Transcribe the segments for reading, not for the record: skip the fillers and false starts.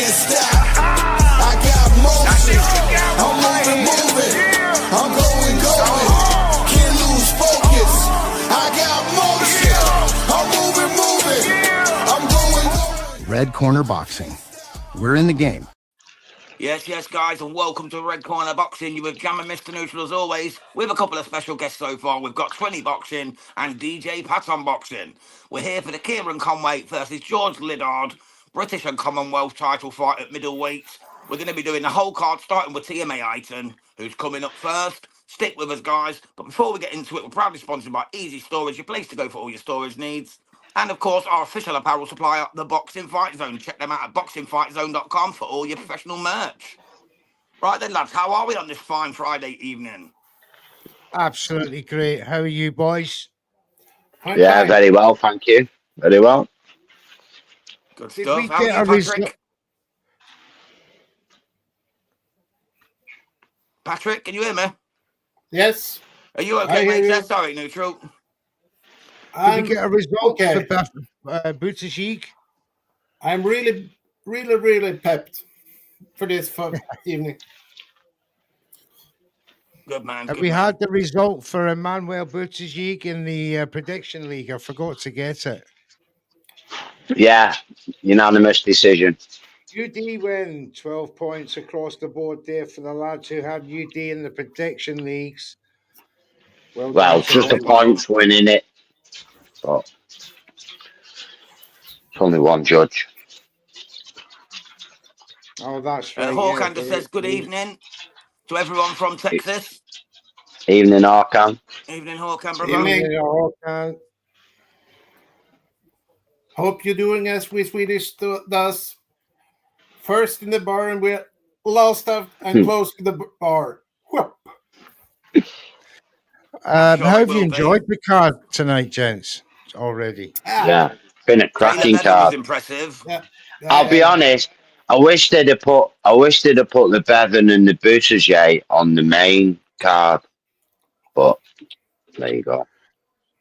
can't stop. I got motion. I'm moving. I'm going. Can't lose focus. I got motion. I'm moving. I'm going. Red Corner Boxing. We're in the game. Yes, guys, and welcome to Red Corner Boxing. You with Jam and Mr. Neutral as always. We have a couple of special guests so far. We've got 20 Boxing and DJ Patton Boxing. We're here for the Kieron Conway versus George Liddard British and Commonwealth title fight at middleweight. We're going to be doing the whole card, starting with TMA Aiton, who's coming up first. Stick with us, guys. But before we get into it, we're proudly sponsored by Easy Storage, your place to go for all your storage needs. And, of course, our official apparel supplier, the Boxing Fight Zone. Check them out at boxingfightzone.com for all your professional merch. Right then, lads, how are we on this fine Friday evening? Absolutely great. How are you, boys? Yeah, very well, thank you. Very well. Good Did stuff. we How are get you, a Patrick? Patrick, can you hear me? Yes. Are you okay, mate? Yeah, sorry, Neutral. Did we get a result okay. for Buttigieg? I'm really pepped for this evening. Good man. Have we had the result for Emmanuel Buttigieg in the prediction league? I forgot to get it. Yeah, unanimous decision. UD win 12 points across the board there for the lads who had UD in the prediction leagues. Well, just the points winning it. But only one judge. Oh, that's right. Hawkander says good evening to everyone from Texas. Evening, Arkham. Evening, Hawkan, brother. Evening. Hawkan. Hope you're doing as we Swedish does. First in the bar and we're last up and close to the bar. Whoop. How have you enjoyed the card tonight, gents? Already? Yeah, been a cracking card. Impressive. Yeah. I'll be honest. I wish they'd have put the Bevan and the Buttigieg on the main card, but there you go.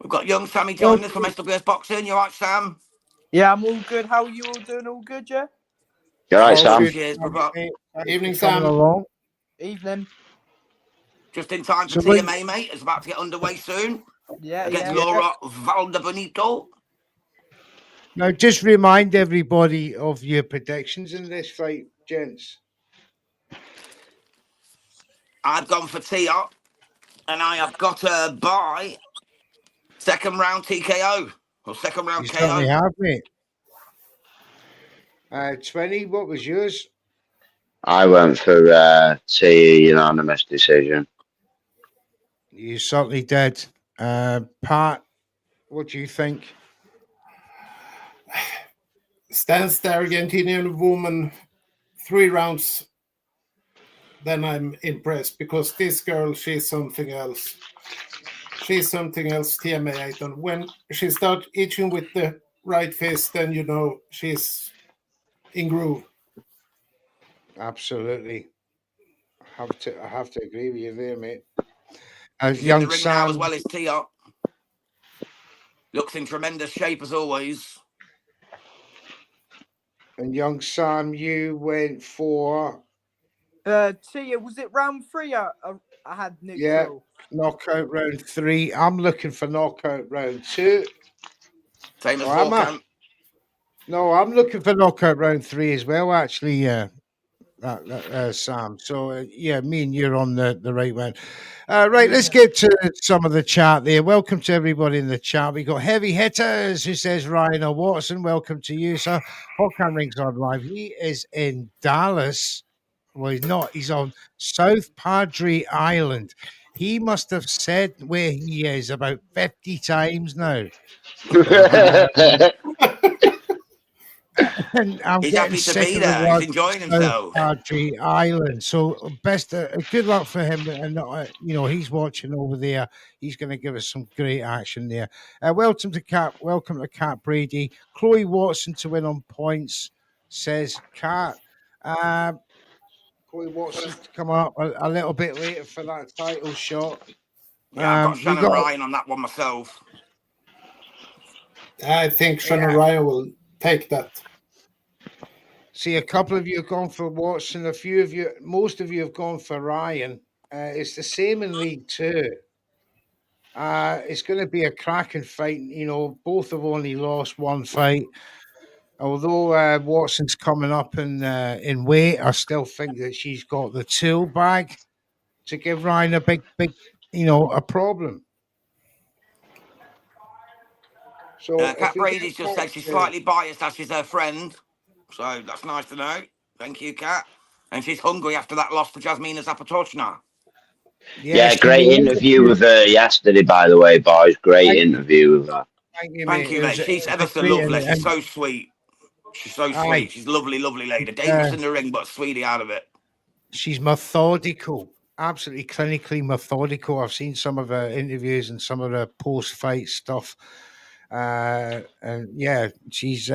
We've got young Sammy joining us from SWS Boxing. You right, Sam? Yeah, I'm all good. How are you all doing? All good, yeah? You all right, Sam? Cheers, brother. Evening, Sam. Evening. Just in time for TMA, mate. It's about to get underway soon. Yeah, against Laura Valdebonito. Now, just remind everybody of your predictions in this fight, gents. I've gone for Tia, and I have got her by second round TKO or second round You KO. certainly have, mate. 20, what was yours? I went for Tia unanimous decision. You certainly did. Pat, what do you think? Stands the Argentinian woman 3 rounds, then I'm impressed because this girl, she's something else. She's something else, TMA Aiton. When she starts itching with the right fist, then you know she's in groove. Absolutely. I have to agree with you there, mate. Young the ring Sam now as well as Tia. Looks in tremendous shape as always. And young Sam, you went for Tia, was it round 3? I had neutral. Yeah, knockout round 3. I'm looking for knockout round 2. Same as Hawkan. No, I'm looking for knockout round 3 as well, actually, Sam. So, yeah, me and you're on the right one. Right, let's get to some of the chat there. Welcome to everybody in the chat. We got Heavy Hitters who says Ryan O. Watson. Welcome to you, sir. Hawkan Rings on live. He is in Dallas. Well, he's not. He's on South Padre Island. He must have said where he is about 50 times now. And I'm he's happy to be there. He's enjoying himself. Padre Island. So best, good luck for him. And he's watching over there. He's going to give us some great action there. Welcome to Cat Brady. Chloe Watson to win on points, says Cat. Chloe Watson to come up a little bit later for that title shot. Yeah, I've got Shannon Ryan on that one myself. I think Shannon Ryan will take that. See, a couple of you have gone for Watson. A few of you, most of you have gone for Ryan. It's the same in League Two. It's going to be a cracking fight. You know, both have only lost one fight. Although Watson's coming up in weight, I still think that she's got the tool bag to give Ryan a big, a problem. So Kat Brady's just said she's slightly biased as she's her friend. So that's nice to know. Thank you, Kat. And she's hungry after that loss to Jasmina Zapatochna. Yeah, great interview with her yesterday, by the way, boys. Great interview with her. Thank you, mate. She's ever so lovely. She's so sweet. She's so sweet. She's lovely, lovely lady. Dangerous in the ring, but sweetie out of it. She's methodical, absolutely clinically methodical. I've seen some of her interviews and some of her post-fight stuff. And yeah, she's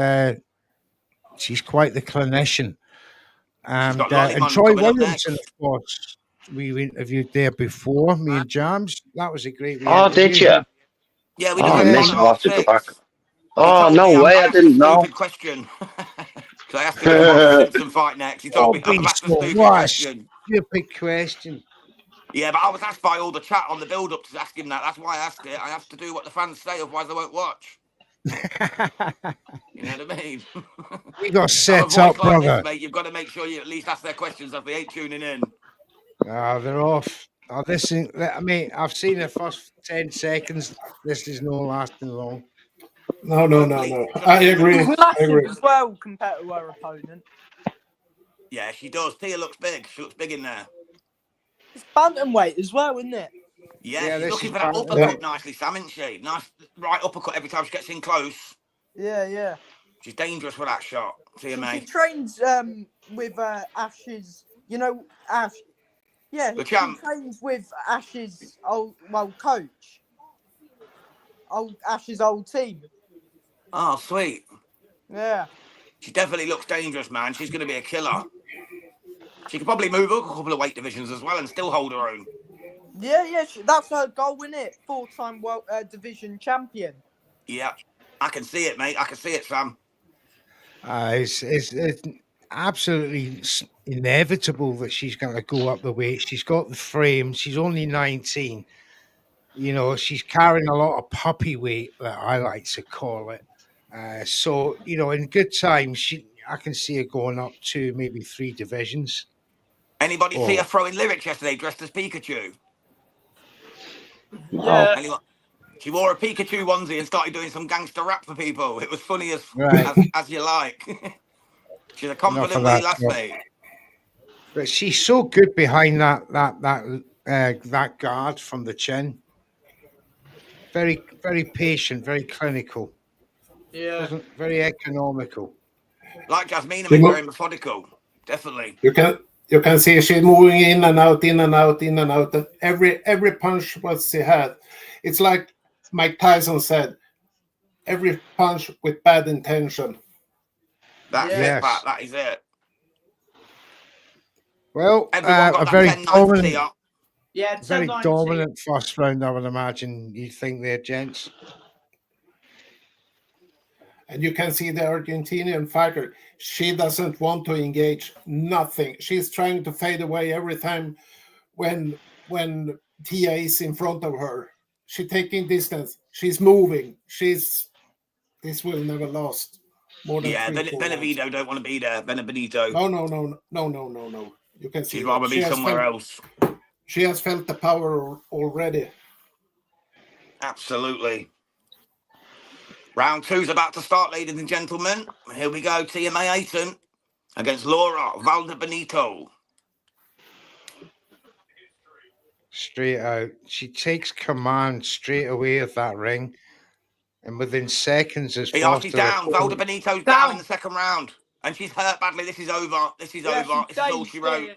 quite the clinician. And Troy Williamson, of course, we interviewed there before, me and Jams. That was a great interview. Oh, did you? Yeah, we I missed. I'll have to go back. Oh, He no way, I didn't know. Stupid question. So I asked him to Simpson fight next. He told me that's a stupid question. Stupid question. Yeah, but I was asked by all the chat on the build-up to ask him that. That's why I asked it. I have to do what the fans say, otherwise they won't watch. You know what I mean? We got set up, like brother. this, mate, you've got to make sure you at least ask their questions if they ain't tuning in. They're off. I mean, I've seen the first 10 seconds. This is no lasting long. No. I agree. Massive as well compared to her opponent. Yeah, she does. Tia looks big. She looks big in there. It's bantamweight as well, isn't it? Yeah, she's looking for that uppercut nicely, Sam, isn't she? Nice right uppercut every time she gets in close. Yeah. She's dangerous for that shot, Tia May. She trains with Ash's, you know, Ash. Yeah, The she champ. trains with Ash's coach. Ash's old team. Oh, sweet. Yeah. She definitely looks dangerous, man. She's going to be a killer. She could probably move up a couple of weight divisions as well and still hold her own. Yeah, that's her goal, isn't it? 4-time world division champion. Yeah, I can see it, mate. I can see it, Sam. It's absolutely inevitable that she's going to go up the weight. She's got the frame. She's only 19. You know, she's carrying a lot of puppy weight, that I like to call it. So, you know, in good time, I can see her going up to maybe 3 divisions. Anybody see her throwing lyrics yesterday dressed as Pikachu? Yeah. Anyone? She wore a Pikachu onesie and started doing some gangster rap for people. It was funny as you like. She's a confident wee lass, mate. But she's so good behind that guard from the chin. Very, very patient, very clinical. Yeah. Very economical. Like Jasmina, very methodical. Definitely. You can see she's moving in and out. And every punch what she had, it's like Mike Tyson said, every punch with bad intention. That's it, Pat. That is it. Well, a very dominant. Yeah, very dominant first round, I would imagine. You think there, gents? And you can see the Argentinian fighter. She doesn't want to engage nothing. She's trying to fade away every time when Tia is in front of her. She's taking distance. She's moving. This will never last more than 3-4 Benavido don't want to be there. Benito. No. You can see she'd rather be somewhere else. She has felt the power already. Absolutely. Round 2's about to start, ladies and gentlemen. Here we go. Tia May Ayton against Laura Valdebenito. Straight out. She takes command straight away of that ring. And within seconds, she's down. Valdebenito's down in the second round. And she's hurt badly. This is over. This is over. This is all she wrote.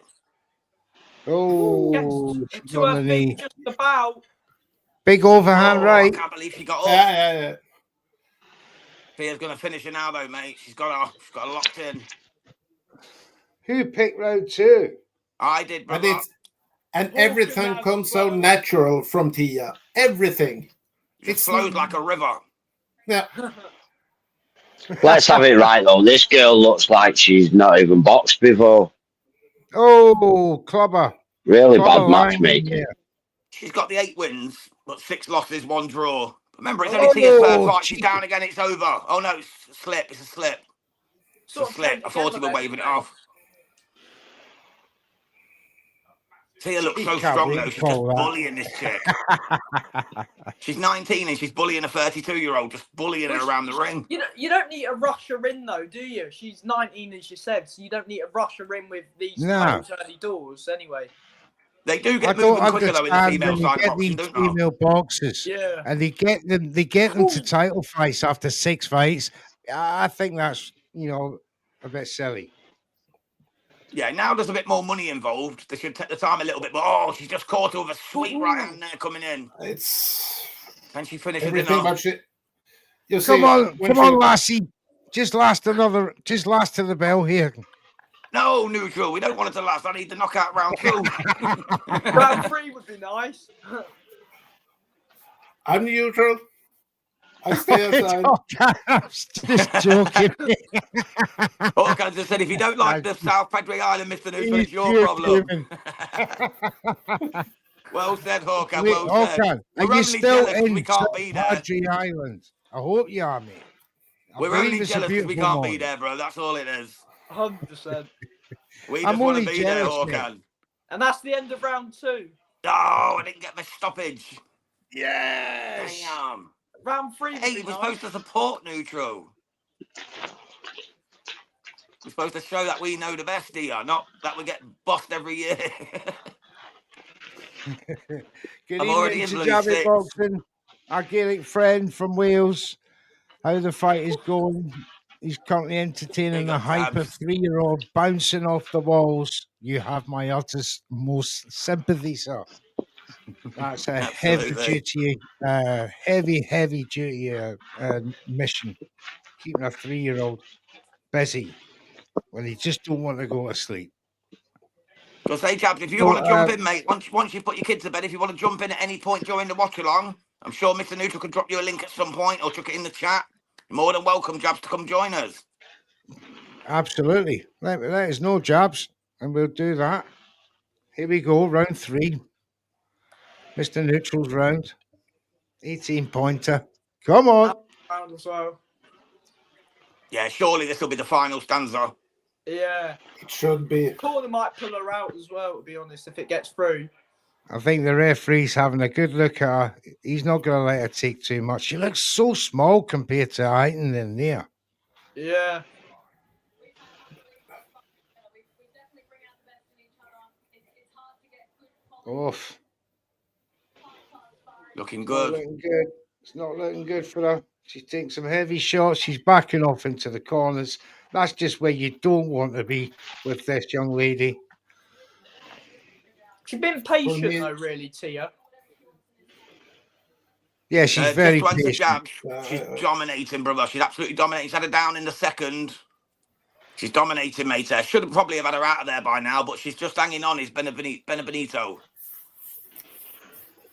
Oh, she's on the knee. Just about. Big overhand right. I can't believe she got up. Yeah. Tia's going to finish her now, though, mate. She's got her locked in. Who picked round 2? I did, brother. And everything comes so natural from Tia. Everything. It flows like a river. Yeah. Let's have it right though. This girl looks like she's not even boxed before. Oh, Clubber. Really Clubber bad landing matchmaking. there. She's got the 8 wins, but 6 losses, 1 draw. Remember, it's only Tia's third fight. She's down again. It's over. Oh no, it's a slip. It's a slip. It's a slip. I thought he was waving it off. Tia looks so strong though. She's just bullying this chick. She's 19 and she's bullying a 32-year-old, just bullying her around the ring. You don't need to rush her in though, do you? She's 19 as you said, so you don't need to rush her in with these titles early doors anyway. They do get moving quicker though in the female side of boxing, don't they? Female boxers, and they get them to title fights after 6 fights. I think that's a bit silly. Yeah, now there's a bit more money involved. They should take the time a little bit. But she's just caught her with a sweet right hand there coming in. Can she finish it enough? Come on, lassie. Just last to the bell here. No, neutral. We don't want it to last. I need the knockout round 2. Round 3 would be nice. I'm neutral. I stay aside. I'm just joking. Hawkins just said, if you don't like the South Padre Island, Mr. Neutral, it's your problem. Well said, Hawkins. Well said. Are you still in South Padre Island? I hope you are, mate. We're only jealous because we can't be there, bro. That's all it is. 100%. We just want to be there, Hawkins. And that's the end of round 2. Oh, I didn't get the stoppage. Yes. Damn. Round 3. Hey, we're supposed to support neutral. We're supposed to show that we know the best here, not that we get bossed every year. Good I'm already evening in to blue Javi 6. Boxing, our Gaelic friend from Wales. How the fight is going. He's currently entertaining a hyper 3-year-old bouncing off the walls. You have my utmost most sympathy, sir. That's a heavy duty mission. Keeping a 3-year-old busy when he just don't want to go to sleep. So say, chaps, if you want to jump in, mate, once you've put your kids to bed, if you want to jump in at any point during the watch along, I'm sure Mr. Neutral can drop you a link at some point or chuck it in the chat. You're more than welcome, Jabs, to come join us. Absolutely. Let us know, Jabs, and we'll do that. Here we go, round 3. Mr. Neutral's round. 18-pointer. Come on. Round as well. Yeah, surely this will be the final stanza. Yeah. It should be. Corner might pull her out as well, to be honest, if it gets through. I think the referee's having a good look at her. He's not going to let her take too much. She looks so small compared to Aiton in there. Yeah. Oof. Looking good. It's not looking good for her. She's taking some heavy shots. She's backing off into the corners. That's just where you don't want to be with this young lady. She's been patient, though, really, Tia. Yeah, she's very patient. She's dominating, brother. She's absolutely dominating. She's had her down in the second. She's dominating, mate. Should probably have had her out of there by now, but she's just hanging on. It's Benevento.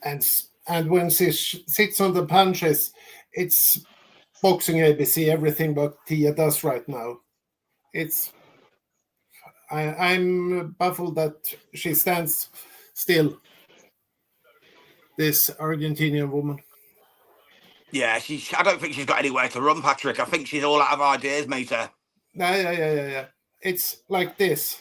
And when she sits on the punches, it's boxing ABC, everything but Tia does right now. I'm baffled that she stands still, this Argentinian woman. Yeah, I don't think she's got anywhere to run, Patrick. I think she's all out of ideas, mate. Yeah. It's like this.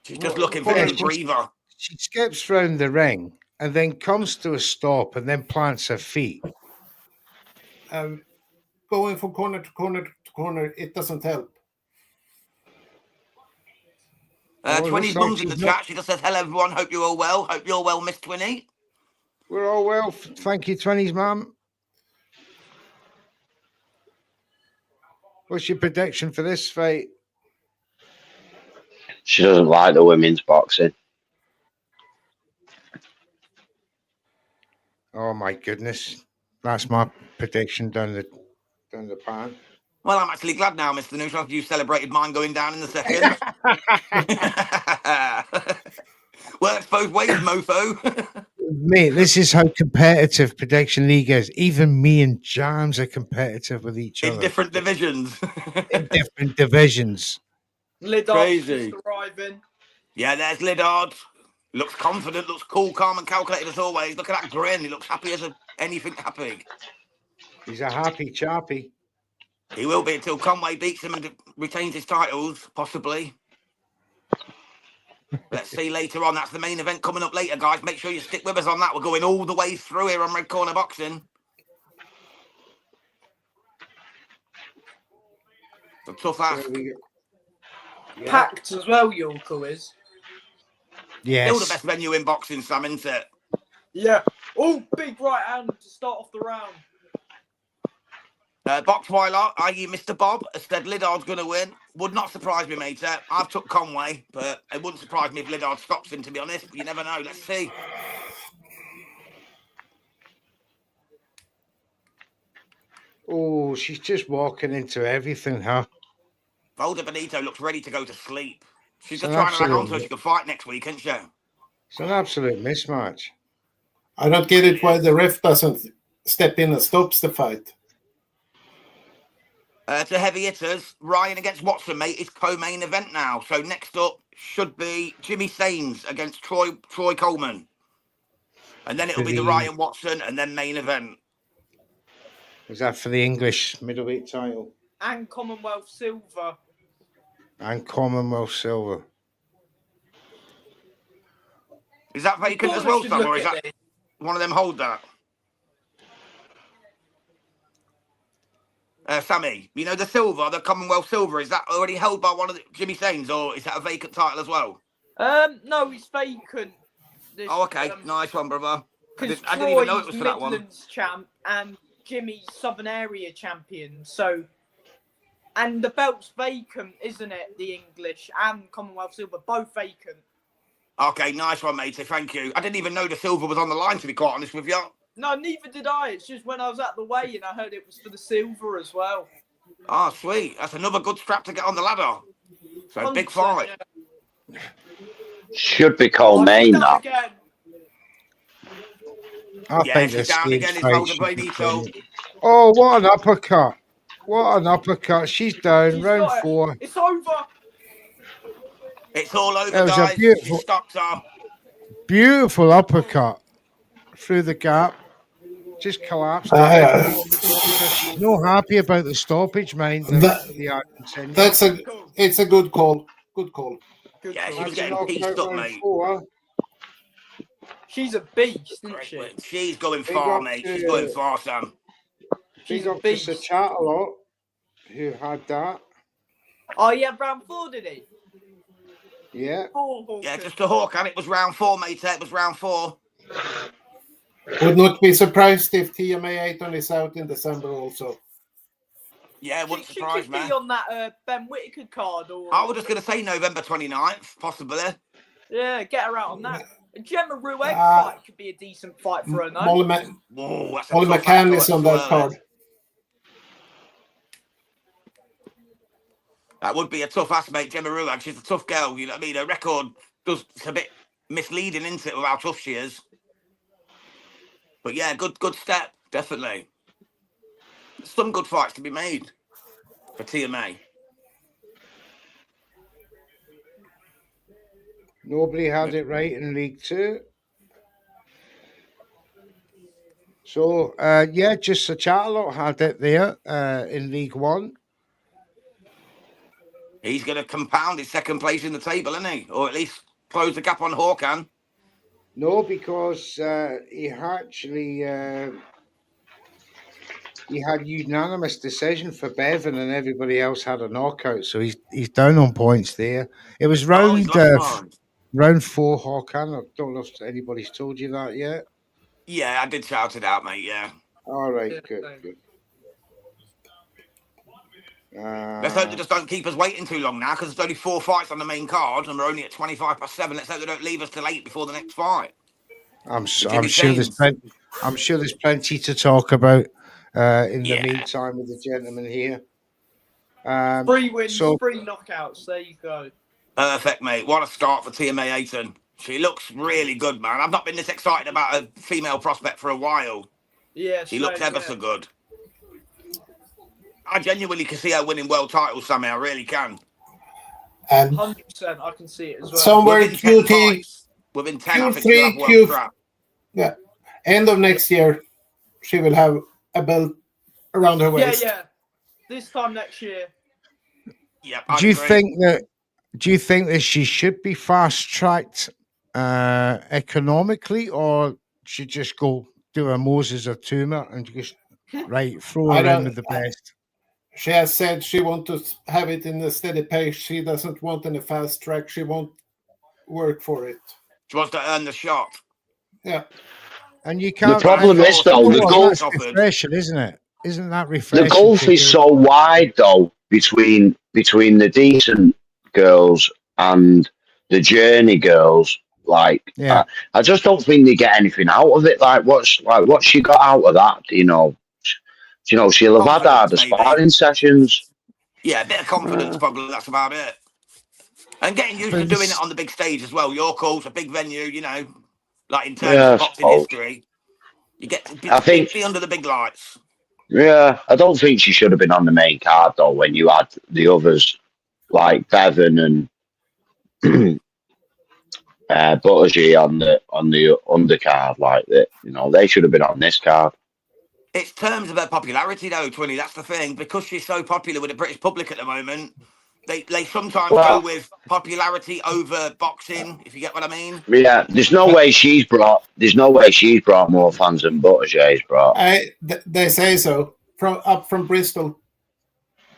She's just looking for a breather. She skips round the ring and then comes to a stop and then plants her feet. Going from corner to corner to corner, it doesn't help. 20's mum's in the chat. She just says, hello, everyone. Hope you're all well. Hope you're well, Miss 20. We're all well. Thank you, 20's mum. What's your prediction for this fight? She doesn't like the women's boxing. Oh, my goodness. That's my prediction down the pan. Well, I'm actually glad now, Mr. Neutral, you celebrated mine going down in the second. Works both ways, mofo. Mate, this is how competitive Prediction League is. Even me and Jams are competitive with each In other different divisions. in different divisions. Liddard's Crazy. just arriving. Yeah, there's Liddard. Looks confident, looks cool, calm, and calculated as always. Look at that grin. He looks happy as anything happy. He's a happy chappy. He will be until Conway beats him and retains his titles, possibly. Let's see later on. That's the main event coming up later, guys. Make sure you stick with us on that. We're going all the way through here on Red Corner Boxing. It's a tough ask. Yeah. Packed as well, Yorko is. Yes. Still the best venue in boxing, Sam, isn't it? Yeah. Oh, big right hand to start off the round. Boxweiler, i.e. Mr. Bob, has said Liddard's going to win. Would not surprise me, mate. I've took Conway, but it wouldn't surprise me if Liddard stops him, to be honest. But you never know. Let's see. Oh, she's just walking into everything, huh? Volda Benito looks ready to go to sleep. She's It's just an trying to hang on so absolute- she can fight next week, isn't she? It's an absolute mismatch. I don't get it why the ref doesn't step in and stops the fight. To heavy hitters, Ryan against Watson, mate, is co-main event now. So next up should be Jimmy Sains against Troy Coleman. And then it'll be the Ryan Watson and then main event. Is that for the English middleweight title? And Commonwealth silver. And Commonwealth silver. Is that vacant as Thought I well, should Sam, look or is at that this. one of them hold that? Sammy, you know the silver, the Commonwealth silver, is that already held by one of the Jimmy Sains, or is that a vacant title as well? No, it's vacant. This, Oh, okay. Nice one, brother. I Because didn't even know it Troy's was for that one. Midlands champ and Jimmy's Southern Area champion. So, and the belt's vacant, isn't it? The English and Commonwealth silver, both vacant. Okay, nice one, matey. Thank you. I didn't even know the silver was on the line, to be quite honest with you. No, neither did I. It's just when I was at the weigh-in, I heard it was for the silver as well. Oh, sweet. That's another good strap to get on the ladder. So, big 100%, fight. yeah. Should be called Oh, main, she's down that. again. I Yeah, think she's this down again. game's It's fight Volda should be Benito. brilliant. Oh, what an uppercut. What an uppercut. She's down. She's round got it. 4. It's over. It's all over, That was a guys. beautiful- She stopped her. Beautiful uppercut through the gap. Just collapsed. Yeah. She's no happy about the stoppage, mind. It's a good call. Good call. Good Yeah, call. she was getting pieced up, mate. 4. She's a beast, isn't she? She's going Big far, up mate. to- She's going far, Sam. She's Big a up to beast. Sachat who had that. Oh, yeah, round 4, did he? Yeah. Oh, Yeah, just a hawk, and it was round 4, mate. It was round 4. Would not be surprised if TMA 8 is out in December also. Yeah, it wouldn't She surprise could me. be on that Ben Whittaker card. Or I was just going to say November 29th, possibly. yeah, get her out on that. A Gemma Ruegg Ah. fight could be a decent fight for her, no? Molly Whoa, that's a Molly tough McCann act is to on that swallow. card. That would be a tough ass, mate. Gemma Ruegg, she's a tough girl. You know what I mean? Her record it's a bit misleading, isn't it, with how tough she is? But yeah, good step, definitely. Some good fights to be made for TMA. Nobody had it right in League 2. So, yeah, just Sachat had it there in League 1. He's going to compound his second place in the table, isn't he? Or at least close the gap on Hawkan. No, because he actually he had unanimous decision for Bevan, and everybody else had a knockout. So he's down on points there. It was round round 4, Hawkan. I don't know if anybody's told you that yet. Yeah, I did shout it out, mate. Yeah. All right, Yeah, good, same. good. Let's hope they just don't keep us waiting too long now, because there's only 4 fights on the main card, and we're only at 25+7. Let's hope they don't leave us till 8 before the next fight. I'm sure there's plenty to talk about in the meantime with the gentleman here. 3 wins, 3 knockouts. There you go. Perfect, mate. What a start for TMA Ayton. She looks really good, man. I've not been this excited about a female prospect for a while. Yeah, She looks ever so good. I genuinely can see her winning world titles, Sammy. I really can. And 100%, I can see it as well. somewhere Within 10 QT, fights. Within 10, I think she'll have Q3, world strap. yeah, end of next year, she will have a belt around her waist. Yeah. This time next year. Yep, Do you think that she should be fast tracked economically, or she just go do a Moses or Tuma and just throw her in with the best? She has said she wants to have it in a steady pace. She doesn't want any fast track. She won't work for it. She wants to earn the shot. Yeah. And you can't. The problem is, though, the that's golf, refreshing, isn't it? Isn't that refreshing? the golf is so wide, though, between the decent girls and the journey girls. Like, Yeah. I just don't think they get anything out of it. What's she got out of that? You know, she'll have had harder Confidence, maybe. sparring sessions. Yeah, a bit of confidence, probably. That's about it. And getting used to doing it on the big stage as well. Your course, a big venue, you know, like in terms of boxing history. You get to be under the big lights. Yeah, I don't think she should have been on the main card, though, when you had the others like Bevan and Buttigieg on the undercard like that. You know, they should have been on this card. It's terms of her popularity, though, Twinny. That's the thing. Because she's so popular with the British public at the moment, they sometimes go with popularity over boxing, if you get what I mean. Yeah, there's no way she's brought more fans than Buttigieg's brought. They say so from Bristol.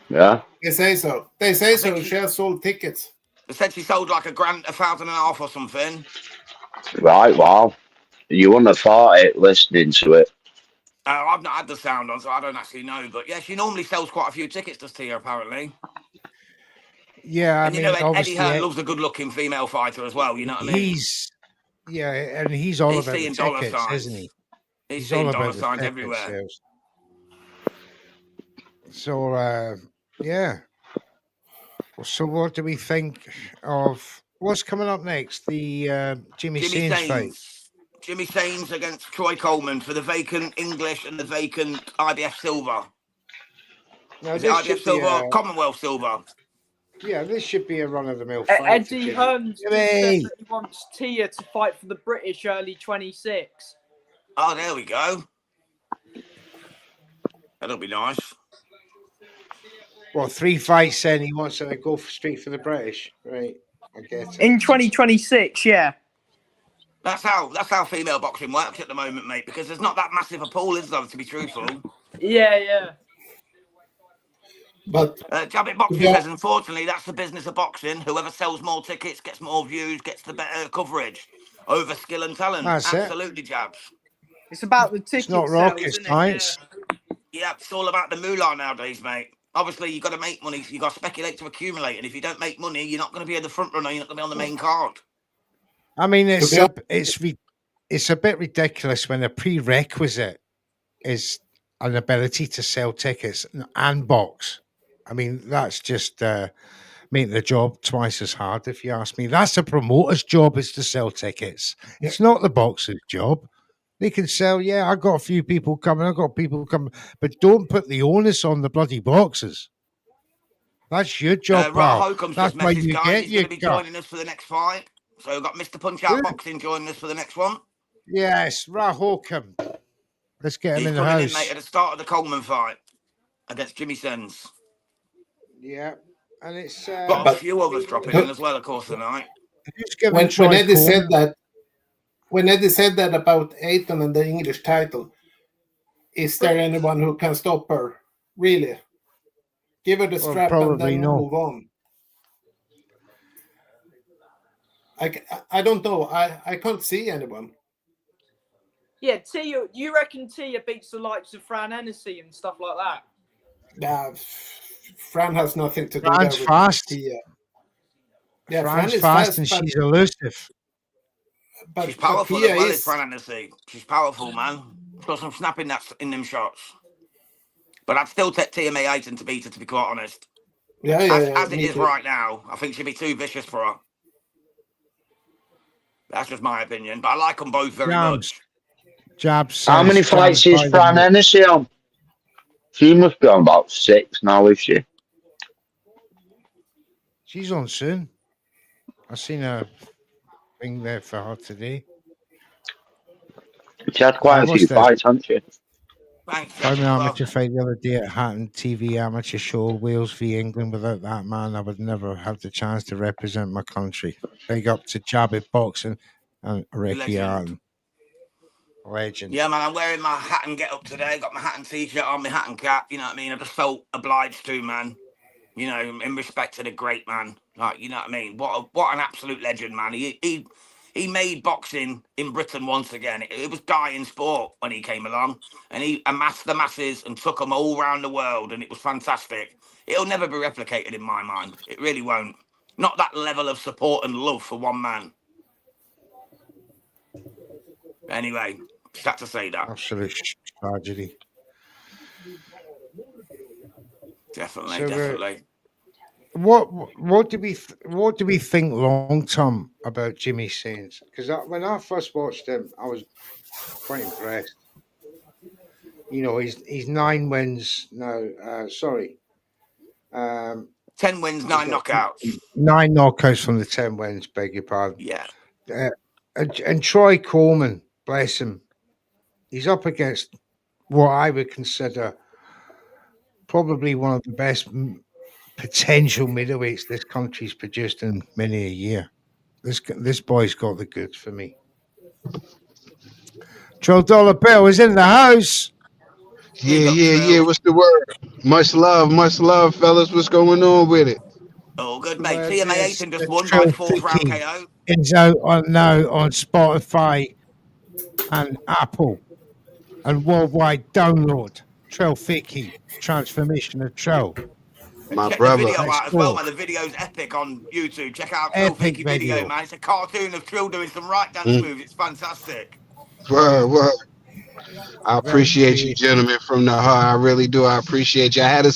Yeah, They say so. She has sold tickets. They said she sold like $1,500 or something. right. Wow, you wouldn't have thought it listening to it. I've not had the sound on, so I don't actually know. But yeah, she normally sells quite a few tickets, does Tia, apparently. Yeah, and you know, Eddie Hearn loves a good-looking female fighter as well. You know what I mean? He's all about the tickets, isn't he? He's seeing dollar signs everywhere. Sales. So yeah. So what do we think of what's coming up next? The Jimmy Sains fight. Jimmy Sains against Troy Coleman for the vacant English and the vacant IBF silver. Now, is it IBF silver or Commonwealth silver? Yeah, this should be a run-of-the-mill fight. Eddie Hearn says that he wants Tia to fight for the British early 26. Oh, there we go. That'll be nice. Well, 3 fights in, he wants to go straight for the British. Right, I get it. In 2026, yeah. That's how female boxing works at the moment, mate, because there's not that massive a pool, is there, to be truthful? Yeah. But Jabbit Boxing says, unfortunately, that's the business of boxing. Whoever sells more tickets, gets more views, gets the better coverage over skill and talent. That's absolutely, Jabs. It's about the ticket It's not rocket science. Yeah, it's all about the moolah nowadays, mate. Obviously, you've got to make money, so you've got to speculate to accumulate. And if you don't make money, you're not going to be at the front runner. You're not going to be on the main card. I mean, it's a bit ridiculous when the prerequisite is an ability to sell tickets and box. I mean, that's just making the job twice as hard, if you ask me. That's the promoter's job, is to sell tickets. Yeah. It's not the boxer's job. They can sell, I got a few people coming, but don't put the onus on the bloody boxers. That's your job, pal. That's why you get your going to be joining us for the next fight. So we've got Mr. Punch-Out Boxing joining us for the next one. Yes, Holcomb. Let's get him in the house. He's coming in, mate, at the start of the Coleman fight against Jimmy Sains. Yeah, and it's... got a few others dropping in as well, of course, tonight. When Eddie said that about Ayton and the English title, is there anyone who can stop her? Really? Give her the strap and then move on. I don't know. I can't see anyone. Yeah, Tia, you reckon Tia beats the likes of Fran Hennessy and stuff like that? Nah, Fran has nothing to do Fran's with fast. Tia. Yeah, Fran's fast and she's elusive. But she's powerful as well as Fran Hennessy. She's powerful, man. She's got some snapping that's in them shots. But I'd still take Tia May Ayton to beat her, to be quite honest. As it is right now, I think she'd be too vicious for her. That's just my opinion, but I like them both very Jabs. much. Jabs. How many fights is Fran Hennessy on? She must be on about 6 now, is she? She's on soon. I seen a thing there for her today. She had quite a What's few this? fights, hasn't she? Thanks, Found an Jasper. amateur fight the other day at Hatton TV amateur show, Wales v England. Without that man, I would never have the chance to represent my country. Big up to Jabby Boxing and Ricky Legend. Allen. Legend. Yeah, man, I'm wearing my hat and get up today. Got my hat and t-shirt on, my hat and cap. You know what I mean? I just felt obliged to, man. You know, in respect to the great man. Like, you know what I mean? What an absolute legend, man. He made boxing in Britain once again. It was dying sport when he came along, and he amassed the masses and took them all around the world, and it was fantastic. It'll never be replicated in my mind. It really won't. Not that level of support and love for one man. Anyway, just had to say that. Absolute tragedy. Definitely. What do we think long term about Jimmy Sains? Because when I first watched him, I was quite impressed. You know, he's 9 wins now. 10 wins, 9 knockouts. 9 knockouts from the 10 wins. Beg your pardon. Yeah. And Troy Coleman, bless him, he's up against what I would consider probably one of the best potential middleweights this country's produced in many a year. This boy's got the goods for me. $12 bill is in the house. Yeah. What's the word? Much love, fellas. What's going on with it? Oh, good, mate. TMA Aiton just won by 4th round KO. It's out now on Spotify and Apple and worldwide download. Trell Ficky, Transformation of Trell. My check brother. the video out as well, man. The video's epic on YouTube. Check out Trill Ficky video, man. It's a cartoon of Trill doing some right dance moves. It's fantastic. Word. I appreciate you, gentlemen, from the heart. I really do. I appreciate you. I had to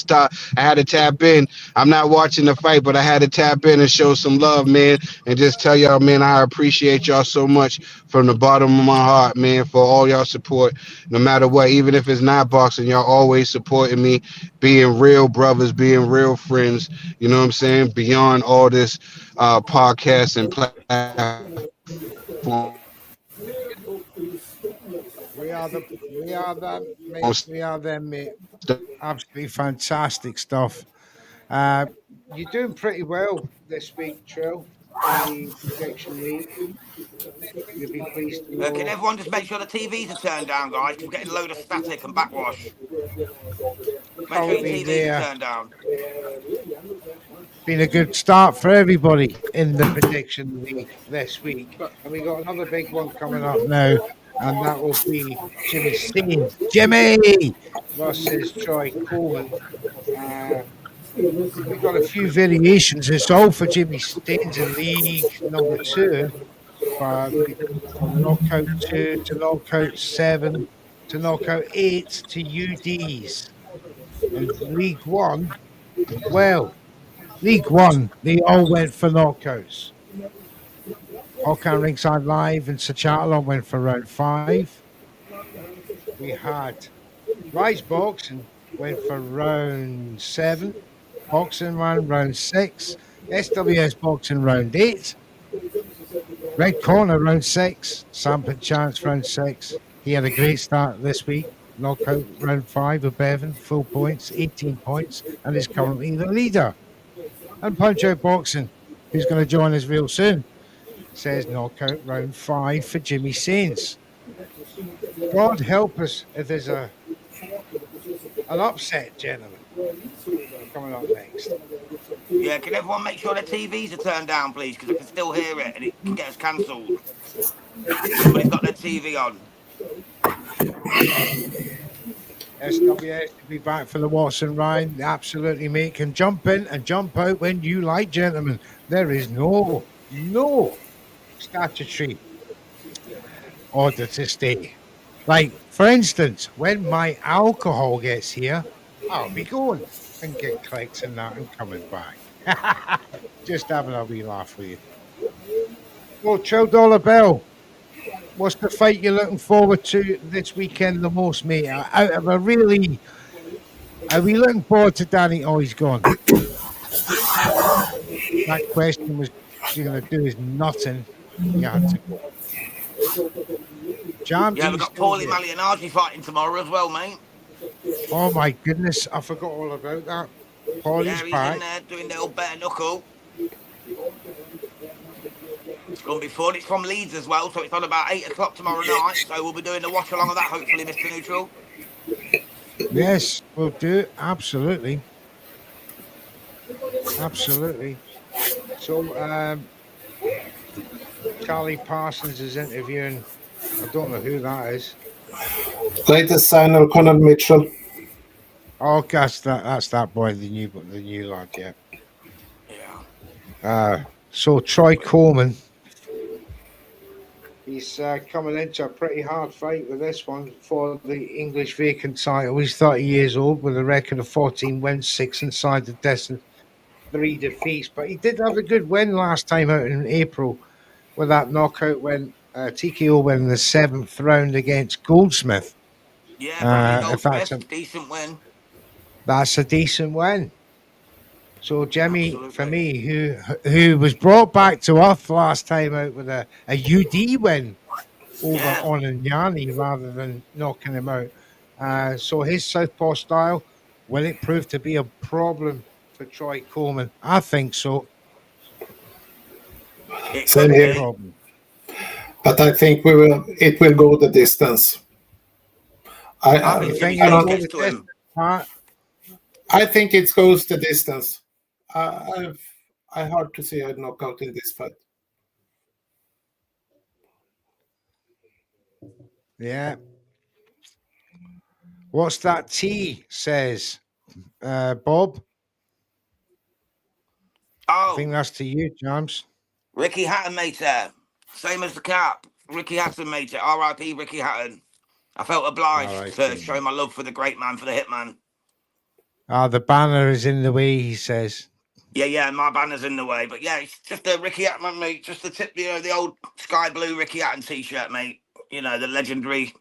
tap in. I'm not watching the fight, but I had to tap in and show some love, man, and just tell y'all, man, I appreciate y'all so much from the bottom of my heart, man, for all y'all support. No matter what, even if it's not boxing, y'all always supporting me, being real brothers, being real friends. You know what I'm saying? Beyond all this podcast and platform. We are them, mate. Absolutely fantastic stuff. You're doing pretty well this week, Trill, in the prediction league. You'll be pleased to know. Can everyone just make sure the TVs are turned down, guys? We're getting a load of static and backwash. Make sure your TVs are turned down. Been a good start for everybody in the prediction league this week. And we got another big one coming up now. And that will be Jimmy Sains. Jimmy versus Troy Coleman. We've got a few variations. It's all for Jimmy Sains in league number 2. From knockout 2 to knockout 7 to knockout 8 to UDs. And League 1, they all went for knockouts. Hawkeye Ringside Live and Sachalon went for round 5. We had Rise Boxing went for round 7. Boxing ran round 6. SWS Boxing round 8. Red Corner round 6. Sampling Chance round 6. He had a great start this week. Knockout round 5 with Bevan, full points, 18 points, and is currently the leader. And Punch Out Boxing, who's going to join us real soon, says knockout round 5 for Jimmy Sains. God help us if there's an upset, gentlemen, coming up next. Yeah, can everyone make sure the TVs are turned down, please? Because I can still hear it and it can get us cancelled. Somebody's got their TV on. SWS to be back for the Watson Ryan. Absolutely, mate. Can jump in and jump out when you like, gentlemen. There is no statutory order to stay. Like, for instance, when my alcohol gets here, I'll be going and get clicks and that and coming back. Just having a wee laugh with you. Well, Joe Dollar Bell, what's the fight you're looking forward to this weekend the most, mate? Out of a really, are we looking forward to Danny? Oh, he's gone. That question was going to do is nothing. You had to go. Jam, Yeah, we've he's got still Paulie there. Malignaggi fighting tomorrow as well, mate. Oh my goodness, I forgot all about that. Paulie's Yeah, he's in back. there doing the old bare knuckle. It's going to be fun. It's from Leeds as well, so it's on about 8 o'clock tomorrow night. So we'll be doing the watch along of that, hopefully, Mr. Neutral. Yes, we'll do it. Absolutely. Absolutely. So, Charlie Parsons is interviewing. I don't know who that is. Latest signer Conor Mitchell. Oh, gosh, that's that boy, the new lad. Yeah. Yeah. So Troy Coleman. He's coming into a pretty hard fight with this one for the English vacant title. He's 30 years old with a record of 14 wins, 6 inside the distance, 3 defeats. But he did have a good win last time out in April with that knockout win, TKO win in the 7th round against Goldsmith. Yeah, Bradley If that's Goldsmith, decent win. That's a decent win. So Jimmy, Absolutely. for me, who was brought back to earth last time out with a UD win over on Inyani rather than knocking him out. So his southpaw style, will it prove to be a problem for Troy Coleman? I think so. It Same could here. be. Problem. But I think it will go the distance. I think Jimmy Sains gets to him. I think it goes the distance. I hard to see a knockout in this fight. Yeah. What's that T says, Bob? I think that's to you, James. Ricky Hatton, mate, there. Same as the cap. Ricky Hatton, mate. R.I.P. Ricky Hatton. I felt obliged to show my love for the great man, for the hitman. The banner is in the way, he says. Yeah, my banner's in the way. But yeah, it's just a Ricky Hatton, mate. Just the tip, the old sky blue Ricky Hatton t-shirt, mate. The legendary.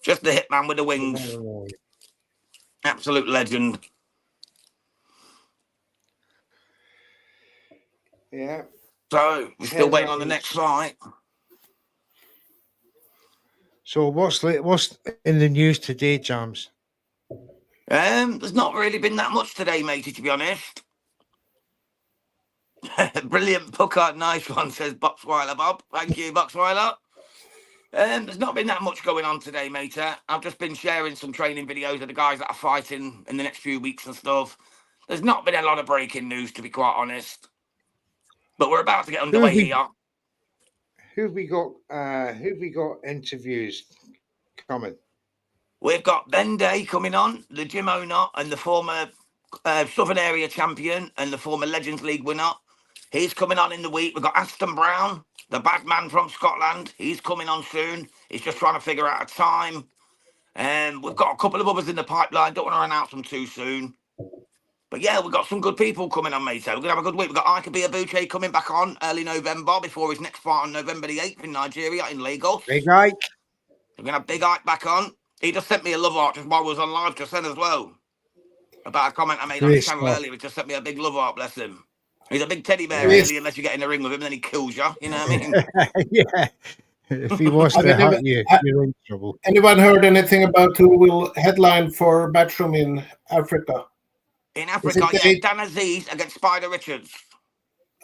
Just the hitman with the wings. Absolute legend. Yeah. So we're still waiting on the next fight. So what's in the news today, James? There's not really been that much today, matey, to be honest. Brilliant pucker, nice one, says Boxweiler Bob. Thank you, Boxweiler. There's not been that much going on today, mate. I've just been sharing some training videos of the guys that are fighting in the next few weeks and stuff. There's not been a lot of breaking news, to be quite honest. But we're about to get underway here. Who've we got interviews coming? We've got Ben Day coming on, the gym owner and the former Southern Area champion and the former Legends League winner. He's coming on in the week. We've got Aston Brown, the bad man from Scotland. He's coming on soon. He's just trying to figure out a time. We've got a couple of others in the pipeline. Don't want to announce them too soon. But yeah, we've got some good people coming on, mate. So we're going to have a good week. We've got Ike Abuche coming back on early November before his next fight on November the 8th in Nigeria, in Lagos. Big Ike. We're going to have Big Ike back on. He just sent me a love art just while I was on live just then as well. About a comment I made on his channel earlier. He just sent me a big love art, bless him. He's a big teddy bear, really, unless you get in the ring with him and then he kills you. You know what I mean? Yeah. If he wants to hurt you, you're in trouble. Anyone heard anything about who will headline for Matchroom in Africa? In Africa, yeah, Dan Aziz against Spider Richards.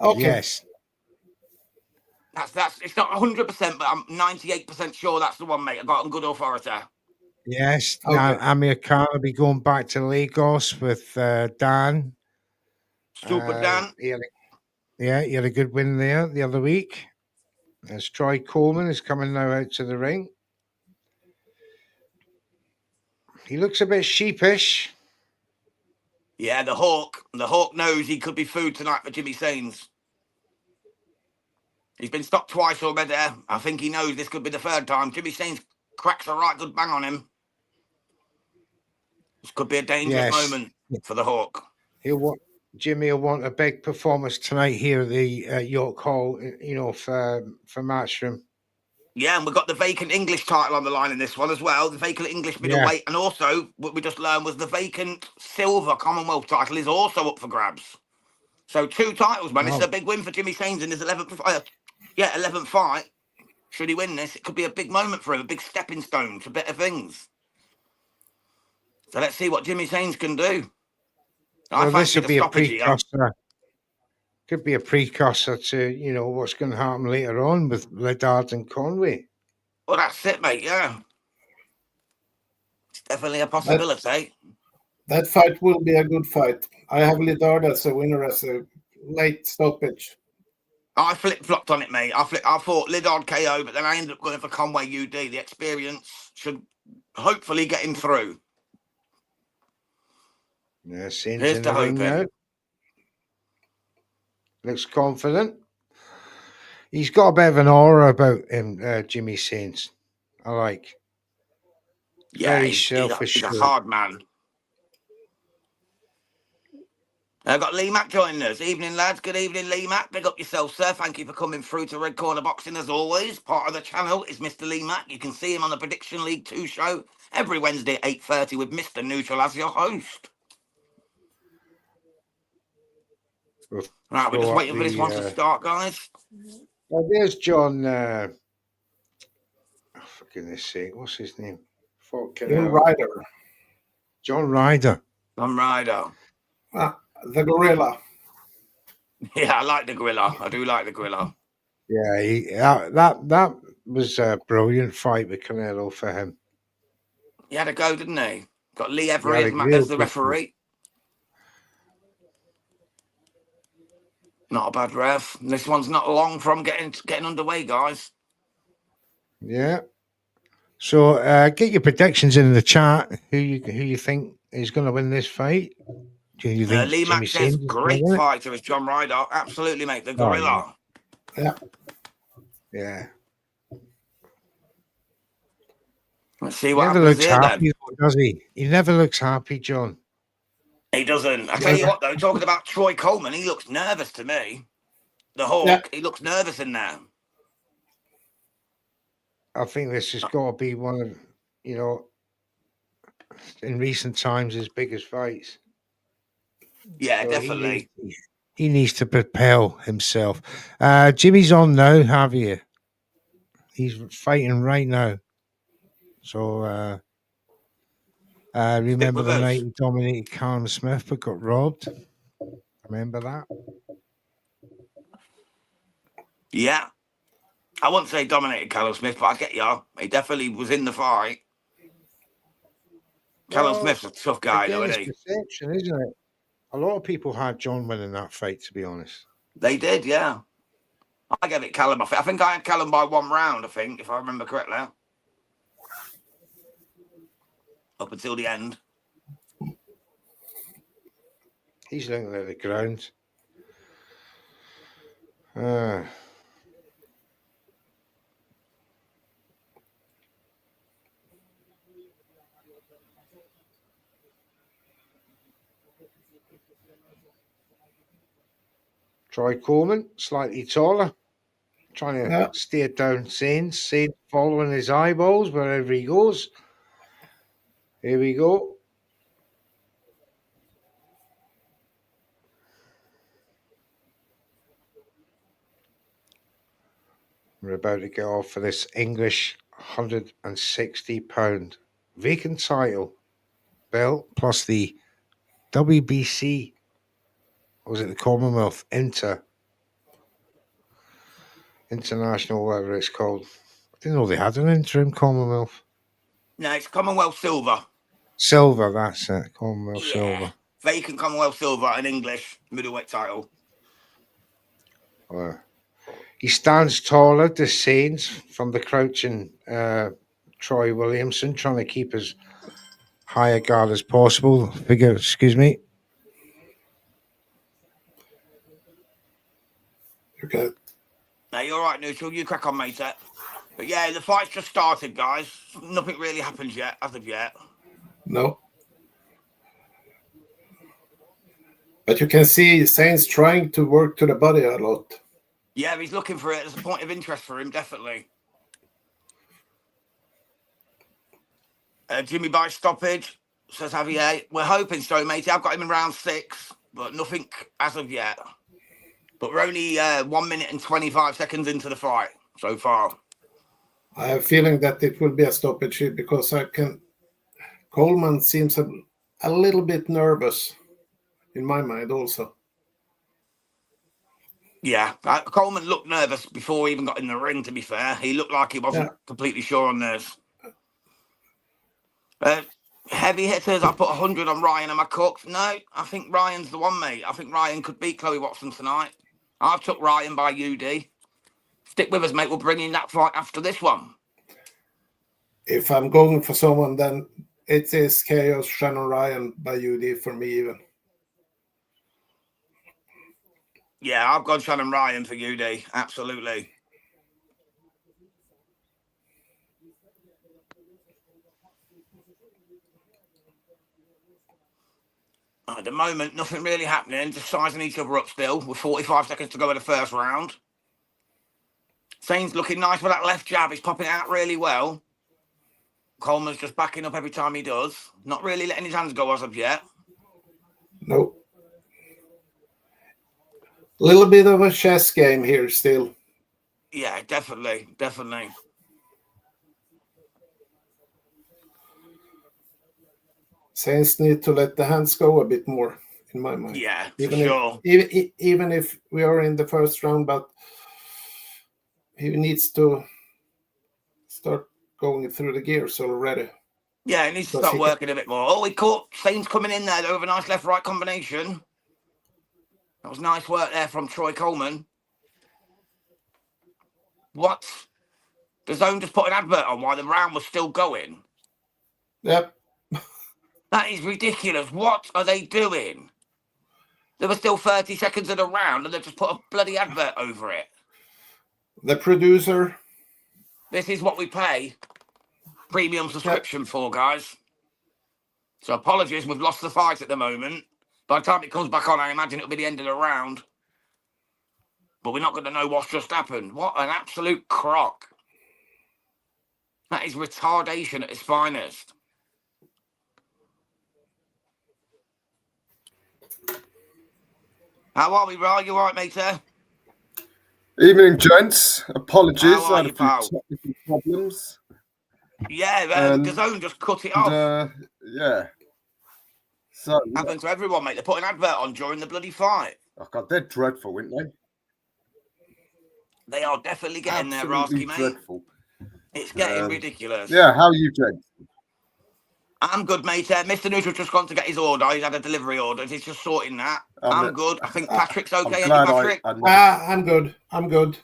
Okay. Yes. That's it's not 100%, but I'm 98% sure that's the one, mate. I got on good authority. Yes. Okay. Now, Amir Khan will be going back to Lagos with Dan. Super Dan. He had a good win there the other week. As Troy Coleman is coming now out to the ring. He looks a bit sheepish. Yeah, the Hawk. The Hawk knows he could be food tonight for Jimmy Sains. He's been stopped twice already. I think he knows this could be the third time. Jimmy Sains cracks a right good bang on him. This could be a dangerous moment for the Hawk. He'll Jimmy will want a big performance tonight here at the York Hall, for Matchroom. Yeah, and we've got the vacant English title on the line in this one as well. The vacant English middleweight, and also what we just learned was the vacant silver Commonwealth title is also up for grabs. So 2 titles, man. This is a big win for Jimmy Sains in his 11th fight. Should he win this, it could be a big moment for him, a big stepping stone to better things. So let's see what Jimmy Sains can do. Well, this would be a precursor. Could be a precursor to, what's going to happen later on with Liddard and Conway. Well, that's it, mate, yeah. It's definitely a possibility. That fight will be a good fight. I have Liddard as a winner as a late stoppage. I flip-flopped on it, mate. I thought Liddard KO, but then I ended up going for Conway UD. The experience should hopefully get him through. Yeah, Sains Here's in to the ring hoping. now. Looks confident. He's got a bit of an aura about him, Jimmy Sains. I like. Yeah, Very he's self-assured. a hard man. I've got Lee Mack joining us. Evening, lads. Good evening, Lee Mack. Big up yourself, sir. Thank you for coming through to Red Corner Boxing as always. Part of the channel is Mr. Lee Mack. You can see him on the Prediction League 2 show every Wednesday at 8:30 with Mr. Neutral as your host. Right, we're just waiting for this one to start, guys. Well, there's John. For goodness sake, what's his name? John Ryder. John Ryder. John Ryder. The gorilla. Yeah, I like the gorilla. I do like the gorilla. Yeah, that was a brilliant fight with Canelo for him. He had a go, didn't he? Got Lee Everett as the referee. Not a bad ref. This one's not long from getting underway, guys. Yeah. So get your predictions in the chat. Who you think is going to win this fight? Do you think Lee Mack says great fighter is John Ryder. Absolutely, mate. The gorilla. Yeah. Let's see what Never happens looks here, happy, then. does he? He never looks happy, John. He doesn't. I tell you what, though, talking about Troy Coleman, he looks nervous to me. The Hawk, he looks nervous in there. I think this has got to be one of, in recent times, his biggest fights. Yeah, so definitely. He needs to propel himself. Jimmy's on now, Javier. He's fighting right now. So remember the night he dominated Callum Smith but got robbed? Remember that? Yeah. I wouldn't say dominated Callum Smith, but I get you. He definitely was in the fight. Callum Smith's a tough guy, though, isn't he? It's perception, isn't it? A lot of people had John winning that fight, to be honest. They did, yeah. I gave it Callum. I think I had Callum by 1 round, if I remember correctly. Up until the end. He's looking at the ground. Troy Coleman, slightly taller, trying to steer down Sains. Sains following his eyeballs wherever he goes. Here we go. We're about to get off for this English £160 vacant title belt plus the WBC. Was it the Commonwealth International, whatever it's called? I didn't know they had an interim Commonwealth. No, it's Commonwealth Silver. Silver, that's it. Commonwealth Silver. Vacant Commonwealth Silver, an English middleweight title. He stands taller, the Sains, from the crouching Troy Williamson, trying to keep as high a guard as possible. Excuse me. Okay. No, you're right, Neutral. You crack on, mate. But yeah, the fight's just started, guys. Nothing really happened yet, as of yet. No. But you can see Saints trying to work to the body a lot. Yeah, he's looking for it as a point of interest for him, definitely. Jimmy by stoppage, says Javier. We're hoping so, matey. I've got him in round 6, but nothing as of yet. But we're only 1 minute and 25 seconds into the fight so far. I have a feeling that it will be a stoppage here because Coleman seems a little bit nervous in my mind also. Yeah, Coleman looked nervous before he even got in the ring, to be fair. He looked like he wasn't completely sure on this. Heavy hitters, I put 100 on Ryan and my cooks. No, I think Ryan's the one, mate. I think Ryan could beat Chloe Watson tonight. I've took Ryan by UD. Stick with us, mate. We'll bring in that fight after this one. If I'm going for someone, then it is Chaos Shannon Ryan by UD for me even. Yeah, I've gone Shannon Ryan for UD. Absolutely. At the moment, nothing really happening. Just sizing each other up still with 45 seconds to go in the first round. Saints looking nice with that left jab. He's popping it out really well. Coleman's just backing up every time he does. Not really letting his hands go as of yet. Nope. A little bit of a chess game here still. Yeah, definitely. Definitely. Saints need to let the hands go a bit more, in my mind. Yeah, even for sure. Even if we are in the first round, but he needs to start going through the gears already. Yeah, he needs to start working a bit more. Oh, he caught Saints coming in there over a nice left-right combination. That was nice work there from Troy Coleman. What? The Zone just put an advert on while the round was still going. Yep. That is ridiculous. What are they doing? There were still 30 seconds of the round and they've just put a bloody advert over it. The producer. This is what we pay premium subscription for, guys. So apologies, we've lost the fight at the moment. By the time it comes back on, I imagine it'll be the end of the round. But we're not going to know what's just happened. What an absolute crock. That is retardation at its finest. How are we, Ryan? You all right, mate? Evening, gents. Apologies, How are I had you, a few pal? technical problems. Yeah, the Zone just cut it off. Yeah. So Happened to everyone, mate. They put an advert on during the bloody fight. oh God, they're dreadful, aren't they? They are definitely getting there, Absolutely Rasky, mate. dreadful. It's getting ridiculous. Yeah, how are you, gents? I'm good, mate. Mr. News's just gone to get his order. He's had a delivery order. He's just sorting that. I'm good. I think Patrick's okay. I'm glad Patrick? I'm good. I'm good.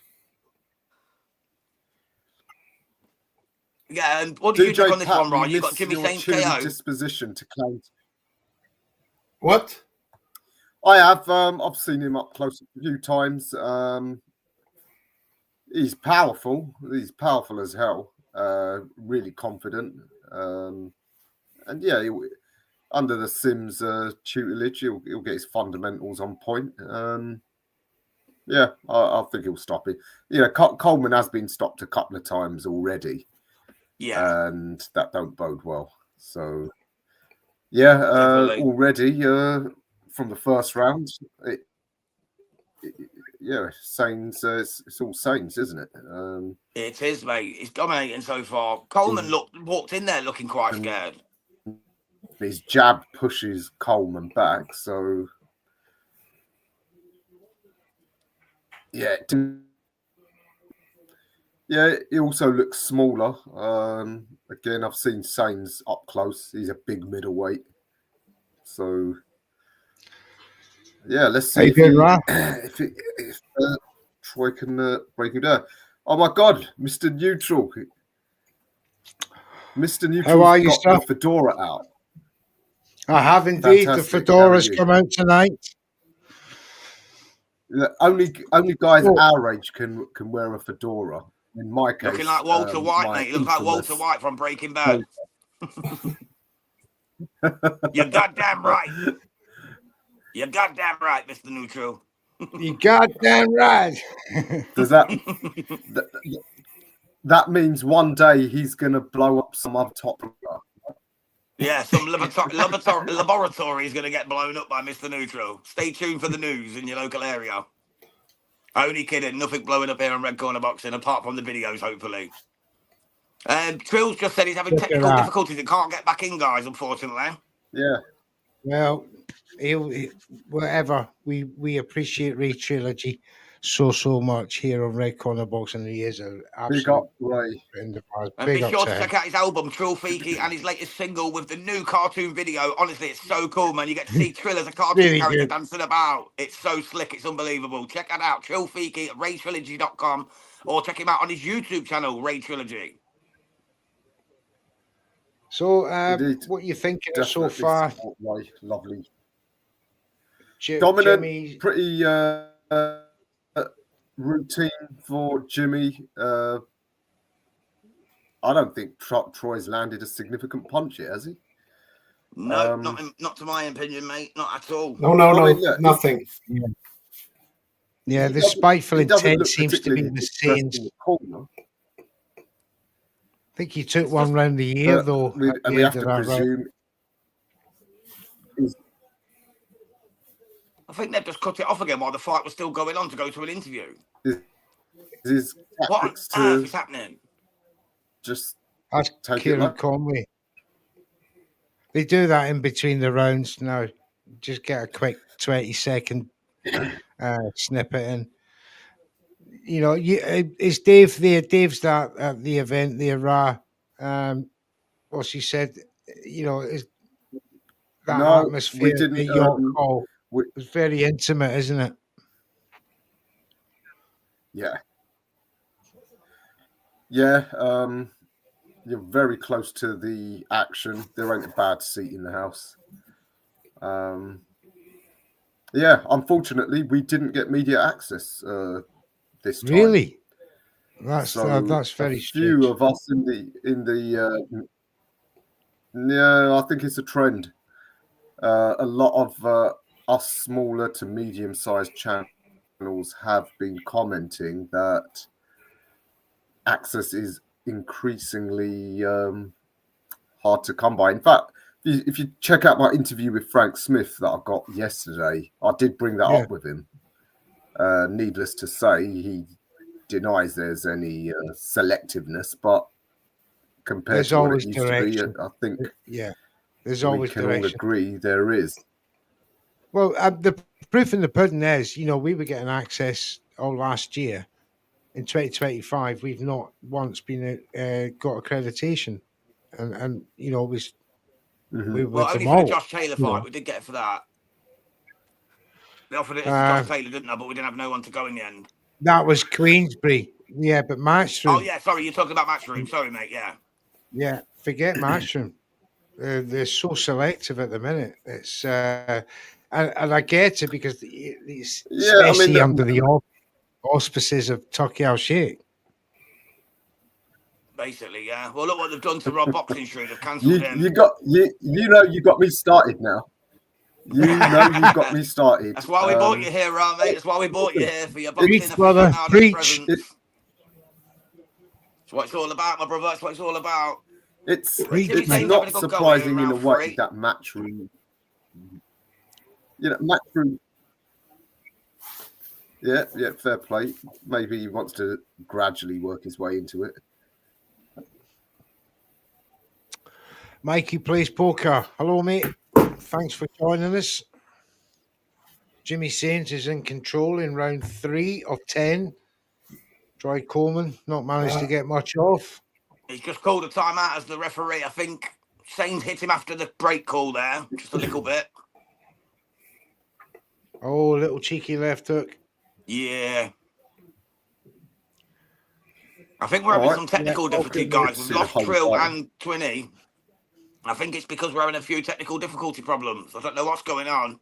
Yeah, and what do you think on this Pat, one, Ryan? You got missed Jimmy your Saints chilly KO. disposition to count. What? I have. I've seen him up close a few times. He's powerful. He's powerful as hell. Really confident. And yeah, under the Sims tutelage, he'll get his fundamentals on point. Yeah, I think he'll stop it. Yeah, Coleman has been stopped a couple of times already. Yeah. And that don't bode well. So, yeah, already from the first round, Saints, it's all Saints, isn't it? It is, mate. It's dominating so far. Coleman walked in there looking quite scared. His jab pushes Coleman back, so yeah. Yeah, he also looks smaller. Again, I've seen Saints up close. He's a big middleweight. So, yeah, let's see if Troy can break him down. Oh, my God, Mr. Neutral. Mr. Neutral, how are you, got the fedora out. I have indeed. Fantastic. The fedora's come out tonight. Only guys our age can wear a fedora. In my case, looking like Walter White, mate. You look like Walter White from Breaking Bad. You're goddamn right. You're goddamn right, Mr. Neutral. You goddamn right. Does that means one day he's going to blow up some other top player? Yeah, some laboratory is going to get blown up by Mr. Neutral. Stay tuned for the news in your local area. Only kidding. Nothing blowing up here on Red Corner Boxing, apart from the videos, hopefully. Trill's just said he's having Look at technical that. difficulties and can't get back in, guys, unfortunately. Yeah. Well, whatever. We appreciate Ray Trilogy so much here on Red Corner Boxing. He is an Big absolute up, Ray. And big be up sure to to him. check out his album, Trill Fiki, and his latest single with the new cartoon video. Honestly, it's so cool, man. You get to see Trill as a cartoon Really character good. dancing about. It's so slick. It's unbelievable. Check that out. Trill Fiki at raytrilogy.com, or check him out on his YouTube channel, Ray Trilogy. So, Indeed. what are you thinking of so Definitely far? support Ray. Lovely. Dominant, Jimmy? pretty routine for Jimmy. I don't think Troy's landed a significant punch yet, has he? No, not to my opinion, mate. Not at all. No, I mean, yeah, nothing. Yeah, he the doesn't- spiteful he doesn't intent look seems to be particularly the distressed same. in the corner, I think he took one round the ear, but though. we at the have end to of that round. presume. I think they've just cut it off again while the fight was still going on to go to an interview. His What on tactics earth to is happening? just That's take it Kieron like Conway. They do that in between the rounds now. Just get a quick 20-second snippet in. You know, is Dave there? Dave's that at the event there. Well, she said, you know, is that No, atmosphere we didn't. at York Hall we- was very intimate, isn't it? Yeah. Yeah. You're very close to the action. There ain't a bad seat in the house. Yeah, unfortunately, we didn't get media access this time. Really? That's So very a few strange. of us in the yeah, I think it's a trend. A lot of us smaller to medium-sized channels have been commenting that access is increasingly hard to come by. In fact, if you check out my interview with Frank Smith that I got yesterday, I did bring that up with him. Needless to say, he denies there's any selectiveness, but compared There's to what it always used direction. to be, I think there's we always can all direction. agree there is. Well, the proof in the pudding is, you know, we were getting access all last year. In 2025, we've not once been got accreditation, and you know, we Well, with only them for the all. Josh Taylor you know. fight, we did get it for that. They offered it to Josh Taylor, didn't they? But we didn't have no one to go in the end. That was Queensbury. Yeah, but Matchroom. Oh, yeah, sorry, you're talking about Matchroom. Sorry, mate, yeah. Yeah, forget Matchroom. They're so selective at the minute. It's and I get it because it's especially under the auspices of Turkey Al Sheikh. Basically, yeah. Well, look what they've done to Rob Boxing Street. They've cancelled him. You got me started now. You got me started. That's why we bought you here, right, mate? That's why we bought you here for your boxing Preach, brother, aficionado preach. presence. That's what it's all about, my brother. That's what it's all about. It's Sane's not having a good go surprising here, in a round way three. that Matchroom, Matchroom. Yeah, fair play. Maybe he wants to gradually work his way into it. Mikey plays poker. Hello, mate. Thanks for joining us. Jimmy Sains is in control in round 3 of 10. Troy Coleman not managed to get much off. He's just called a timeout as the referee. I think Sane's hit him after the break call there, just a little bit. Oh, little cheeky left hook. Yeah. I think we're having some technical difficulty, guys. We've lost Trill and Twinny. I think it's because we're having a few technical difficulty problems. I don't know what's going on.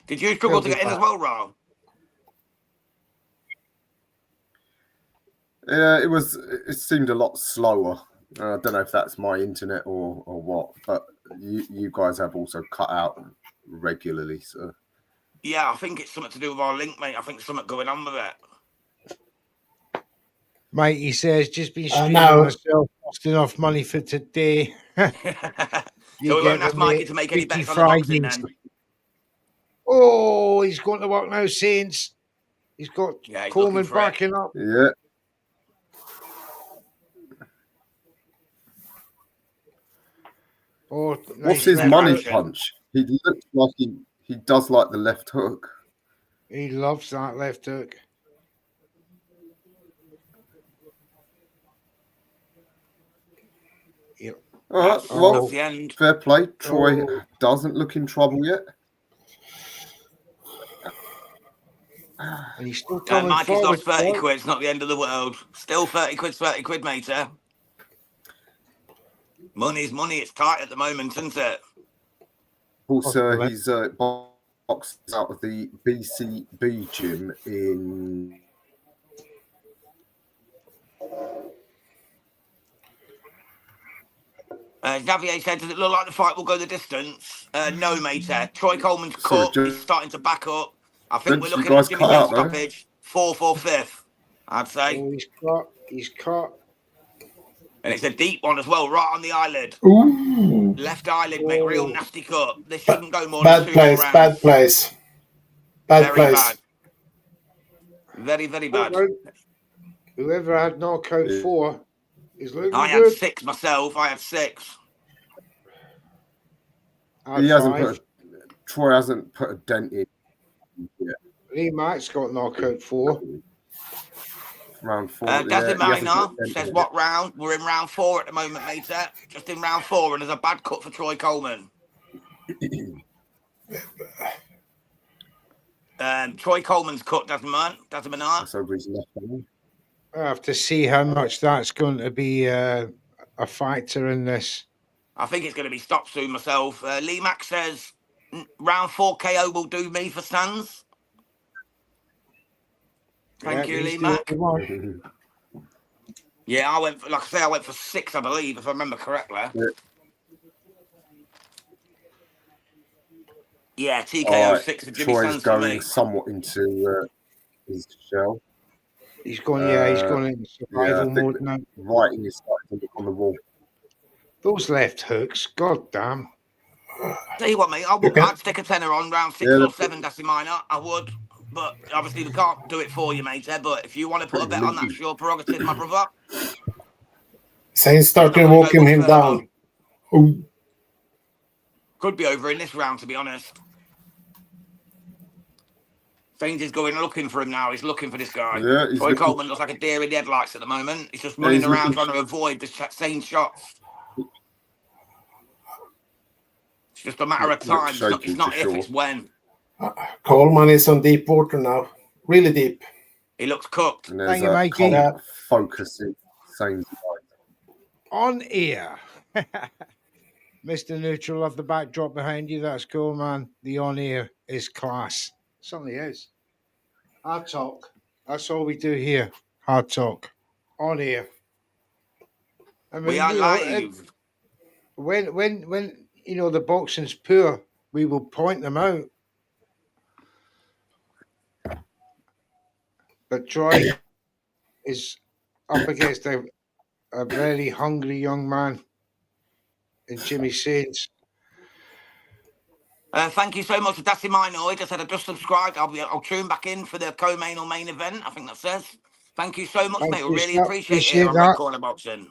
Did you struggle to get in as well, Ron? Yeah, it seemed a lot slower. I don't know if that's my internet or what, but you guys have also cut out regularly. So Yeah, I think it's something to do with our link, mate. I think there's something going on with it. Mate, he says, just been streaming No. myself, lost enough money for today. So we won't ask Mikey to make any bets on the boxing then. Oh, he's going to work now, Saints. He's got Yeah, he's Coleman looking for it. backing up. Yeah. Oh, What's nice his left money hook. punch? He looks like he does like the left hook. He loves that left hook. Yep. All right, That's well, the end. fair play. Troy Oh. doesn't look in trouble yet. And he's still coming Mikey's forward. lost 30 Troy. quid. It's not the end of the world. Still 30 quid, mate. Money's money. It's tight at the moment, isn't it? Also, he's boxes out of the BCB gym in. Xavier said, does it look like the fight will go the distance? No, mate. Troy Coleman's Sorry, cut. He's starting to back up. I think we're Didn't you looking at guys Jimmy cut out, Jones though? stoppage. 4th or 5th, I'd say. Oh, he's caught. He's caught. And it's a deep one as well, right on the eyelid. Ooh. Left eyelid, mate. Real nasty cut. This shouldn't go more Bad than 2 more place, rounds. bad place. Bad Very place. bad. Very, very bad. Whoever had knockout 4 is looking I had good. 6 myself. I had 6. He hasn't Troy hasn't put a dent in yet. Lee Mack's got knockout 4. Round 4. Desmond he hasn't Minor put a dent says in what round? We're in round 4 at the moment, mate. Just in round 4, and there's a bad cut for Troy Coleman. Troy Coleman's cut, Desmond Minor. That's over his left arm. I have to see how much that's going to be a factor in this. I think it's going to be stopped soon myself. Lee Mack says round 4 KO will do me for Sands. Thank you, he's Lee the Mack. only one. Yeah, I went for 6, I believe, if I remember correctly. Yeah, TKO 6 for Jimmy Troy's Sands for me. going somewhat into his shell. He's going, he's going into survival mode now. Writing is starting to look on the wall. Those left hooks, god damn. Tell you what, mate, I'd stick a tenner on round 6 or 7, Desi Minor. I would. But obviously, we can't do it for you, mate. But if you want to put a bet on, that's your prerogative, my brother. Saints started walking him down. Ooh. Could be over in this round, to be honest. Saints is going looking for him now. He's looking for this guy. Yeah, Troy Coleman looks like a deer in the headlights at the moment. He's just running around trying to avoid the same shots. It's just a matter of time. It's not if, it's when. Coleman is on deep water now. Really deep. He looks cooked. And there's a focusing same on air. Mr. Neutral of the backdrop behind you. That's cool, man. The on air is class. Certainly is. Hard talk. That's all we do here. Hard talk. On air. I mean, We are live. When the boxing's poor, we will point them out. But Troy is up against a very hungry young man in Jimmy Saints. Thank you so much for Dasi Minor. He just said I just subscribed. I'll tune back in for the co-main or main event. I think that says. Thank you so much, mate. We really appreciate it here on Red Corner Boxing.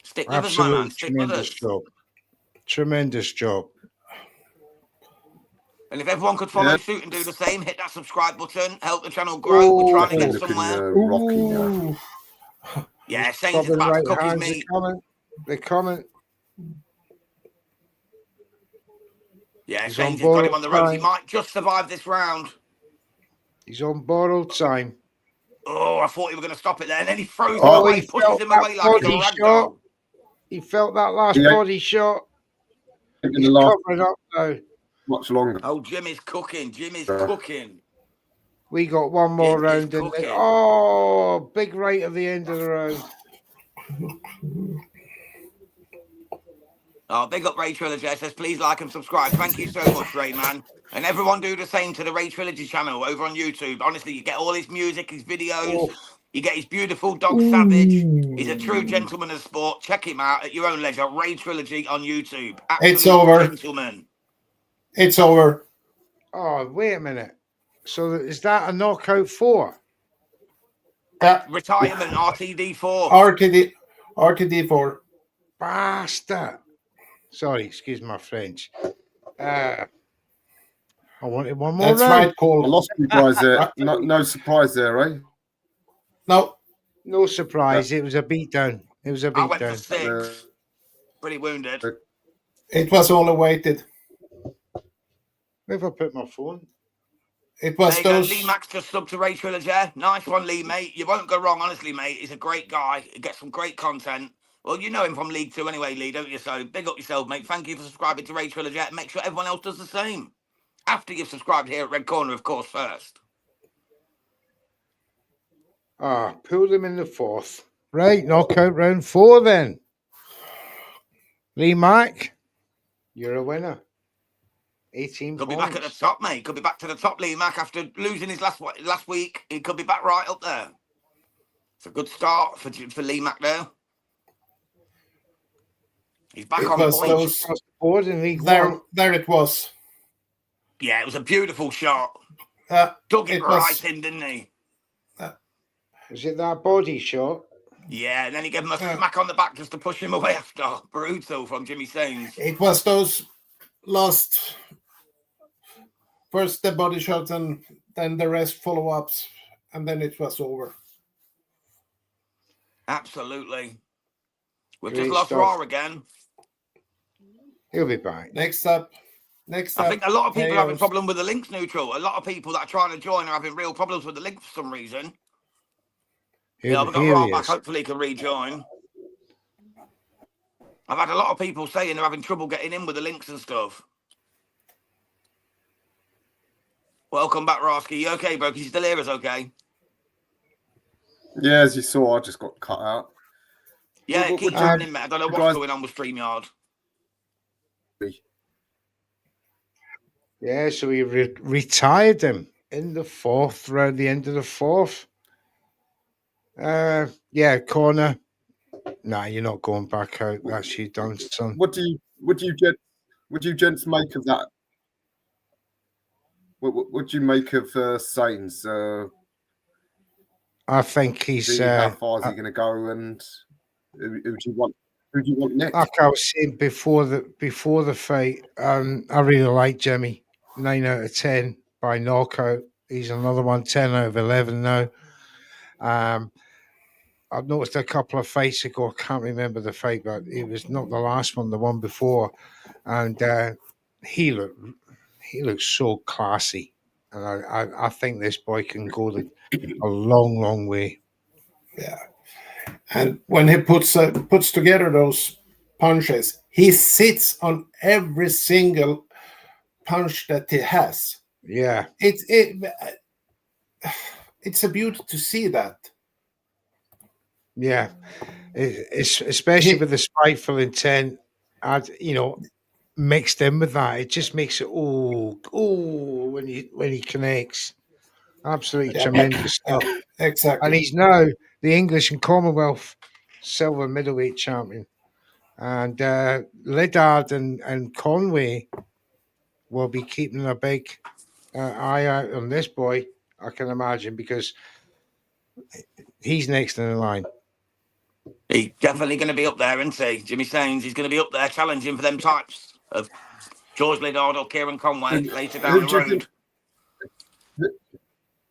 Stick with us, my man. Stick with us. Job. Tremendous job. And if everyone could follow suit and do the same, hit that subscribe button, help the channel grow. We're trying to get somewhere. Yeah, Saints is about to cook his meat. They're coming. Yeah, Saints has got him on the ropes. He might just survive this round. He's on borrowed time. Oh, I thought he was going to stop it there. And then he throws him away, pushes him away like he's a ragdoll. He felt that last body shot. He's covering up now. Much longer. Oh, Jimmy's cooking. Jimmy's cooking. We got one more round. Oh, big right at the end of the round. Oh, big up Ray Trilogy. Says, please like and subscribe. Thank you so much, Ray, man. And everyone do the same to the Ray Trilogy channel over on YouTube. Honestly, you get all his music, his videos. You get his beautiful dog, Savage. He's a true gentleman of sport. Check him out at your own leisure. Ray Trilogy on YouTube. Absolute It's over. Gentleman. It's over. Oh, wait a minute. So is that a knockout 4? Retirement, RTD4. RTD4. Bastard. Sorry, excuse my French. I wanted one more That's round. right, Cole. I lost you guys there. No surprise there, eh? No surprise. It was a beatdown. It was a I went for beatdown. 6. Pretty wounded. It was only weighted. Where have I put my phone? It was there you those. go. Lee Max just subbed to Ray Trilogy. Nice one, Lee, mate. You won't go wrong, honestly, mate. He's a great guy. He gets some great content. Well, you know him from League 2 anyway, Lee, don't you? So big up yourself, mate. Thank you for subscribing to Ray Trilogy. Make sure everyone else does the same. After you've subscribed here at Red Corner, of course, first. Pulled him in the 4th. Right, knockout round 4 then. Lee Mack, you're a winner. 18 Could points. be back at the top, mate. Could be back to the top, Lee Mack, after losing his last week. He could be back right up there. It's a good start for Lee Mack there. He's back on points. There it was. Yeah, it was a beautiful shot. Dug it right in, didn't he? Was it that body shot? Yeah, and then he gave him a smack on the back just to push him away after. Brutal from Jimmy Sains. It was those last, first the body shots and then the rest follow-ups, and then it was over. Absolutely. We've Great just lost stuff. Raw again. He'll be back. Next up. I think a lot of people are having a problem with the links, Neutral. A lot of people that are trying to join are having real problems with the link for some reason. Yeah, we've got Raw back. Hopefully he can rejoin. I've had a lot of people saying they're having trouble getting in with the links and stuff. Welcome back, Rasky. You okay, bro? Can you still hear us okay? Yeah, as you saw, I just got cut out. Yeah, it keeps happening, mate. I don't know what's going on with StreamYard. Yeah, so he retired him in the 4th, around the end of the 4th. Yeah, corner. Nah, you're not going back out. That's you done, son. What do you gents make of that? What do you make of Sains? I think he's. How far is he going to go, and who do you want? Who do you want next? Like I was saying before the fight, I really like Jimmy. 9 out of 10 by knockout. He's another one, 10 out of 11 now. I've noticed a couple of fights ago. I can't remember the fight, but it was not the last one, the one before, and he looks so classy, and I think this boy can go a long, long way. Yeah, and when he puts together those punches, he sits on every single punch that he has. Yeah, it's a beauty to see that. Yeah, it's especially with the spiteful intent, mixed in with that, it just makes it when he connects. Absolutely tremendous stuff. Exactly. And he's now the English and Commonwealth silver middleweight champion. And Liddard and Conway will be keeping a big eye out on this boy, I can imagine, because he's next in the line. He's definitely going to be up there, isn't he? Jimmy Sains, he's going to be up there challenging for them types of George Liddard or Kieron Conway later down the road.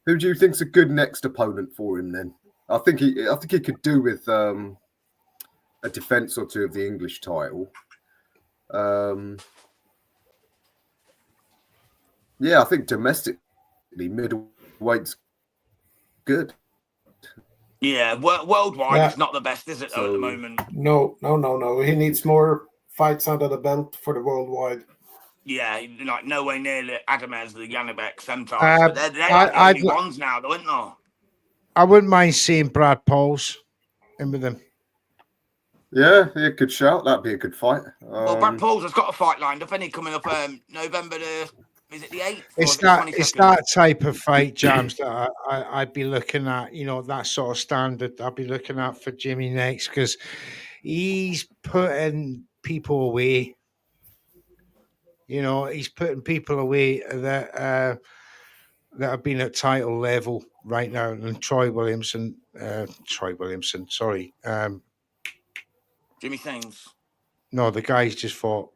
Who do you think's a good next opponent for him then? I think he could do with a defense or two of the English title. Yeah, I think domestically middleweight's good. Yeah, worldwide it's not the best, is it, at the moment? No. He needs more fights under the belt for the worldwide. Yeah, like nowhere near the Adamez, the Yanibek, sometimes. But they're like the only ones now, though, aren't they? I wouldn't mind seeing Brad Pauls in with him. Yeah, good shout. That'd be a good fight. Well, Brad Paul's has got a fight lined up, any coming up November is it the 8th? It's that type of fight, Jams, that I'd be looking at. You know, that sort of standard I'd be looking at for Jimmy next, because he's putting people away. You know, he's putting people away that have been at title level right now. And Troy Williamson, sorry. Jimmy Sains. No, the guy's just fought.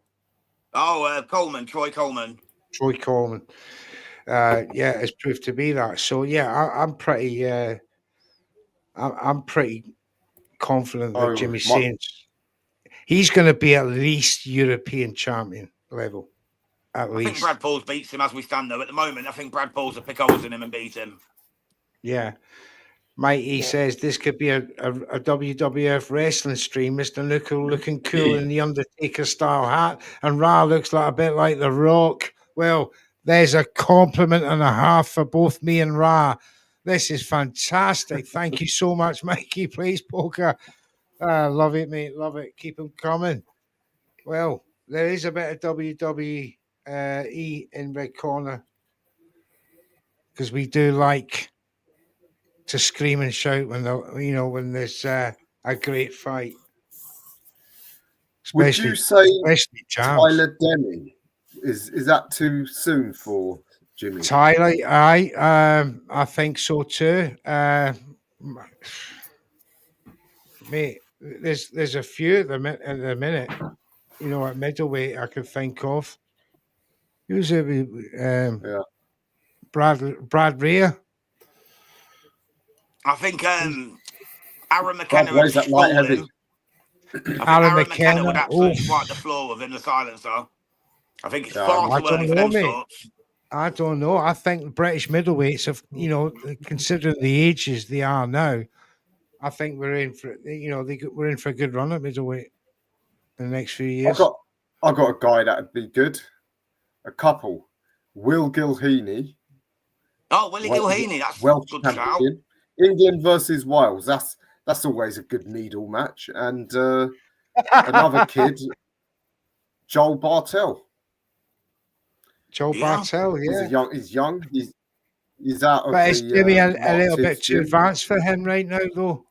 Oh, Troy Coleman. Troy Coleman. Yeah, it's proved to be that. So yeah, I'm pretty confident that Jimmy Sains, he's going to be at least European champion level. I think Brad Paul's beats him as we stand though. At the moment, I think Brad Paul's will pick holes in him and beat him. Yeah. Mikey says this could be a WWF wrestling stream. Mr. Nuckle looking cool in the Undertaker style hat, and Ra looks like a bit like The Rock. Well, there's a compliment and a half for both me and Ra. This is fantastic. Thank you so much, Mikey. Please, Poker. Love it, mate. Love it. Keep them coming. Well, there is a bit of WWE in Red Corner, because we do like to scream and shout when there's a great fight. Would you say Tyler Denny is that too soon for Jimmy? Tyler, I think so too. Mate, there's a few at the minute, at middleweight I can think of. Who's it? Brad Rhea. I think Aaron McKenna would that light heavy. Aaron McKenna would absolutely wipe the floor with him, the silencer. I think it's far too early for them sorts. I don't know. I think the British middleweights have, considering the ages they are now, I think we're in for we're in for a good run at middleweight in the next few years. I got a guy that'd be good. A couple, Will Gilheany. Oh, Willie Gilheany, that's Welsh good champion. Shout. England versus Wales. That's always a good needle match. And another kid, Joel Bartel. Bartel, yeah. He's young. He's out of. But is Jimmy a little bit too advanced for him right now, though?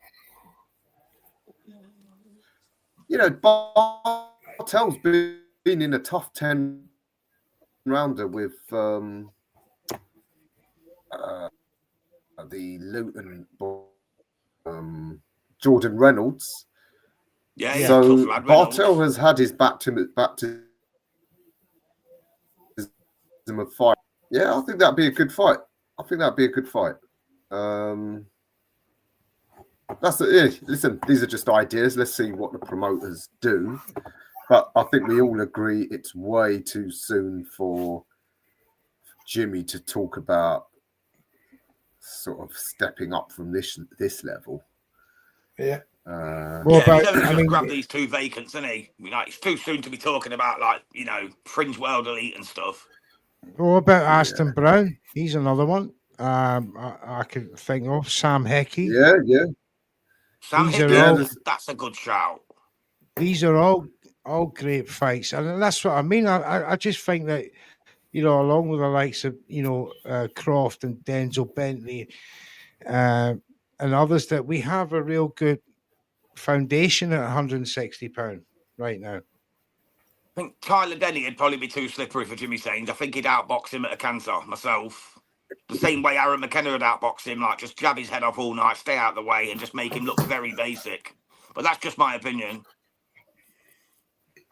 Bartel's been in a tough 10 rounder with the Luton Jordan Reynolds. Yeah. So Bartel has had his baptism of fire. Yeah, I think that'd be a good fight. Listen, these are just ideas. Let's see what the promoters do. But I think we all agree it's way too soon for Jimmy to talk about sort of stepping up from this level. Yeah. Grab these two vacants, isn't he? It's too soon to be talking about fringe world elite and stuff. What about Aston Brown? He's another one. I can think of Sam Hickey. Yeah. Sam Hickey, that's a good shout. These are all great fights, and that's what I mean. I just think that along with the likes of Croft and Denzel Bentley and others, that we have a real good foundation at £160 right now. I think Tyler Denny would probably be too slippery for Jimmy Sains. I think he'd outbox him at a cancer myself. The same way Aaron McKenna would outbox him, just jab his head off all night, stay out of the way, and just make him look very basic. But that's just my opinion.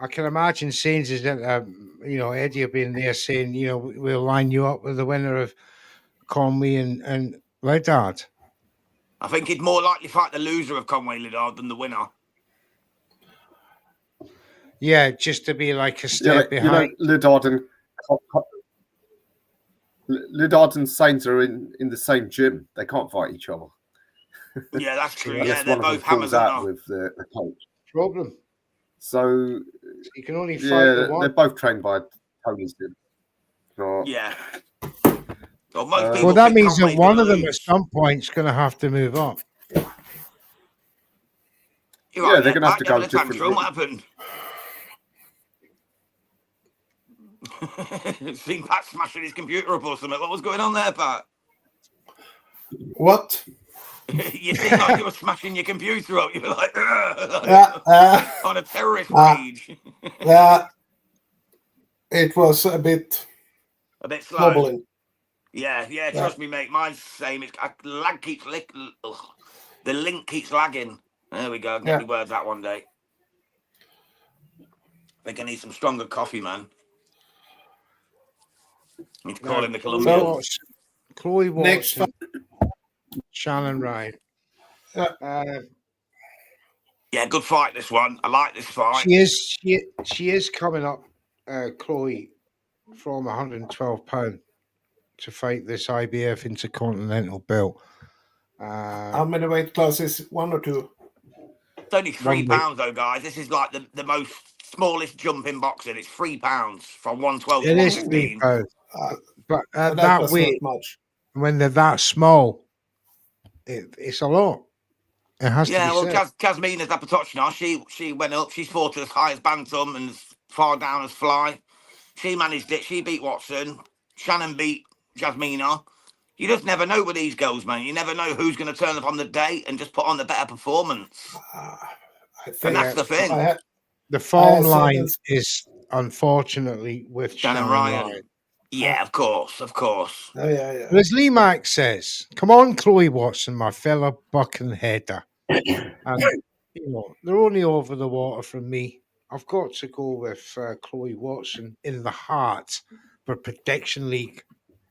I can imagine Sains is Eddie being there saying, we'll line you up with the winner of Conway and Liddard. I think he'd more likely fight the loser of Conway Liddard than the winner. Yeah, just to be like a step behind. Liddard and Sains are in the same gym. They can't fight each other. Yeah, that's true. Yeah, they're both hammers out with the coach. Problem. So you can only fight the one. They're both trained by Tony's gym. So, yeah. Well, that means that one of them at some point is going to have to move up. You're Yeah, right they're there, gonna have Pat. to You go having a tantrum. different. What happened? Seen Pat smashing his computer up or something. What was going on there, Pat? What? You seem like you were smashing your computer up. You were like on a terrorist rage. It was a bit slow. wobbling. Yeah. Trust me, mate. Mine's the same. Lag keeps the link keeps lagging. There we go. Get me words out one day. I think I need some stronger coffee, man. I need to call in the Colombian. Chloe Watson, Shannon Ryan. Yeah, good fight, this one. I like this fight. She is coming up, Chloe, from £112 to fight this IBF Intercontinental belt. How many weight classes? 1 or 2? It's only £3 though, guys. This is like the most smallest jump in boxing. It's £3 from 112 to 115. It is £3, but at that weight, when they're that small, it's a lot. It has to be said. Jasmina Zapatochna, she went up. She's fought as high as bantam and as far down as fly. She managed it. She beat Watson. Shannon beat Jasmina. You just never know with these girls, man. You never know who's going to turn up on the day and just put on the better performance. And that's the thing. The form line is unfortunately with Shannon Ryan. Yeah, of course. Oh, yeah. As Lee Mack says, come on, Chloe Watson, my fellow bucking header. And, they're only over the water from me. I've got to go with Chloe Watson in the heart. But Prediction League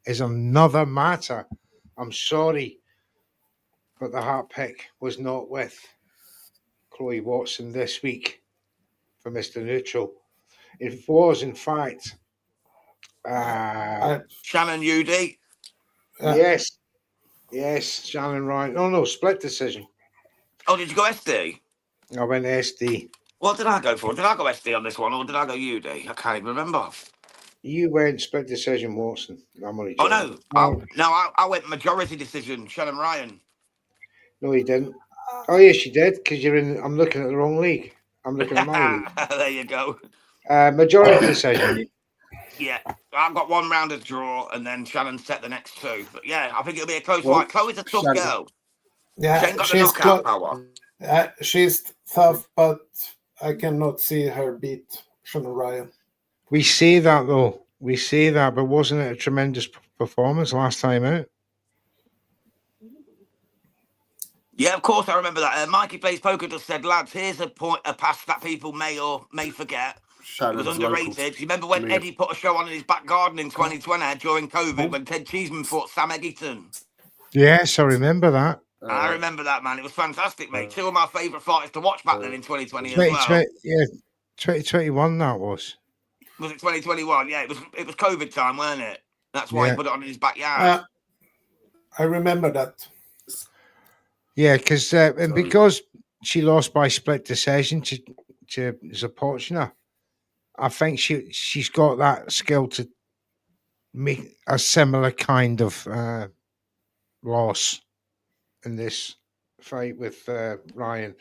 is another matter. I'm sorry, but the heart pick was not with Chloe Watson this week for Mr. Neutral. It was, in fact, Shannon UD. Yes, Shannon Ryan. No, split decision. Oh, did you go SD? I went SD. What did I go for? Did I go SD on this one, or did I go UD? I can't even remember. You went split decision, Watson. I'm only joking. I went majority decision, Shannon Ryan. No, you didn't. Oh, yes, you did, because you're in. I'm looking at the wrong league. I'm looking at my league. There you go. Majority decision. Yeah, I got one round of draw, and then Shannon set the next two. But yeah, I think it'll be a close fight. Chloe's a tough girl. Yeah, she ain't got the knockout power. She's tough, but I cannot see her beat Shannon Ryan. We say that, though. We say that, but wasn't it a tremendous performance last time out? Yeah, of course, I remember that. Mikey Plays Poker just said, lads, here's a pass that people may or may forget. Shannon's it was underrated. You remember when Eddie put a show on in his back garden in 2020 during COVID when Ted Cheeseman fought Sam Egerton? Yes, I remember that. I remember that, man. It was fantastic, mate. Two of my favourite fighters to watch back then in 2020 as well. Yeah, 2021 that was. Was it 2021? Yeah, it was COVID time, weren't it? That's why he put it on in his backyard. I remember that. Yeah, because she lost by split decision to Zapotchna, I think she's got that skill to make a similar kind of loss in this fight with Ryan.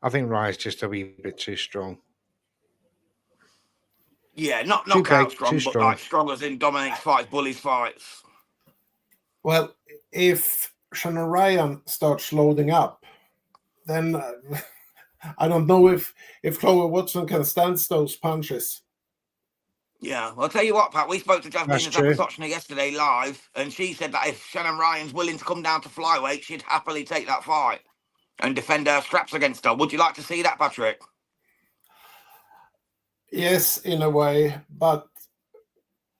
I think Ryan's just a wee bit too strong. Yeah, not knockout strong, but like strong as in dominates fights, bullies fights. Well, if Shannon Ryan starts loading up, then I don't know if Chloe Watson can stand those punches. Yeah, well, I'll tell you what, Pat, we spoke to Jasmina Zapatochna yesterday live, and she said that if Shannon Ryan's willing to come down to flyweight, she'd happily take that fight and defend her straps against her. Would you like to see that, Patrick? Yes, in a way, but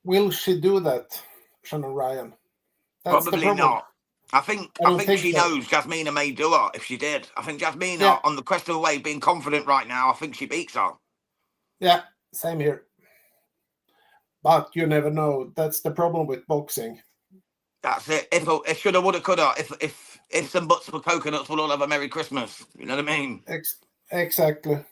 will she do that, Shannon Ryan? That's probably not. I think she knows Jasmina may do her if she did. I think Jasmina, on the crest of the wave, being confident right now, I think she beats her. Yeah, same here. But you never know. That's the problem with boxing. That's it. If shoulda, woulda, coulda. If some butts for coconuts, we'll all have a Merry Christmas. You know what I mean? Exactly.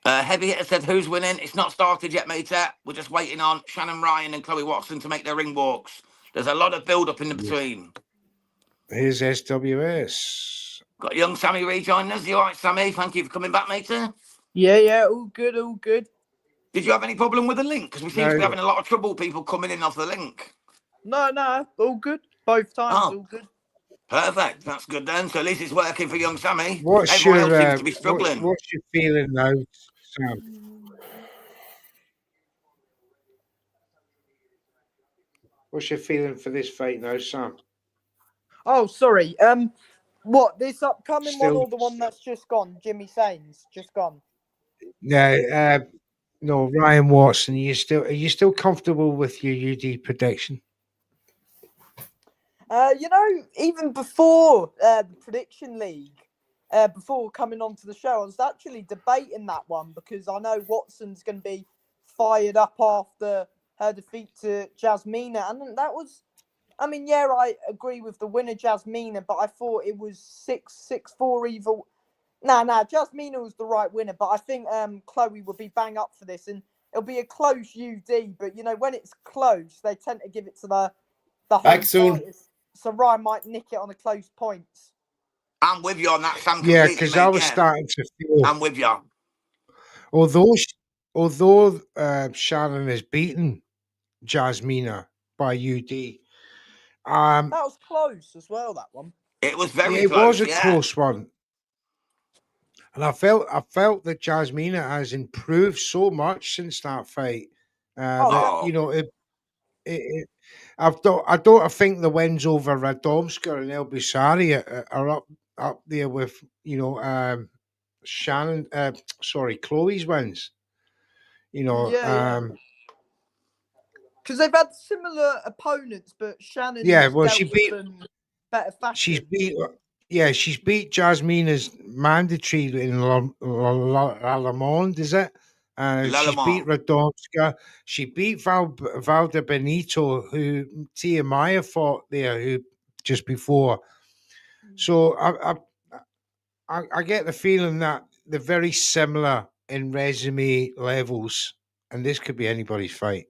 Heavy Hitter said, who's winning? It's not started yet, mate. We're just waiting on Shannon Ryan and Chloe Watson to make their ring walks. There's a lot of build-up in the between. Here's SWS. Got young Sammy rejoining us. You all right, Sammy? Thank you for coming back, matey. Yeah, all good, all good. Did you have any problem with the link? Because we seem to be No. having a lot of trouble people coming in off the link. No, all good. Both times, Oh. all good. Perfect. That's good then. So at least it's working for young Sammy. What's Everyone your else seems to be struggling. what's your feeling now, Sam? What's your feeling for this fight now, Sam? Oh, sorry. What, this upcoming one Still- or the one that's just gone? Jimmy Sains, just gone. No, Ryan Watson. Are you still comfortable with your UD prediction? Even before the prediction league, before coming onto the show, I was actually debating that one because I know Watson's going to be fired up after her defeat to Jasmina, and that was, I mean, yeah, I agree with the winner Jasmina, but I thought it was 6-4 either. Nah, Jasmina was the right winner, but I think Chloe will be bang up for this, and it'll be a close UD. But when it's close, they tend to give it to the home Back soon. fighters. So Ryan might nick it on the close points. I'm with you on that, Sam. Yeah, completely, because mate, I was yeah. starting to feel. I'm with you. Although Shannon has beaten Jasmina by UD, That was close as well, that one. It was very it close. was a yeah. close one, and I felt that Jasmina has improved so much since that fight. I think the wins over Radomska and Elbisari are up there with Shannon. Chloe's wins. Yeah. Because they've had similar opponents, but Shannon's she dealt beat with them better fashion. She's beat Jasmina's mandatory in Lalamond, is it? She's beat Radomska. She beat Valda Benito, who Tia Maya fought there, who just before. So I get the feeling that they're very similar in resume levels, and this could be anybody's fight.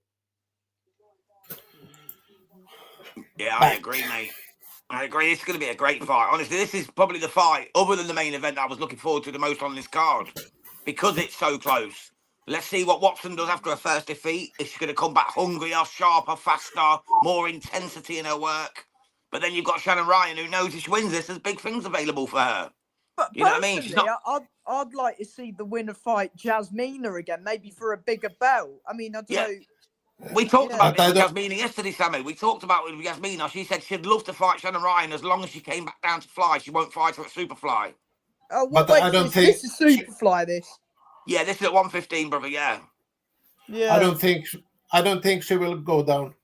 Yeah, I agree, mate. I agree. It's going to be a great fight. Honestly, this is probably the fight, other than the main event, that I was looking forward to the most on this card because it's so close. Let's see what Watson does after her first defeat. Is she going to come back hungrier, sharper, faster, more intensity in her work? But then you've got Shannon Ryan, who knows if she wins this, there's big things available for her. But you know what I mean? She's not... I'd like to see the winner fight Jasmina again, maybe for a bigger belt. I mean, I don't know. We talked about this with Jasmina yesterday, Sammy. We talked about it with Jasmina. She said she'd love to fight Shannon Ryan as long as she came back down to fly. She won't fight her at Superfly. Oh, wait, I don't think this is Superfly. This. Yeah, this is at 115, brother. Yeah. Yeah. I don't think she will go down.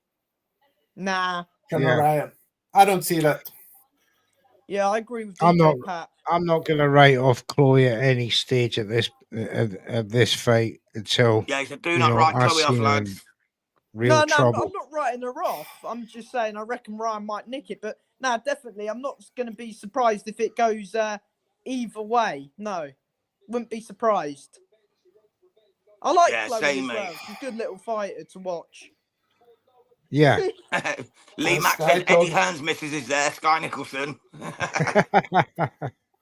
Nah. Shannon Ryan. I don't see that. Yeah, I agree with DJ Pat. I'm not going to write off Chloe at any stage at this fight until. Yeah, he said, do not write Chloe off, lads. Trouble. I'm not writing her off. I'm just saying I reckon Ryan might nick it, but definitely I'm not going to be surprised if it goes either way. No, wouldn't be surprised. I like Chloe as well. She's a good little fighter to watch. Yeah. Lee Mack said Eddie Hearn's missus is there, Sky Nicholson.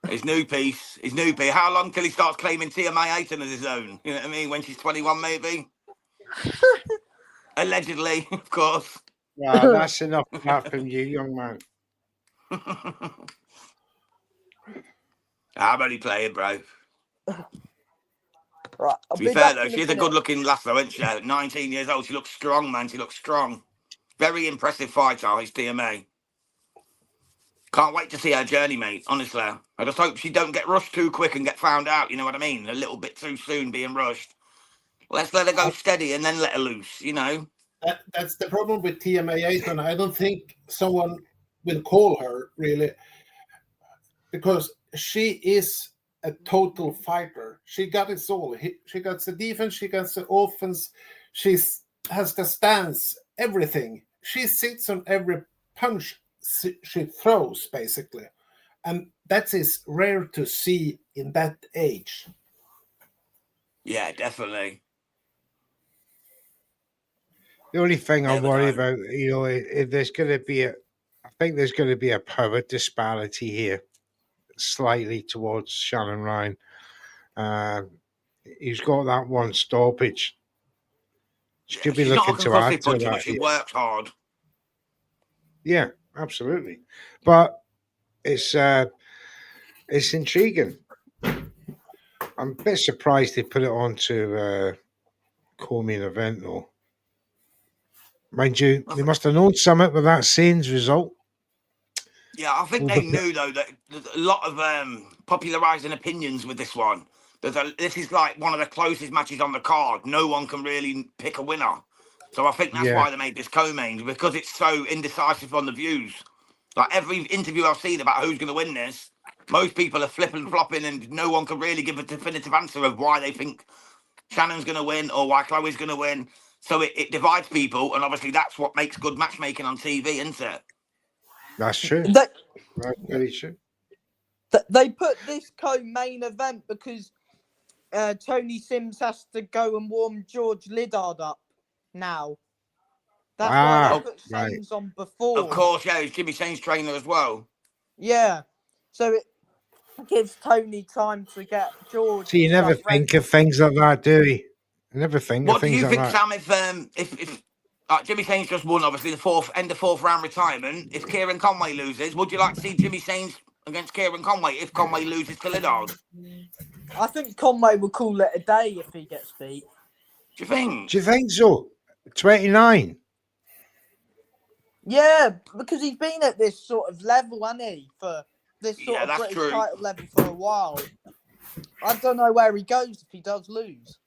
His new piece. How long till he starts claiming Tia May Ayton as his own? You know what I mean? When she's 21, maybe? Allegedly, of course. Wow, that's enough of that from you, young man. I'm only playing, bro. Right, to be fair, though, she's a good-looking lass, though, isn't she? 19 years old. She looks strong, man. She looks strong. Very impressive fighter, is Tia May. Can't wait to see her journey, mate, honestly. I just hope she don't get rushed too quick and get found out, you know what I mean? A little bit too soon being rushed. Let's let her go steady and then let her loose, you know? That's the problem with TMA 8, and I don't think someone will call her, really, because she is a total fighter. She got it all. She got the defense, she got the offense, she has the stance, everything. She sits on every punch she throws, basically. And that is rare to see in that age. Yeah, definitely. The only thing I worry about, if there's going to be I think there's going to be a power disparity here. slightly towards Shannon Ryan. He's got that one stoppage. Should be She's not a looking to add concussive to puncher, but that. she works hard. Yeah, absolutely. But it's intriguing. I'm a bit surprised they put it on to co-main event though. Mind you, they must have known something with that Sainz result. Yeah, I think they knew though that there's a lot of popularising opinions with this one. This is like one of the closest matches on the card. No one can really pick a winner. So I think that's why they made this co-main, because it's so indecisive on the views. Like every interview I've seen about who's going to win this, most people are flipping flopping and no one can really give a definitive answer of why they think Shannon's going to win or why Chloe's going to win. So it divides people, and obviously that's what makes good matchmaking on TV, isn't it? That's true. They, That's very true. they put this co-main event because Tony Sims has to go and warm George Liddard up now. That's why they put Sims on before. Of course, yeah, he's Jimmy Sain's trainer as well. Yeah. So it gives Tony time to get George. So you never think of things like that, do you? You never think of What do things you like think, that. Sam, if Jimmy Sain's just won, obviously, the fourth round retirement, if Kieron Conway loses, would you like to see Jimmy Sain's against Kieron Conway if Conway loses to Liddard? I think Conway will call it a day if he gets beat. Do you think? Do you think so? 29. Yeah, because he's been at this sort of level, hasn't he? For this sort of British title level for a while. I don't know where he goes if he does lose.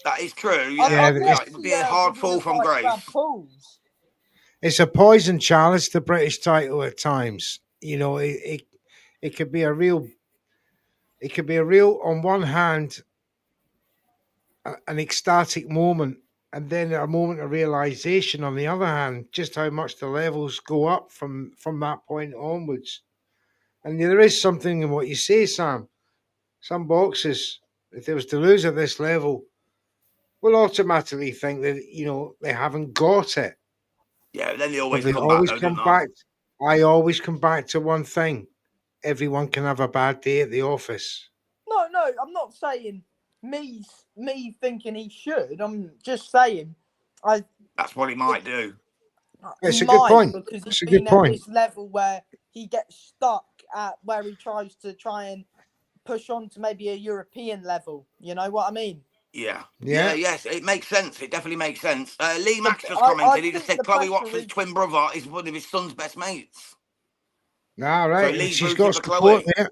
That is true. Yeah, it would be a hard fall from grace. It's a poison chalice, the British title at times. You know, it could be a real, on one hand, an ecstatic moment, and then a moment of realization on the other hand, just how much the levels go up from that point onwards. And there is something in what you say, Sam. Some boxers, if they was to lose at this level, will automatically think that, you know, they haven't got it. Yeah, then they always come back. I always come back to one thing. Everyone can have a bad day at the office. No, I'm not saying me thinking he should. I'm just saying that's what he might do. It's a good point. Because it's he's a been good point. at this level where he gets stuck at where he tries to and push on to maybe a European level. You know what I mean? Yeah. Yes, it makes sense. It definitely makes sense. Lee Max just commented. I He just said Chloe Watson's twin brother is one of his son's best mates. All right. So she's got support there.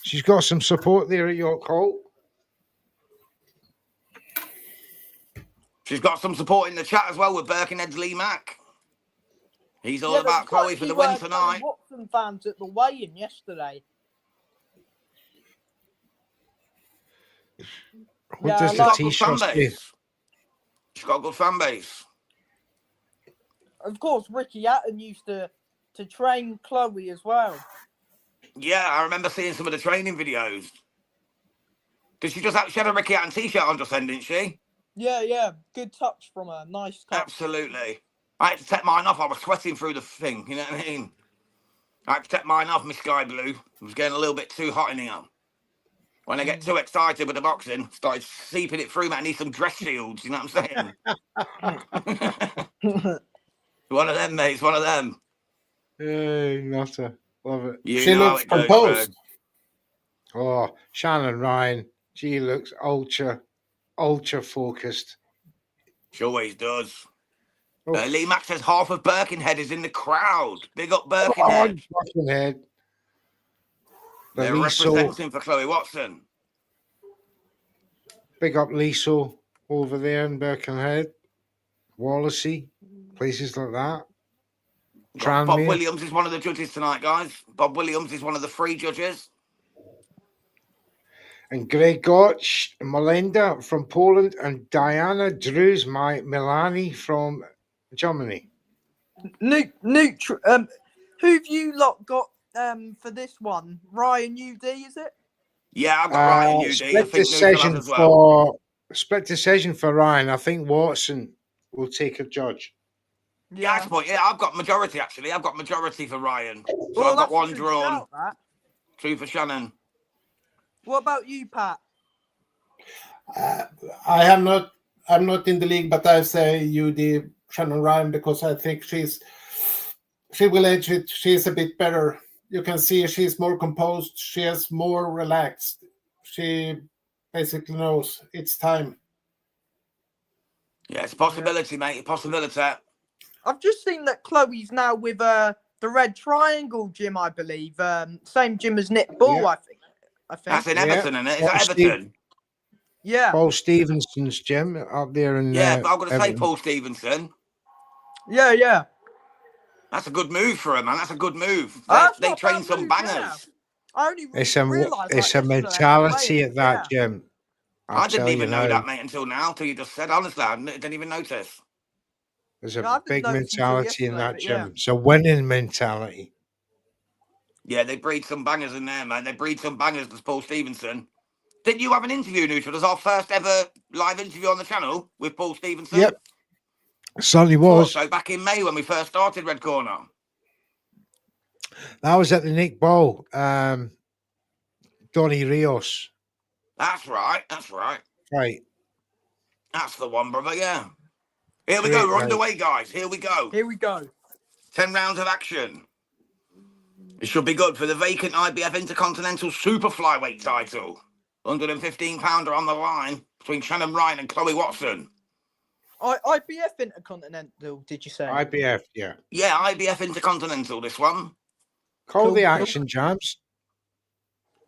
She's got some support there at York Hall. She's got some support in the chat as well with Birkenhead's Lee Mack. He's all about Chloe for the win tonight. Watson fans at the weigh-in yesterday. What does the T-shirt say? She's got a good fan base. Of course, Ricky Hatton used to train Chloe as well. Yeah, I remember seeing some of the training videos. Did she had a Ricky Hatton T-shirt on just then, didn't she? Yeah. Good touch from her. Nice touch. Absolutely. I had to take mine off. I was sweating through the thing. You know what I mean? I had to take mine off, my sky blue. It was getting a little bit too hot in here. When I get too excited with the boxing, started seeping it through me. I need some dress shields. You know what I'm saying? One of them, mate. It's one of them. Hey, nutter. Love it. She looks composed. Oh, Shannon Ryan. She looks ultra focused. She always does. Lee Max says half of Birkenhead is in the crowd. Big up Birkenhead. Birkenhead. They're representing for Chloe Watson. Big up Liso over there in Birkenhead. Wallasey. Places like that. Bob Williams is one of the judges tonight, guys. Bob Williams is one of the 3 judges. And Greg Gotch, Melinda from Poland, and Diana Drews, Milani from Germany. Who've you lot got for this one? Ryan UD, is it? Yeah, I've got Ryan UD. Split decision as well. Split decision for Ryan. I think Watson will take a judge. Yeah, I've got majority actually. I've got majority for Ryan. So I've got one drawn. 2 for Shannon. What about you, Pat? I'm not in the league, but I say UD Shannon Ryan because I think she will edge it. She's a bit better. You can see she's more composed. She is more relaxed. She basically knows it's time. Yeah, it's a possibility, mate. A possibility. I've just seen that Chloe's now with the Red Triangle gym, I believe. Same gym as Nick Bull, Yeah. I think. That's in Yeah. Everton, isn't it? Is that Paul Everton? Yeah. Paul Stevenson's gym up there in Yeah, but I've got to say Everton. Paul Stevenson. Yeah. That's a good move for him, man. That's a good move. That's They not a train bad some move, bangers. yeah. I only It's realised it's that a yesterday. mentality at that Yeah. gym. I didn't tell you even know now, that, mate, until now, till you just said. Honestly, I didn't even notice. there's Yeah, I a didn't big notice until mentality in yesterday, that but gym. yeah. It's a winning mentality. Yeah, they breed some bangers in there, man. They breed some bangers, does Paul Stevenson. Didn't you have an interview, Neutral? It was our first ever live interview on the channel with Paul Stevenson. Yep. Certainly Thought was. so back in May when we first started Red Corner. That was at the Nick Ball. Donny Rios. That's right. That's right. Right. That's the one, brother. Yeah. Here we Great go. We're night. underway, guys. Here we go. Here we go. 10 rounds of action. It should be good for the vacant IBF Intercontinental Super Flyweight title. 115-pounder on the line between Shannon Ryan and Chloe Watson. IBF Intercontinental, did you say? IBF, yeah. Yeah, IBF Intercontinental, this one. Call Cool, the cool. action, Jams.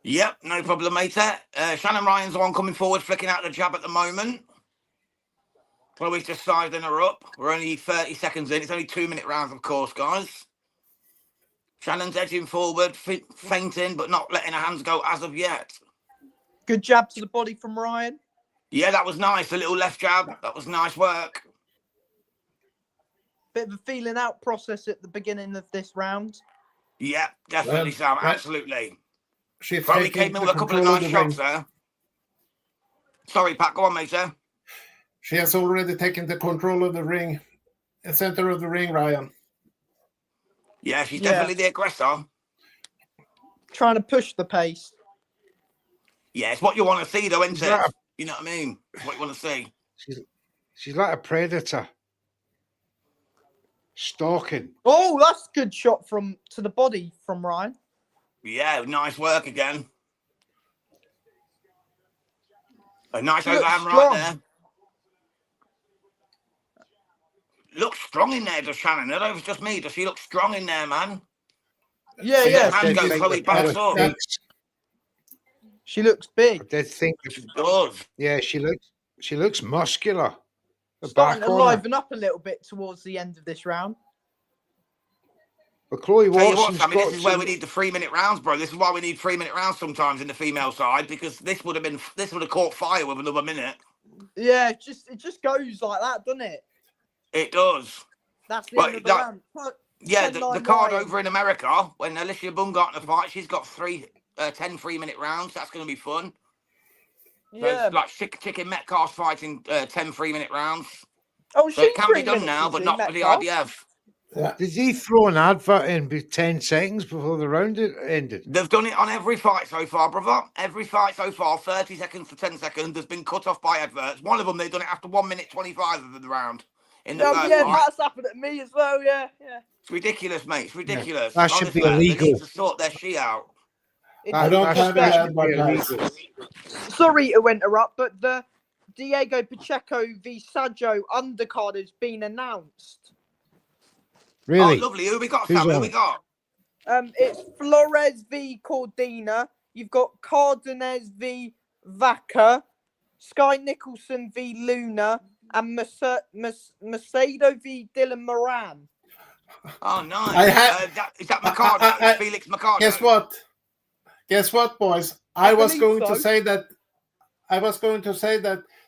Yep, no problem, mate. Shannon Ryan's the one coming forward, flicking out the jab at the moment. Chloe's just sizing her up. We're only 30 seconds in. It's only 2-minute rounds, of course, guys. Shannon's edging forward, feinting, but not letting her hands go as of yet. Good jab to the body from Ryan. Yeah, that was nice. A little left jab. That was nice work. Bit of a feeling out process at the beginning of this round. Yeah, definitely, Sam. Right. Absolutely. She's Chloe taking came in the with a couple of control nice the ring. shots there. Sorry, Pat. Go on, mate, sir. She has already taken the control of the ring, the center of the ring, Ryan. Yeah, she's Yeah. definitely the aggressor. Trying to push the pace. Yeah, it's what you want to see, though, isn't She's it? like You know what I mean? It's what you want to see. she's like a predator. Stalking. Oh, that's a good shot to the body from Ryan. Yeah, nice work again. A nice She looks overhand right strong. there. Looks strong in there, does Shannon? I don't know if it's just me. Does she look strong in there, man? Yeah, See yeah. that hand go, Chloe backs up. She looks big. I did think, She does. yeah, she looks muscular. The Starting back to on her. liven up a little bit towards the end of this round. But Chloe Tell you what, Watson's Sammy, got this is where some- we need the 3-minute rounds, bro. This is why we need 3-minute rounds sometimes in the female side, because this would have caught fire with another minute. Yeah, it just goes like that, doesn't it? It does. That's the Well, end of the that- round. Yeah, 10-9 the card Ryan. over in America, when Alicia Baumgartner fights, she's got 10 3-minute rounds. That's going to be fun. So Yeah. it's like Chicken Metcalf fighting 10 3-minute rounds. Oh, So it she's can 3 be done minutes, now, is but she, not for the Metcalf? IBF. Yeah. Did he throw an advert in 10 seconds before the round ended? They've done it on every fight so far, brother. Every fight so far, 30 seconds to 10 seconds, has been cut off by adverts. One of them, they've done it after 1 minute 25 of the round. In the Oh, first yeah, fight. that's happened at me as well, yeah. It's ridiculous, mate. It's ridiculous. That should be Honestly, illegal. They need to sort their shit out. I don't That have should any be advice. illegal. Sorry to interrupt, but the Diego Pacheco v Sajo undercard has been announced. Really? Oh, lovely. Who we got, Who's Sam? Who on? we got? It's Flores v Cordina. You've got Cardenas v Vaca, Sky Nicholson v Luna, and Macedo v Dylan Moran. Oh, nice. I had- Is that Mercado? Felix Mercado? Guess what, boys? I was believe going so. to say that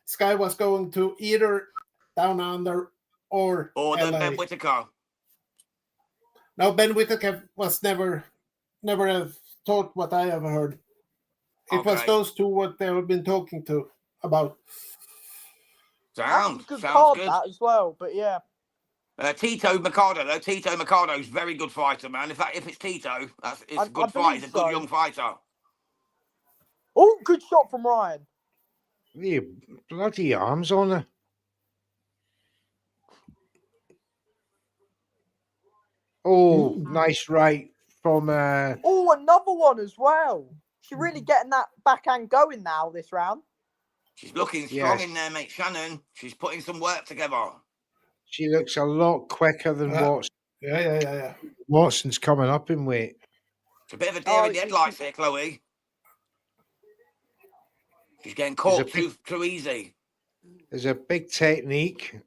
Sky was going to either Down Under or Or the LA. Ben Whittaker? No, Ben Whittaker was never have thought what I have heard. It was Okay. those two what they have been talking about. That's Sounds a good good. card, that as well, but yeah. Tito Mercado, though. Tito Mercado's very good fighter, man. In fact, if it's Tito, it's a good fight. He's a good young fighter. Oh, good shot from Ryan. The bloody arms on her. Oh, nice right from. Oh, another one as well. She's really getting that backhand going now this round. She's looking strong in there, mate. Shannon. She's putting some work together. She looks a lot quicker than Watson. Yeah. Watson's coming up in weight. It's a bit of a deer in the headlights here, Chloe. She's getting caught too easy. There's a big technique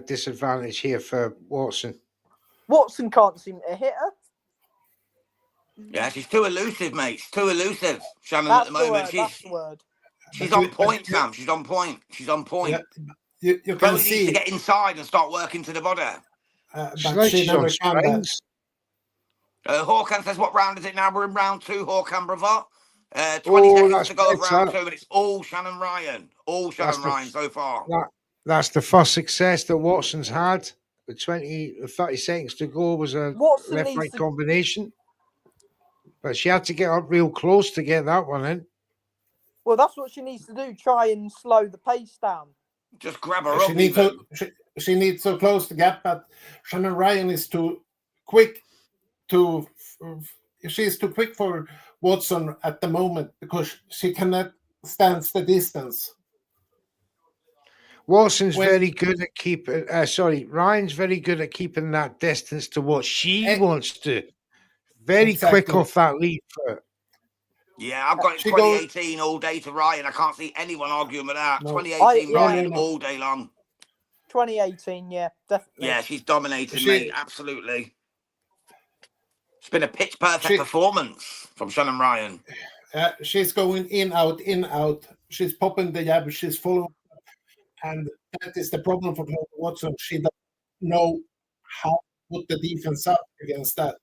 disadvantage here for Watson. Watson can't seem to hit her. Yeah, she's too elusive, mate. She's too elusive, Shannon, That's at the moment. That's the word. She's on point, Sam. She's on point. She's on point. Yeah, you can Chloe needs to get inside and start working to the body. But she never can that. Hawkan says, what round is it now? We're in round 2, Hawkan, brother. 20 seconds to go of round 2, and it's all Shannon Ryan. All Shannon Ryan so far. That's the first success that Watson's had. The 30 seconds to go was a left-right combination. But she had to get up real close to get that one in. Well, that's what she needs to do. Try and slow the pace down. Just grab her up. She needs to close the gap, but Shannon Ryan is too quick she's too quick for Watson at the moment because she cannot stand the distance. Watson's very good at keeping. Ryan's very good at keeping that distance to what she wants to. Very quick off that lead foot. Yeah, I've got it 2018 all day to Ryan. I can't see anyone arguing with that. 2018 Ryan all day long. 2018, yeah, definitely. Yeah, she's dominated, mate. Absolutely. It's been a pitch perfect performance from Shannon Ryan. She's going in, out, in, out. She's popping the jab. She's following. And that is the problem for Watson. She doesn't know how to put the defense up against that.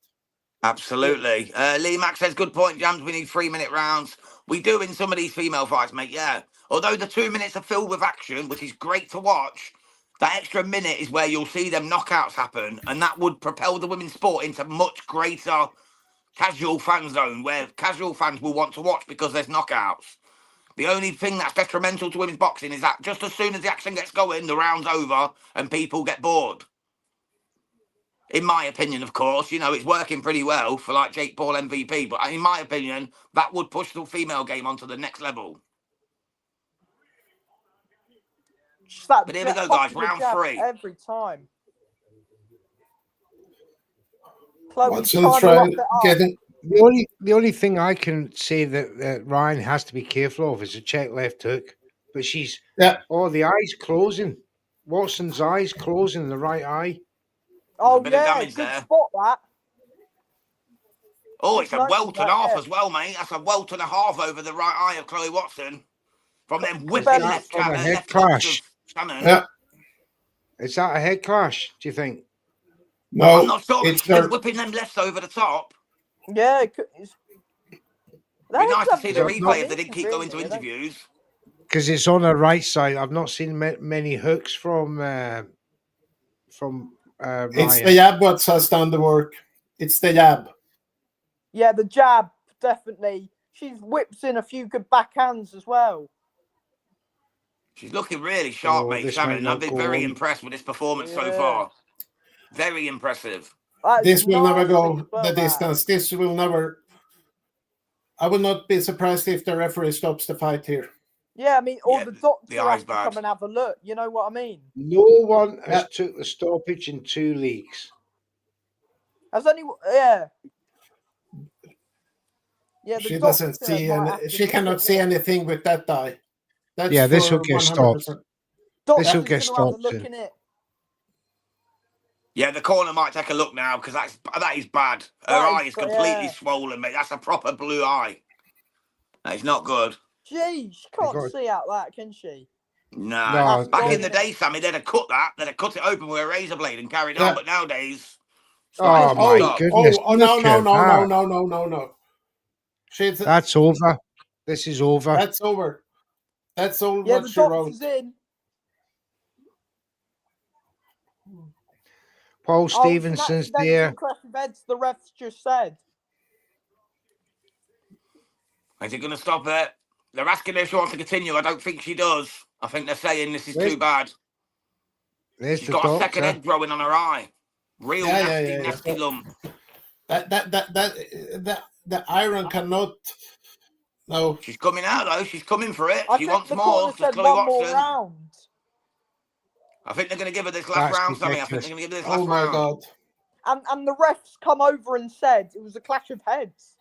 Absolutely. Lee Mack says, good point, Jams. We need 3-minute rounds. We do in some of these female fights, mate, yeah. Although the 2 minutes are filled with action, which is great to watch, that extra minute is where you'll see them knockouts happen, and that would propel the women's sport into much greater casual fan zone, where casual fans will want to watch because there's knockouts. The only thing that's detrimental to women's boxing is that just as soon as the action gets going, the round's over and people get bored. In my opinion, of course, you know, it's working pretty well for like Jake Paul MVP, but in my opinion, that would push the female game onto the next level. But here we go, guys, round 3. Every time. Watson's trying getting. The only thing I can say that Ryan has to be careful of is a check left hook. But she's the eye's closing. Watson's eye's closing, the right eye. Oh yeah, good spot that. Oh, it's a welt and a half as well, mate. That's a welt and a half over the right eye of Chloe Watson. From them whipping left head clash. Yeah. Is that a head clash, do you think? No, I'm not sure. It's whipping them lefts over the top. Yeah, it'd be nice to see the replay if they didn't keep going to interviews. Because it's on her right side. I've not seen many hooks from Ryan. It's the jab what has done the work. It's the jab. Yeah, the jab, definitely. She's whips in a few good backhands as well. She's looking really sharp, mate, Shannon. I've been very impressed with this performance so far. Very impressive. This will never go the distance. This will never. I will not be surprised if the referee stops the fight here. Yeah, I mean, or the doctor has to come and have a look. You know what I mean? No one has took the stoppage in 2 leagues. Has anyone? Yeah. Yeah, she doesn't see any. She cannot see anything with that eye. That's this will get 100%. Stopped. This will get stopped. Yeah, the corner might take a look now because that is bad. Her eye is completely swollen, mate. That's a proper blue eye. That is not good. Gee, she can't see out that, can she? No. Back in the day, Sammy, they'd have cut that. They'd have cut it open with a razor blade and carried on. But nowadays, my goodness! No. That's over. This is over. That's over. That's all. Yeah, what the she wrote. doctor's in. Paul Oh, it's an Stevenson's accidental there. clash of heads, the refs just said. Is he going to stop it? They're asking her if she wants to continue. I don't think she does. I think they're saying this is too bad. There's She's the got a second doctor. head growing on her eye. Real nasty, nasty So lump. The iron cannot. No, She's coming out though. She's coming for it. I She think wants the more. corner Just said Chloe one more Watson. round. I think they're going to give her this last That's round, Sammy. I think ridiculous. they're going to give her this last oh my round. God. And the refs come over and said it was a clash of heads.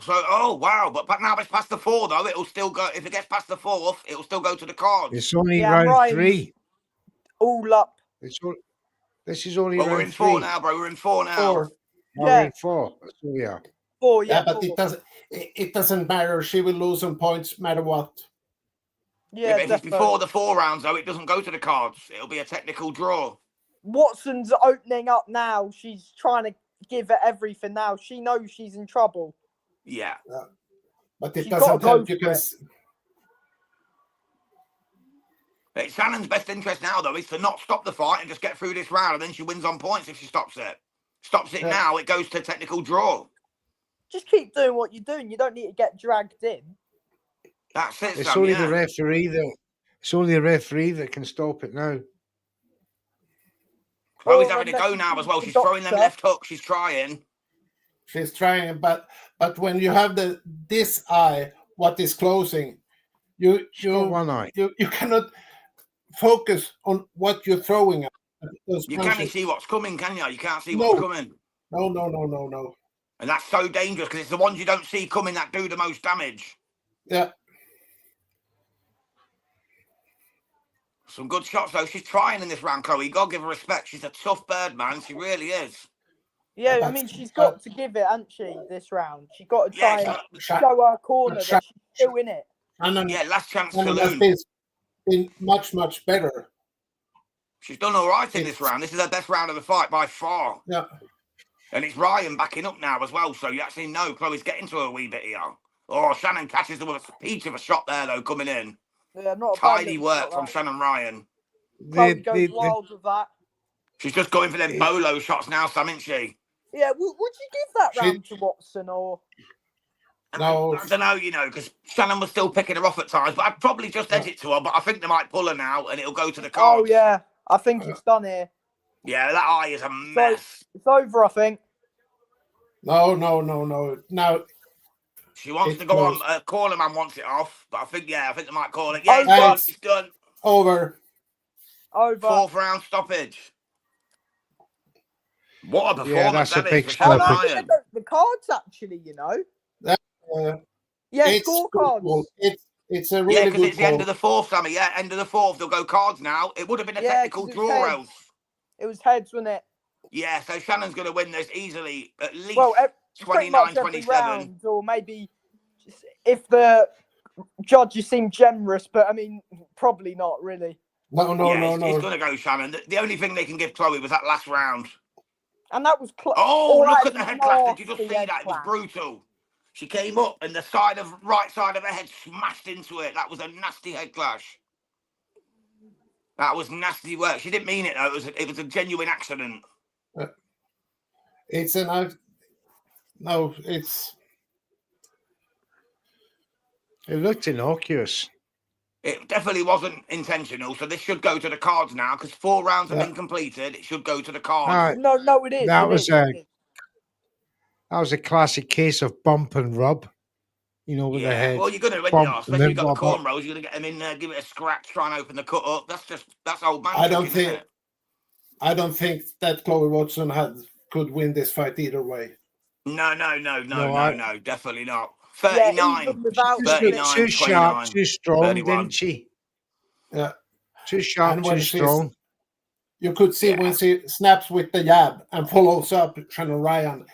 So, oh wow! But now it's past the 4 though. It'll still go. If it gets past the 4th, it'll still go to the cards. It's only Yeah, round Ryan's 3. All up. This is only Well, round we're in 3. 4 now, bro. We're in 4 now. Four. Now Yeah. we're in 4. That's where we are. 4, Yeah, yeah. but 4. it doesn't matter. She will lose some points, matter what. Yeah, But if it's definitely. before the 4 rounds though, it doesn't go to the cards. It'll be a technical draw. Watson's opening up now. She's trying to give it everything now. She knows she's in trouble. Yeah. But it She's doesn't gotta help go you for it. because It's Shannon's best interest now, though, is to not stop the fight and just get through this round, and then she wins on points if she stops it. Stops it now, it goes to technical draw. Just keep doing what you're doing. You don't need to get dragged in. That's it, It's Sam, only yeah. the referee that. It's only the referee that can stop it now. Chloe's Or having a unless go you now use as well. the She's throwing them doctor. left hooks. She's trying. she's trying. But when you have this eye, what is closing, She's got one eye. you cannot focus on what you're throwing at. Those You punches. can't see what's coming, can you? You can't see No. what's coming. No. And that's so dangerous because it's the ones you don't see coming that do the most damage. Yeah. Some good shots, though. She's trying in this round, Chloe. You got to give her respect. She's a tough bird, man. She really is. Yeah, I That's- mean, she's got to give it, hasn't she, this round? She's got to try Yeah, and Sha- show her corner that Sha- she's still in it. And yeah, last chance and saloon. has been much better. She's done all right in this round. This is her best round of the fight by far. Yeah. And it's Ryan backing up now as well, so you actually know Chloe's getting to her a wee bit here. Oh, Shannon catches her with a peach of a shot there, though, coming in. Yeah, not a bad Tidy little work shot, from that. Shannon Ryan. Chloe goes wild with that. She's just going for them bolo shots now, Sam, isn't she? Yeah, would you give that She- round to Watson or? No. I don't know, because Shannon was still picking her off at times, but I'd probably just edge it to her, but I think they might pull her now, and it'll go to the cards. Oh yeah, I think it's done here. Yeah, that eye is a mess. It's over, I think. No. Now She wants It to go goes. on. Cornerman wants it off, but I think they might call it. Oh, Yeah, it's done. thanks. It's done. over. Over. 4th round stoppage. What a performance Yeah, that's a that big is for Oh, Shannon no, stoppage. Ryan. the cards actually, you know. Uh, Yeah, it's scorecards. it's a Yeah, really because good it's the end of call. the 4th, Sammy. Yeah, end of the 4th. They'll go cards now. It would have been a Yeah, technical 'cause it's draw heads. else. It was heads, wasn't it? Yeah, so Shannon's going to win this easily. At least Well, pretty much every 29-27. round, or maybe if the judges seem generous, but I mean, probably not really. No. It's going to go Shannon. The only thing they can give Chloe was that last round. And that was Oh, all look right, at the head clash. Did you just nasty see head that? It was clash. brutal. She came up and the right side of her head smashed into it. That was a nasty head clash. That was nasty work. She didn't mean it, though. It was a genuine accident. It's an no. It's It looked innocuous. It definitely wasn't intentional, so this should go to the cards now, because 4 rounds have Yeah. been completed. It should go to the cards. Alright, No, it is. That it was is, a- it is. that was a classic case of bump and rub. You know, with the head. Well, you're going to, when bump you are, and especially then you've got the rub up. cornrows, you're going to get them in there, give it a scratch, try and open the cut up. That's old man I don't tricking, isn't think- it? I don't think that Chloe Watson could win this fight either way. No, definitely not. Yeah, 39. even without Too, 39, too 29, sharp, too strong, 31. didn't she? Yeah. Too sharp, And when too she's- strong. You could see when she snaps with the jab and follows up Shannon Ryan.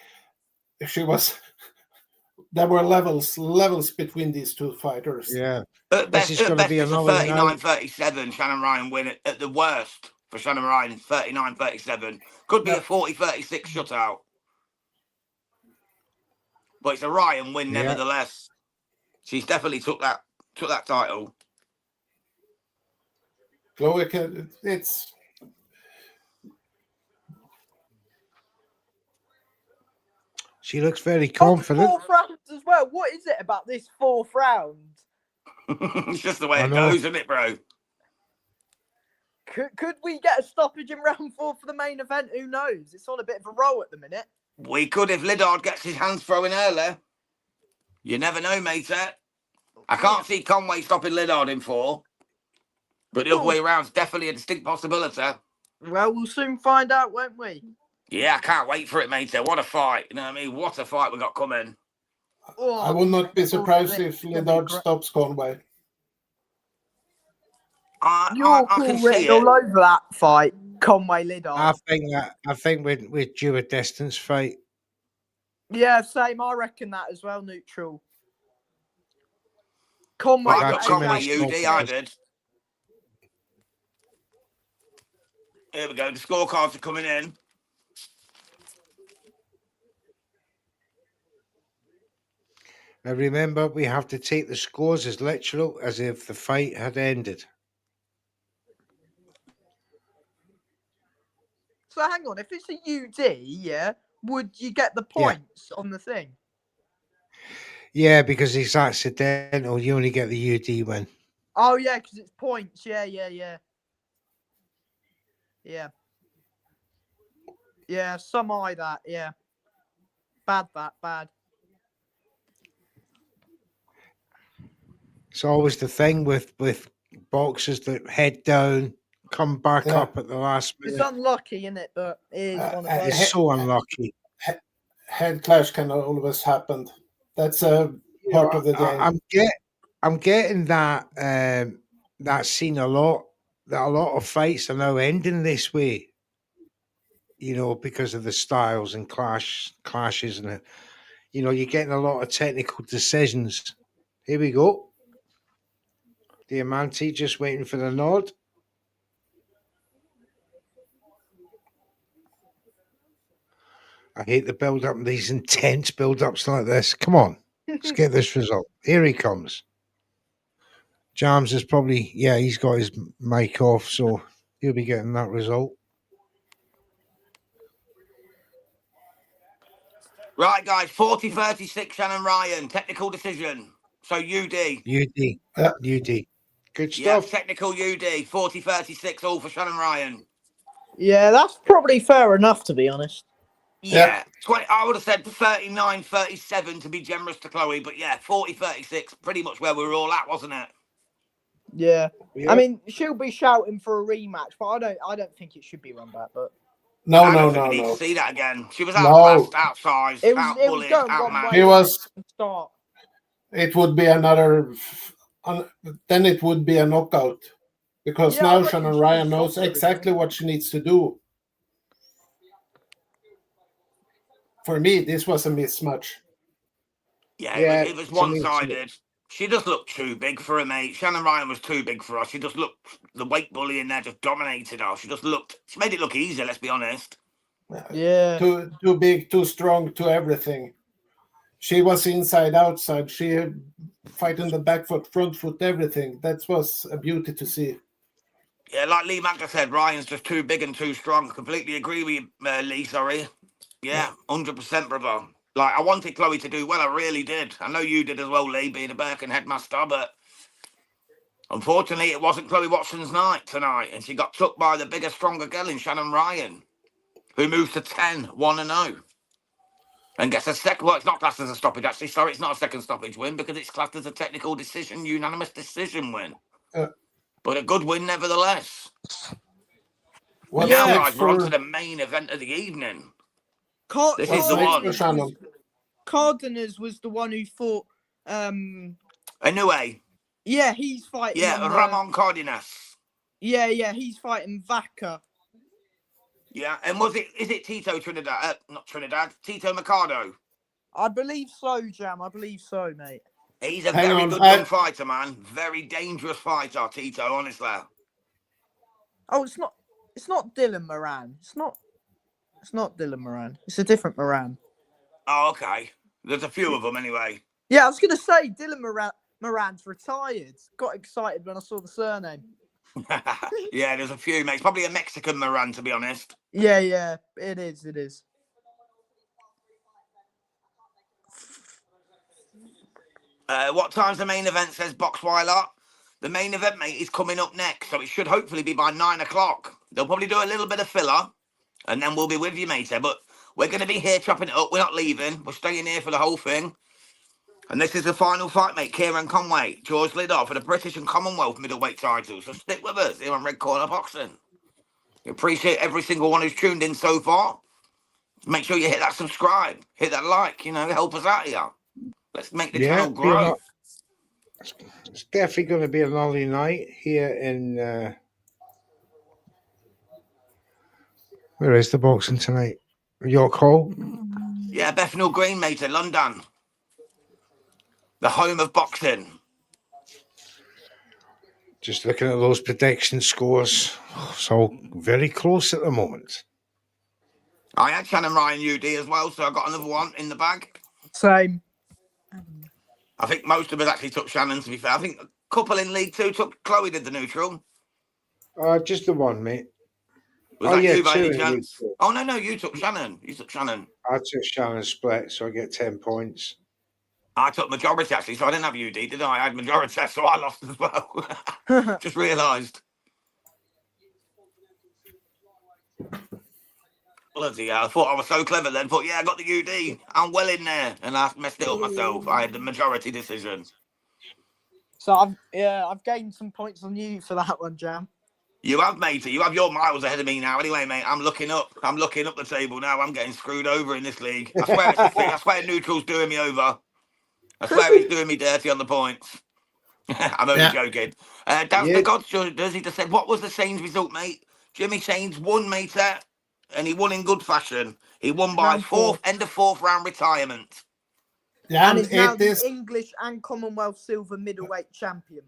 There were levels between these two fighters. Yeah. At This best, is at gonna best be it's a another night. 39-37. Shannon Ryan win it. At the worst for Shannon Ryan, 39-37. Could be a 40-36 shutout. But it's a Ryan win Yeah. nevertheless. She's definitely took that title. Chloe She looks very Oh, confident. 4th round as well. What is it about this 4th round? It's just the way I it know. goes, isn't it, bro? Could we get a stoppage in round 4 for the main event? Who knows? It's on a bit of a roll at the minute. We could if Liddard gets his hands throwing early. You never know, mate. I can't see Conway stopping Liddard in 4. But the other way around's definitely a distinct possibility. Well, we'll soon find out, won't we? Yeah, I can't wait for it, mate. What a fight. You know what I mean? What a fight we got coming. I will not be surprised if Liddard stops Conway. You're I can written see it. all over that fight, Conway Liddard. I think we're due a distance fight. Yeah, same. I reckon that as well. Neutral. Well, Conway. I got too Conway many UD, I scorecards. did. Here we go. The scorecards are coming in. Now remember, we have to take the scores as literal as if the fight had ended. So hang on. If it's a UD, yeah, would you get the points on the thing? Yeah, because it's accidental. You only get the UD win. Oh yeah, because it's points. Yeah. Yeah, some eye that. Yeah. Bad. It's always the thing with boxers that head down, come back up at the last It's minute. unlucky, isn't it? But it is one of those. It's so unlucky. Head clash can always happen. That's a part of the game. I'm getting that that scene a lot. That a lot of fights are now ending this way. You know, because of the styles and clashes and it. You know, you're getting a lot of technical decisions. Here we go. Diamante just waiting for the nod. I hate the build up, these intense build ups like this. Come on, let's get this result. Here he comes. Jams is probably, he's got his mic off, so he'll be getting that result. Right, guys. 40-36, Shannon Ryan. Technical decision. So UD. UD. Good Yeah, stuff. technical UD. 40-36, all for Shannon Ryan. Yeah, that's probably fair enough, to be honest. Yeah. 20, I would have said 39-37 to be generous to Chloe, but yeah, 40-36, pretty much where we were all at, wasn't it? Yeah. I mean, she'll be shouting for a rematch, but I don't think it should be run back. But I don't think we need to see that again. She was outclassed, outsized, outbullied, outmatched. It would be another. Then it would be a knockout, because now Shannon Ryan knows exactly what she needs to do. For me, this was a mismatch. Yeah, it was one-sided. She just looked too big for her, mate. Shannon Ryan was too big for her. She just looked, the weight bully in there just dominated her. She made it look easy, let's be honest. Yeah. Too big, too strong, too everything. She was inside, outside. She fighting the back foot, front foot, everything. That was a beauty to see. Yeah, like Lee Magda said, Ryan's just too big and too strong. Completely agree with you, Lee, sorry. Yeah, 100%, brother. Like, I wanted Chloe to do well, I really did. I know you did as well, Lee, being a Birkin headmaster, but unfortunately, it wasn't Chloe Watson's night tonight, and she got took by the bigger, stronger girl in Shannon Ryan, who moves to 10-1-0. And gets a second, well, it's not classed as a stoppage, actually. Sorry, it's not a second stoppage win, because it's classed as a technical decision, unanimous decision win. But a good win, nevertheless. Well, now, guys, we're on to the main event of the evening. This is the one. Cardenas was the one who fought. Anyway. Yeah, he's fighting. Yeah, Ramon Cardenas. Yeah, he's fighting Vaca. Yeah, and is it Tito Trinidad? Not Trinidad, Tito Mercado. I believe so, Jam. I believe so, mate. He's a very good young fighter, man. Very dangerous fighter, Tito, honestly. Oh, it's not Dylan Moran. It's not Dylan Moran. It's a different Moran. Oh, okay. There's a few of them anyway. Yeah, I was going to say Dylan Moran's retired. Got excited when I saw the surname. Yeah, there's a few, mate. It's probably a Mexican Moran, to be honest. Yeah, it is. What time's the main event, says Boxweiler? The main event, mate, is coming up next, so it should hopefully be by 9 o'clock. They'll probably do a little bit of filler, and then we'll be with you, mate. But we're going to be here chopping it up. We're not leaving. We're staying here for the whole thing. And this is the final fight, mate. Kieron Conway, George Liddard for the British and Commonwealth Middleweight titles. So stick with us here on Red Corner Boxing. We appreciate every single one who's tuned in so far. Make sure you hit that subscribe, hit that like, help us out here. Let's make the channel grow. It's definitely going to be a lovely night here in... where is the boxing tonight? York Hall? Yeah, Bethnal Green, mate, in London. The home of boxing. Just looking at those prediction scores. It's all very close at the moment. I had Shannon Ryan UD as well, so I got another one in the bag. Same. I think most of us actually took Shannon, to be fair. I think a couple in League Two took Chloe, did the neutral. Just the one, mate. Was that you by two any in chance? League Two. Oh, no, you took Shannon. You took Shannon. I took Shannon split, so I get 10 points. I took majority, actually, so I didn't have UD, did I? I had majority, so I lost as well. Just realised. Bloody hell, I thought I was so clever then. Thought, yeah, I got the UD. I'm well in there. And I messed it up myself. I had the majority decision. So I've gained some points on you for that one, Jam. You have, matey. You have your miles ahead of me now. Anyway, mate, I'm looking up. I'm looking up the table now. I'm getting screwed over in this league. I swear it's the thing. I swear neutral's doing me over. I swear he's doing me dirty on the points. I'm only joking. That's the God's does he just said, what was the Saints result, mate? Jimmy Saints won, mate, and he won in good fashion. He won by end of fourth round retirement. Yeah, and is now the English and Commonwealth silver middleweight champion.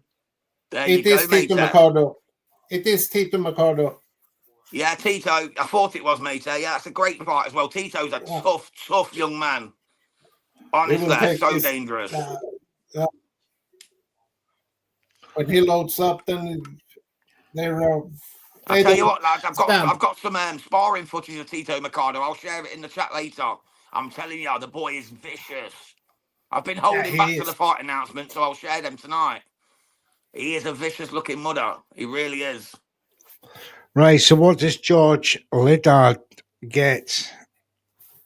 It is Tito Mercado. It is Tito Mercado. Yeah, Tito. I thought it was, mate. Yeah, that's a great fight as well. Tito's a tough young man. Honestly, so dangerous. When he loads up, then they're... I'll tell you what, lads, I've got some sparring footage of Tito Mercado. I'll share it in the chat later. I'm telling you, the boy is vicious. I've been holding back to the fight announcement, so I'll share them tonight. He is a vicious-looking mudder. He really is. Right, so what does George Liddard get?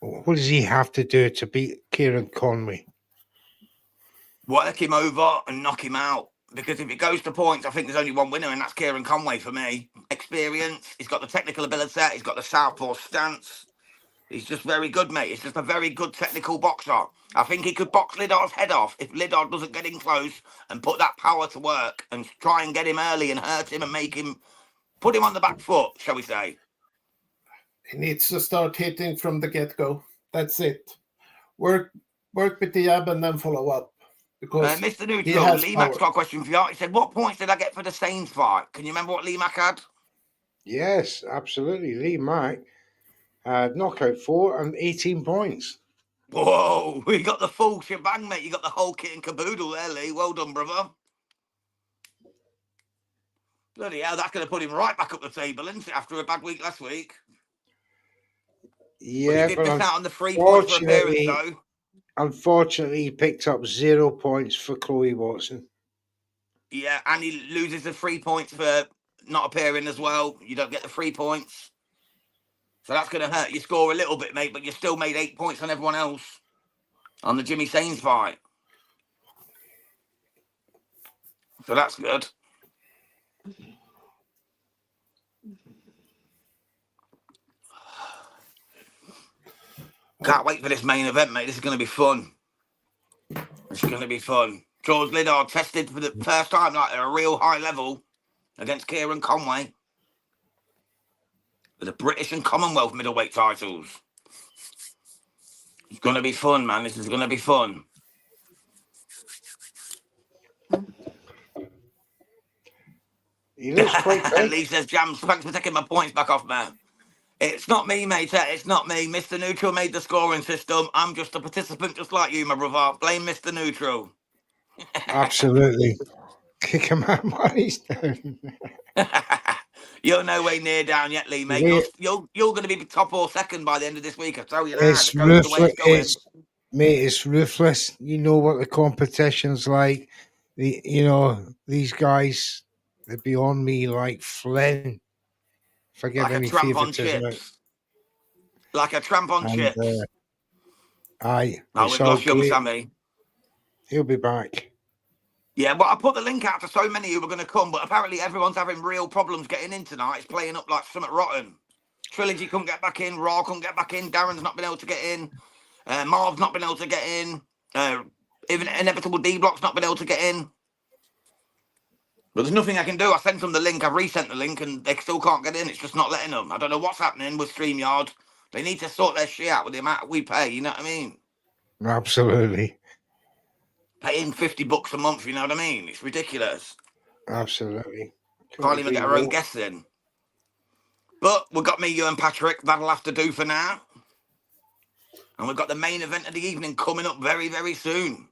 What does he have to do to beat Kieron Conway? Work him over and knock him out. Because if it goes to points, I think there's only one winner, and that's Kieron Conway for me. Experience. He's got the technical ability. He's got the southpaw stance. He's just very good, mate. He's just a very good technical boxer. I think he could box Liddard's head off if Liddard doesn't get in close and put that power to work and try and get him early and hurt him and put him on the back foot, shall we say. He needs to start hitting from the get-go. That's it. Work with the jab and then follow up. Because Mr. Neutral, Lee Mack's got a question for you. He said, what points did I get for the Saints fight? Can you remember what Lee Mack had? Yes, absolutely. Lee Mack had knockout 4 and 18 points. Whoa, we got the full shebang, mate. You got the whole kit and caboodle there, Lee. Well done, brother. Bloody hell, that's going to put him right back up the table, isn't it, after a bad week last week? Yeah, but he did miss out on the 3 points for appearance, though. Unfortunately, he picked up 0 points for Chloe Watson. Yeah, and he loses the 3 points for not appearing as well. You don't get the 3 points. So that's going to hurt your score a little bit, mate, but you still made 8 points on everyone else on the Jimmy Saints fight. So that's good. Can't wait for this main event, mate. This is going to be fun. It's going to be fun. George Liddard tested for the first time like at a real high level against Kieron Conway for the British and Commonwealth middleweight titles. It's going to be fun, man. This is going to be fun. He looks quite big. Lee says, Jams, thanks for taking my points back off, man. It's not me, mate. It's not me. Mr. Neutral made the scoring system. I'm just a participant just like you, my brother. Blame Mr. Neutral. Absolutely. Kick him out while he's down. You're no way near down yet, Lee, mate. You're going to be top or second by the end of this week. I tell you that. mate, it's ruthless. You know what the competition's like. These guys, they're beyond me like Flynn. Forgive Like a any tramp on favoritism. chips. Like a tramp on And, chips. Aye, Oh, it's we've all lost young great. Sammy. He'll be back. Yeah, but I put the link out to so many who were going to come, but apparently everyone's having real problems getting in tonight. It's playing up like something rotten. Trilogy couldn't get back in. Raw couldn't get back in. Darren's not been able to get in. Marv's not been able to get in. Even Inevitable D-Block's not been able to get in. But there's nothing I can do. I sent them the link. I've resent the link, and they still can't get in. It's just not letting them. I don't know what's happening with StreamYard. They need to sort their shit out with the amount we pay. You know what I mean? Absolutely. Paying $50 a month. You know what I mean? It's ridiculous. Absolutely. Can't even get our own guests in. But we've got me, you, and Patrick. That'll have to do for now. And we've got the main event of the evening coming up very, very soon.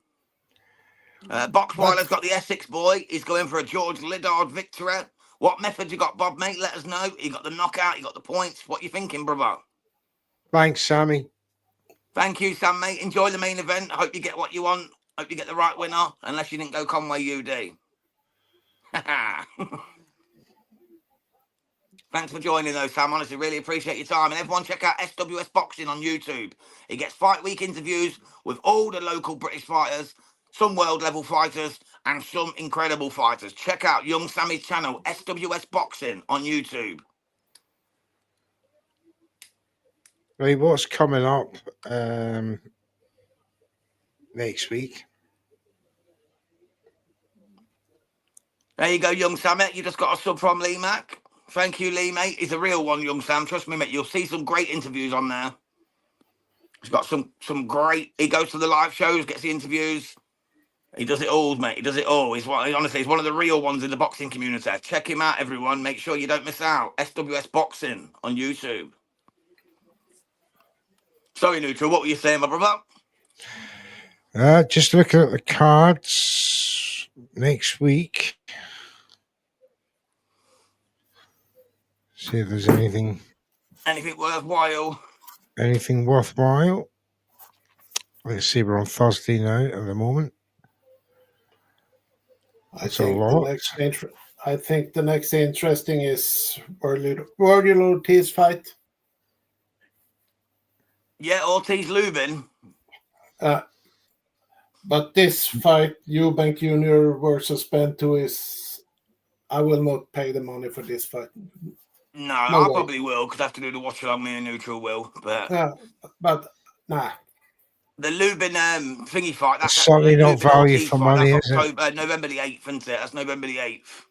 Boxweiler's got the Essex boy. He's going for a George Liddard victory. What method you got, Bob, mate? Let us know. You got the knockout. You got the points. What you thinking, brother? Thanks, Sammy. Thank you, Sam, mate. Enjoy the main event. I hope you get what you want. Hope you get the right winner. Unless you didn't go Conway UD. Thanks for joining, though, Sam. Honestly, really appreciate your time. And everyone, check out SWS Boxing on YouTube. He gets fight week interviews with all the local British fighters, some world-level fighters, and some incredible fighters. Check out Young Sammy's channel, SWS Boxing, on YouTube. Right, what's coming up next week? There you go, Young Sam. You just got a sub from Lee Mac. Thank you, Lee, mate. He's a real one, Young Sam. Trust me, mate. You'll see some great interviews on there. He's got some great... He goes to the live shows, gets the interviews. He does it all, mate. He does it all. Honestly, he's one of the real ones in the boxing community. Check him out, everyone. Make sure you don't miss out. SWS Boxing on YouTube. Sorry, Neutral. What were you saying, my brother? Just looking at the cards next week. See if there's anything worthwhile. Anything worthwhile. Let's see, we're on Thursday now at the moment. I think the next interesting is Warrior Ortiz fight. Yeah, Ortiz Lubin. But this fight, Eubank Jr. versus Bento, is... I will not pay the money for this fight. No, I probably will, because I have to do the watch along. Me and Neutral will. But nah. The Lubin thingy fight. That's certainly not value for money, is it? November the 8th, isn't it? That's November the 8th.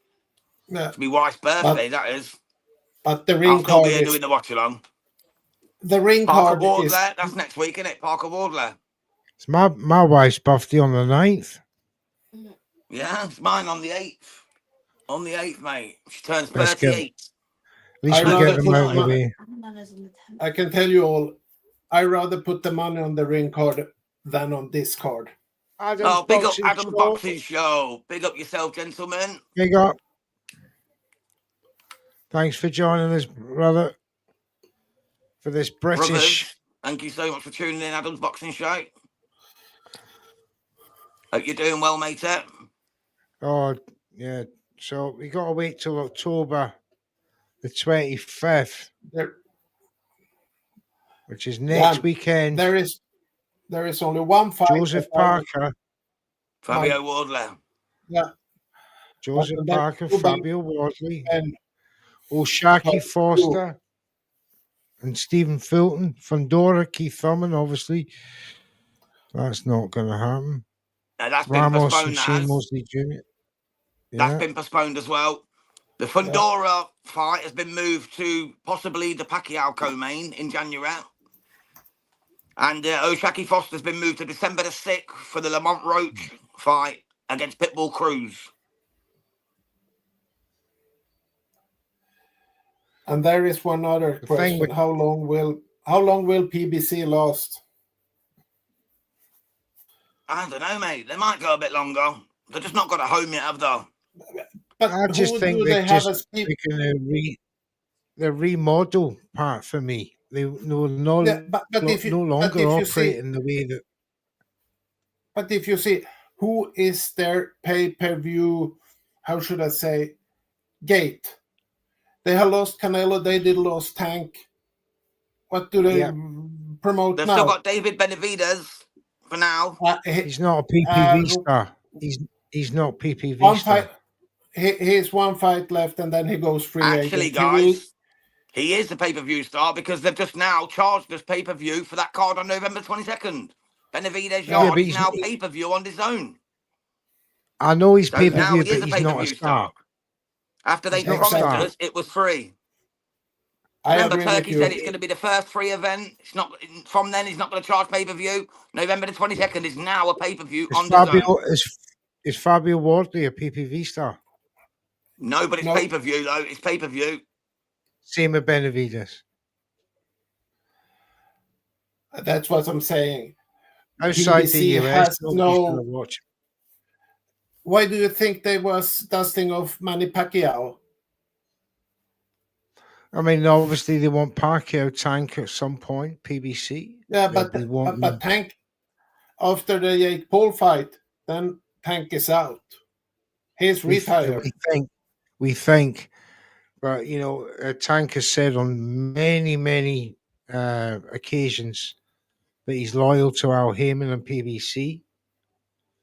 Yeah. It's my wife's birthday, that is. But the ring I'll still card be here is... doing the watch along. The ring Parker card Wardler, is... that's next week, isn't it? Parker Wardler. It's my wife's birthday on the 9th. Yeah, it's mine on the 8th. On the 8th, mate. She turns 38. At least we get them out of the way. I can tell you all, I rather put the money on the ring card than on this card. Big up Adam's Boxing Show. Big up yourself, gentlemen. Big up. Thanks for joining us, brother. For this British. Brothers, thank you so much for tuning in, Adam's Boxing Show. Hope you're doing well, mate. Oh, yeah. So we got to wait till October the 25th, which is next weekend. There is only one fight. Joseph Parker. Fabio Wardley. Yeah. Joseph Parker, Fabio Wardley, and O'Shaki Foster, and Stephen Fulton, Fundora, Keith Thurman, obviously. That's not going to happen. That's been Ramos postponed. and Shane Mosley Jr. That's been postponed as well. The Fundora fight has been moved to possibly the Pacquiao co-main in January. And O'Shaki Foster's been moved to December the 6th for the Lamont Roach fight against Pitbull Cruz. And there is one other question. How long will PBC last? I don't know, mate. They might go a bit longer. They're just not got a home yet, have they? But I just think they're just taking the remodel part for me. They no longer operate in the way that But if you see who is their pay-per-view, how should I say, gate? They have lost Canelo, they did lost Tank. What do they promote They've now? still got David Benavidez for now. He's not a PPV star. He's not PPV one star. fight. He has one fight left, and then he goes free Actually, agent. guys, he is the pay-per-view star because they've just now charged us pay-per-view for that card on November 22nd. Benavidez Yard is now pay-per-view on his own. I know he's So pay-per-view, now he but is a he's not a pay-per-view star. After they He's not a promised star. us it was free. I Remember, agree with Turkey you. said it's going to be the first free event. It's not from then. He's not going to charge pay-per-view. November the 22nd is now a pay-per-view on the zone. Is Fabio Wardley a PPV star? No, but it's pay-per-view though. It's pay-per-view. Same with Benavidez. That's what I'm saying. Outside PBC the US, has nobody's going to watch. Why do you think they was dusting of Manny Pacquiao? I mean, obviously they want Pacquiao Tank at some point. PBC. Yeah, They want but Tank after the Jake Paul fight, then Tank is out. He's retired. We think, but you know, Tank has said on many occasions that he's loyal to Al Heyman and PBC.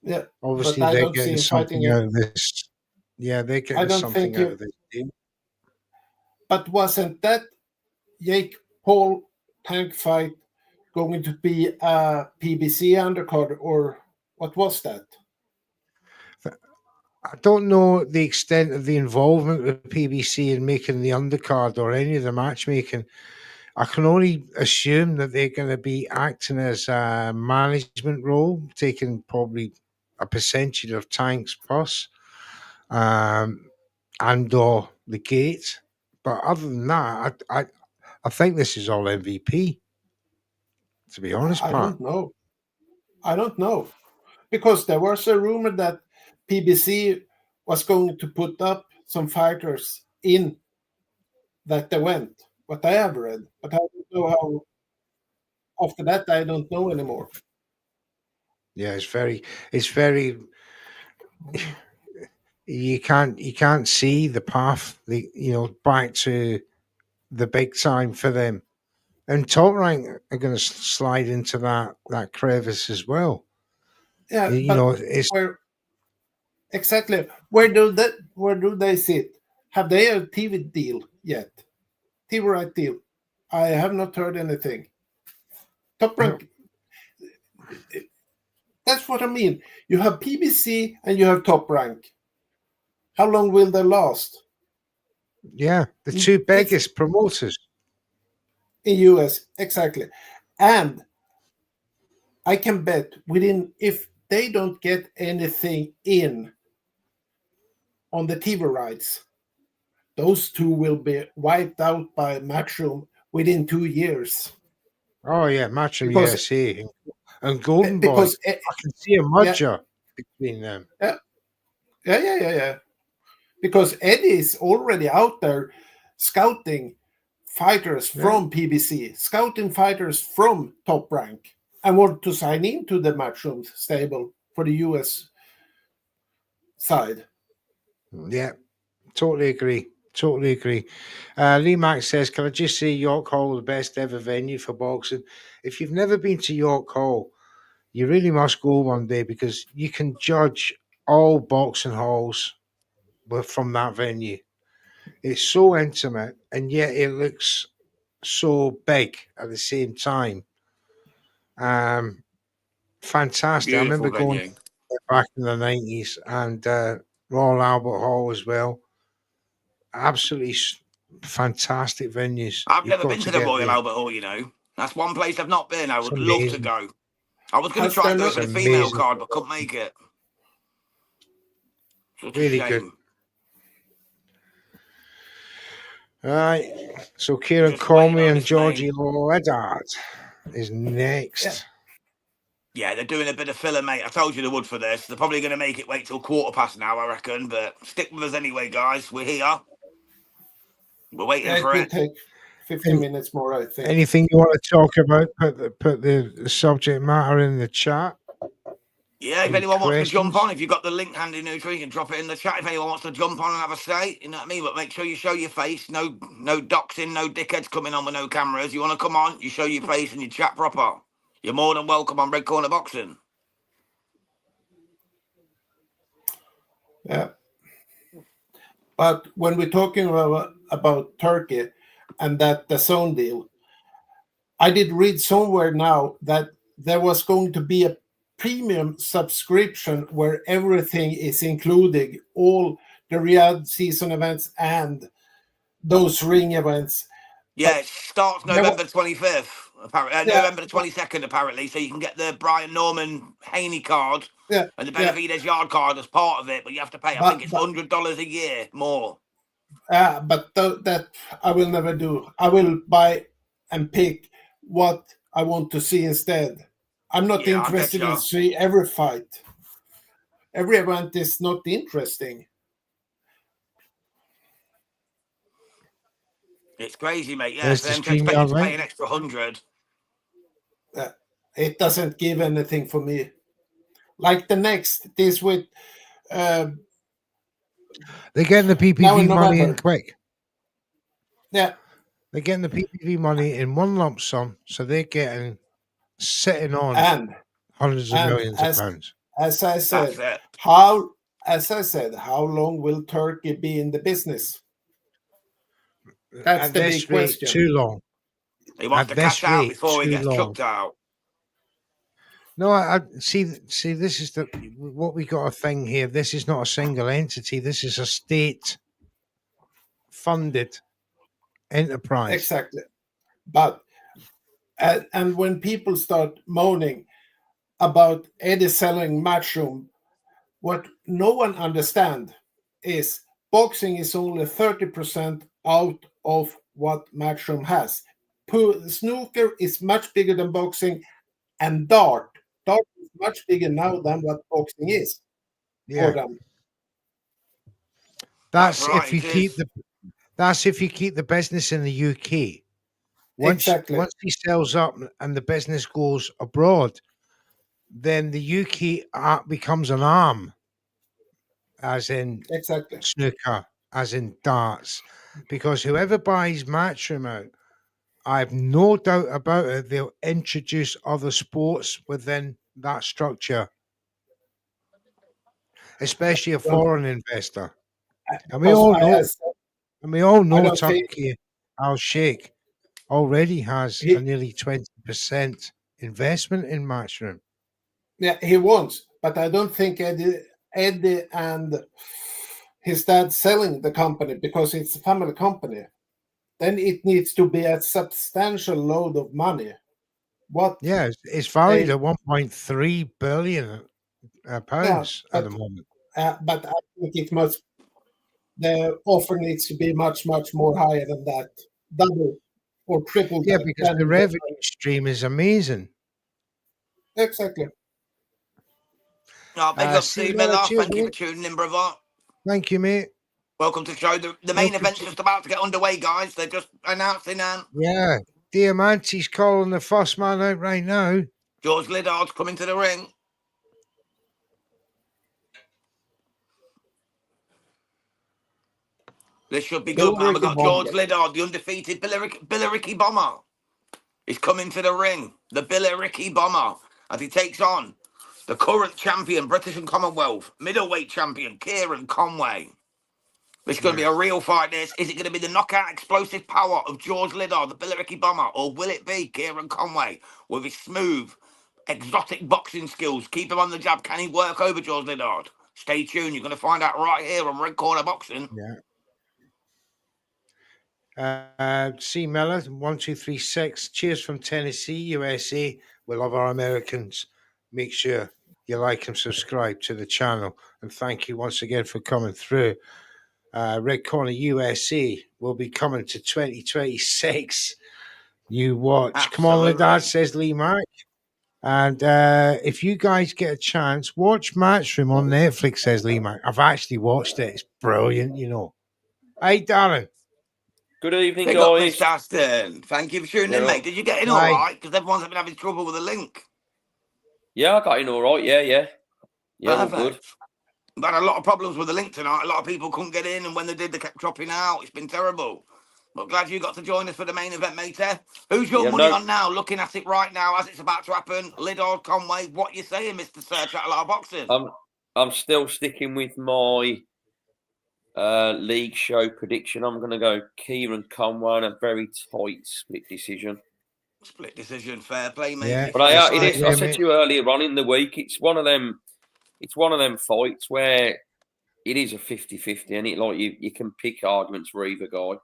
Yeah, obviously but I they're don't see getting him something fighting out of this. Yeah, they're getting something out of this deal. But wasn't that Jake Paul Tank fight going to be a PBC undercard, or what was that? I don't know the extent of the involvement of PBC in making the undercard or any of the matchmaking. I can only assume that they're going to be acting as a management role, taking probably a percentage of Tank's purse and or the gate. But other than that, I think this is all MVP. To be honest, I Pat. don't know. Because there was a rumor that PBC was going to put up some fighters in that event. What I have read. But I don't know how. After that, I don't know anymore. Yeah, it's very. You can't see the path. Back to the big time for them, and Top Rank are going to slide into that crevice as well. Yeah, it's exactly where do they sit? Have they a TV deal yet? TV right deal? I have not heard anything. Top Rank. That's what I mean. You have PBC and you have Top Rank. How long will they last? Yeah, the two biggest promoters in US, exactly. And I can bet if they don't get anything in on the TV rights, those two will be wiped out by Matchroom within 2 years. Oh yeah, Matchroom USA and Golden Boy. I can see a merger between them. Yeah. Because Eddie is already out there scouting fighters from PBC, scouting fighters from Top Rank, and want to sign into the Matchroom stable for the US side. Yeah, totally agree. Lee Mack says, can I just say York Hall, the best ever venue for boxing? If you've never been to York Hall, you really must go one day, because you can judge all boxing halls from that venue. It's so intimate, and yet it looks so big at the same time. Fantastic. Beautiful I remember venue. going back in the 90s, and Royal Albert Hall as well. Absolutely fantastic venues. I've never been to the Royal Albert Hall, That's one place I've not been. I would love to go. I was going to try and go for the female card, but couldn't make it. Such really a shame. good. All right. So Kieron Conway and George Liddard is next. Yeah, they're doing a bit of filler, mate. I told you they would for this. They're probably going to make it wait till 1:15 now, I reckon. But stick with us anyway, guys. We're here. We're waiting for it. Take 15 minutes more, I think. Anything you want to talk about? Put the subject matter in the chat. Yeah, if Any anyone wants to jump questions? on, if you've got the link handy, Neutral, you can drop it in the chat. If anyone wants to jump on and have a say, you know what I mean? But make sure you show your face. No doxing, no dickheads coming on with no cameras. You want to come on, you show your face and you chat proper. You're more than welcome on Red Corner Boxing. Yeah. But when we're talking about Turkey and that the zone deal, I did read somewhere now that there was going to be a premium subscription where everything is included, all the Riyadh season events and those ring events. Yeah, it starts There November 25th, apparently. Yeah, November the 22nd, apparently. So you can get the Brian Norman Haney card Yeah, and the yeah. Benavides Yard card as part of it, but you have to pay, I think it's $100 a year more. But that I will never do. I will buy and pick what I want to see instead. I'm not Yeah, I interested get ya. in see every fight. Every event is not interesting. It's crazy, mate. Yeah, There's for the them to expect you StreamYard to pay link. an extra 100. It doesn't give anything for me. Like the next, this with They're getting the Now in PPV money in November. quick. Yeah, They're getting the PPV money in one lump sum, so they're getting sitting on and hundreds of and millions of pounds. as I said, That's it. how long will Turkey be in the business? That's At the this big rate, question. too long. He wants At to this cash out rate, before he too gets long. chucked out. No, I see. This is what we got a thing here. This is not a single entity. This is a state-funded enterprise. Exactly. But and when people start moaning about Eddie selling Matchroom, what no one understands is boxing is only 30% out of what Matchroom has. Snooker is much bigger than boxing, and dart is much bigger now than what boxing is Yeah, for them. that's right, if you it keep is. the. That's if you keep the business in the UK. Once Exactly. he sells up and the business goes abroad, then the UK becomes an arm, as in Exactly. snooker, as in darts, because whoever buys Matchroom out, I have no doubt about it, they'll introduce other sports within that structure, especially a foreign investor. And we Because all I know, don't think Turkey Al Sheikh already has he- a nearly 20% investment in Matchroom. Yeah, he wants, but I don't think Eddie and his dad selling the company because it's a family company. Then it needs to be a substantial load of money. What? Yeah, it's valued They- at 1.3 billion pounds at the but- moment. But I think the offer needs to be much, much more higher than that, double or triple. Yeah, that. because the Then- revenue stream is amazing. Exactly. Oh, big up see Steve you later. Miller. Cheers, Thank you for mate. tuning in, brother. Thank you, mate. Welcome to the show. The main Welcome event's to- just about to get underway, guys. They're just announcing Yeah, Diamante's calling the first man out right now. George Liddard's coming to the ring. This should be good, man. We've got George Liddard, the undefeated Billericay Bomber. He's coming to the ring. The Billericay Bomber. As he takes on the current champion, British and Commonwealth Middleweight champion, Kieron Conway. This is going to be a real fight, this. Is it going to be the knockout explosive power of George Liddard, the Billericay Bomber, or will it be Kieron Conway with his smooth, exotic boxing skills? Keep him on the jab. Can he work over George Liddard? Stay tuned. You're going to find out right here on Red Corner Boxing. Yeah. C. Miller, 1236. Cheers from Tennessee, USA. We love our Americans. Make sure you like and subscribe to the channel. And thank you once again for coming through. Red Corner USA will be coming to 2026. New watch. Absolutely. Come on, Dad, says Lee Mark. And if you guys get a chance, watch Matchroom on Netflix, says Lee Mark. I've actually watched it. It's brilliant, you know. Hey, Darren. Good evening, Big up, guys. Mr. Aston. Thank you for tuning in, Yeah. mate. Did you get in Aye. all right? Because everyone's been having trouble with the link. Yeah, I got in all right. Yeah. Yeah, all Perfect. good. We've had a lot of problems with the link tonight. A lot of people couldn't get in, and when they did, they kept dropping out. It's been terrible. But glad you got to join us for the main event, mate. Who's your Yeah, money no- on now? Looking at it right now as it's about to happen. Liddard, Conway, what you saying, Mr. Sir Chattelar Boxing? I'm still sticking with my league show prediction. I'm going to go Kieron Conway in a very tight split decision. Split decision, fair play, mate. Yeah. But I Yeah, said mate. to you earlier on in the week, it's one of them fights where it is a 50-50, and it like you can pick arguments for either guy.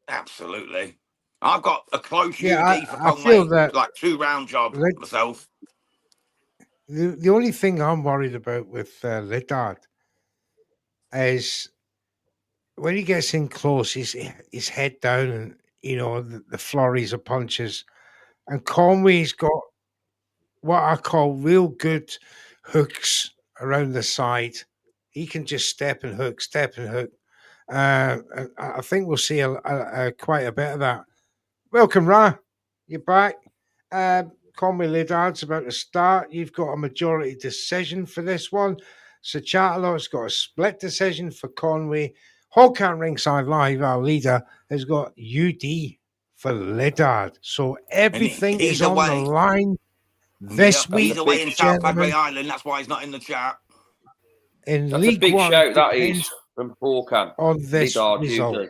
Absolutely. I've got a close Yeah, UD for I Conway, feel that like 2-round job myself. the only thing I'm worried about with Liddard is when he gets in close, his head down, and the flurries of punches. And Conway's got what I call real good hooks around the side. He can just step and hook. And I think we'll see quite a bit of that. Welcome, Ra. You're back. Conway Liddard's about to start. You've got a majority decision for this one. So Chatterlot's got a split decision for Conway. Hogcat Ringside Live, our leader, has got UD for Liddard. So everything he's is on away. the line this week. He's away in South Padway gentlemen. Island. That's why he's not in the chat. In That's League a big One, shout, that is, depends from Porcan. on this Liddard, result.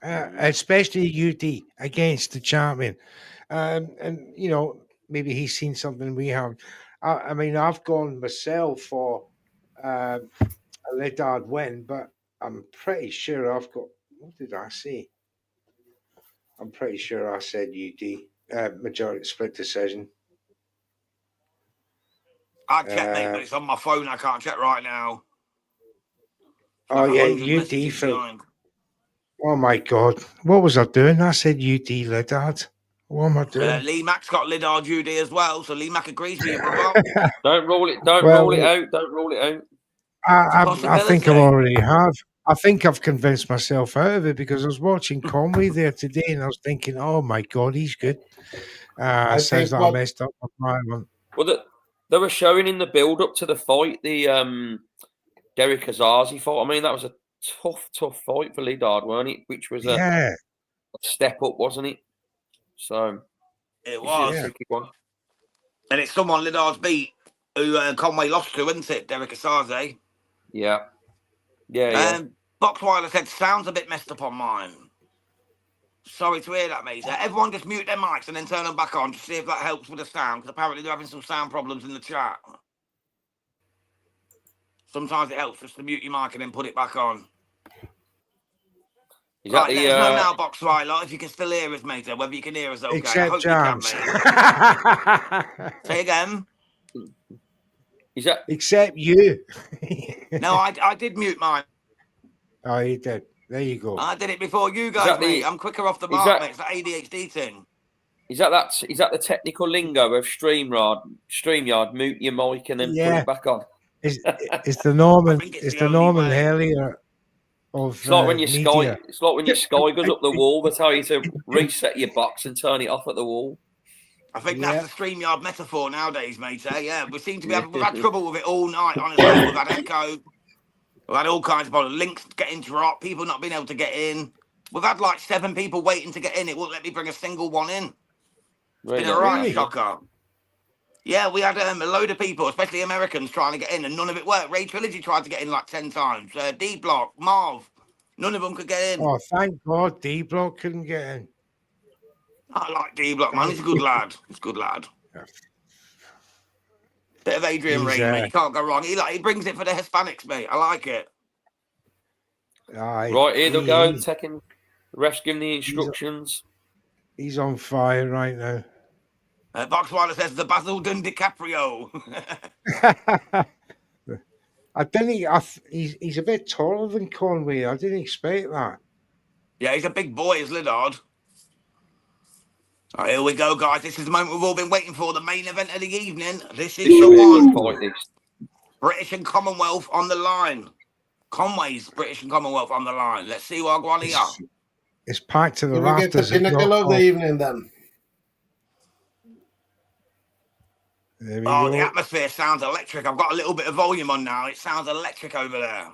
UD. Especially UD against the champion. And maybe he's seen something we haven't. I mean, I've gone myself for a Liddard win, but I'm pretty sure I've got. What did I say? I'm pretty sure I said UD majority split decision. I'd check, mate, but it's on my phone. I can't check right now. Oh yeah, 100 UD messages for. behind. Oh my God, what was I doing? I said UD Liddard. What am I doing? Lee Mack's got Liddard UD as well, so Lee Mack agrees with you, brother. Don't rule it out. Don't rule it out. I think I already have. I think I've convinced myself out of it because I was watching Conway there today and I was thinking, oh my God, he's good. Sounds like I messed up with my one. Well, they were showing in the build up to the fight, the Derek Azazi fight. I mean, that was a tough fight for Liddard, weren't it? Which was a step up, wasn't it? So it was a tricky one. And it's someone Liddard's beat who Conway lost to, isn't it? Derek Asaze. Yeah. Boxweiler said, sounds a bit messed up on mine. Sorry to hear that, mate. Everyone just mute their mics and then turn them back on to see if that helps with the sound, because apparently they're having some sound problems in the chat. Sometimes it helps just to mute your mic and then put it back on. Right, let us know now, Boxweiler, if you can still hear us, mate, whether you can hear us okay. Except I hope Jams. you can, mate. Say again. Is that except you? No, I did mute mine. Oh, you did. There you go. I did it before you guys, mate. I'm quicker off the mark, mate. It's that ADHD thing. Is that the technical lingo of StreamYard? Mute your mic and then put it back on. It's the Norman. It's the Norman Hellier of it's like when your media. Sky. It's like when your Sky goes up the wall. They tell you to reset your box and turn it off at the wall. I think that's the StreamYard metaphor nowadays, mate. Yeah, we seem to be we've had trouble with it all night, honestly. We've had echo. We've had all kinds of problems. Links getting dropped, people not being able to get in. We've had like 7 people waiting to get in. It won't let me bring a single one in. It's been a right shocker. Yeah, we had a load of people, especially Americans, trying to get in, and none of it worked. Ray Trilogy tried to get in like 10 times. D-Block, Marv, none of them could get in. Oh, thank God D-Block couldn't get in. I like D-Block, man. He's a good lad. He's a good lad. Bit of Adrian Ray, mate. You can't go wrong. He brings it for the Hispanics, mate. I like it. Right, here they go. Taking the ref's giving the instructions. He's on fire right now. Boxweiler says the Basildon DiCaprio. He's a bit taller than Conway. I didn't expect that. Yeah, he's a big boy, is Liddard. Right, here we go, guys. This is the moment we've all been waiting for, the main event of the evening. This is the one. British and Commonwealth on the line. Conway's British and Commonwealth on the line. Let's see what I'm here. It's packed to the rafters. We get the pinnacle of the evening then. There we Oh, go. the atmosphere sounds electric. I've got a little bit of volume on now. It sounds electric over there.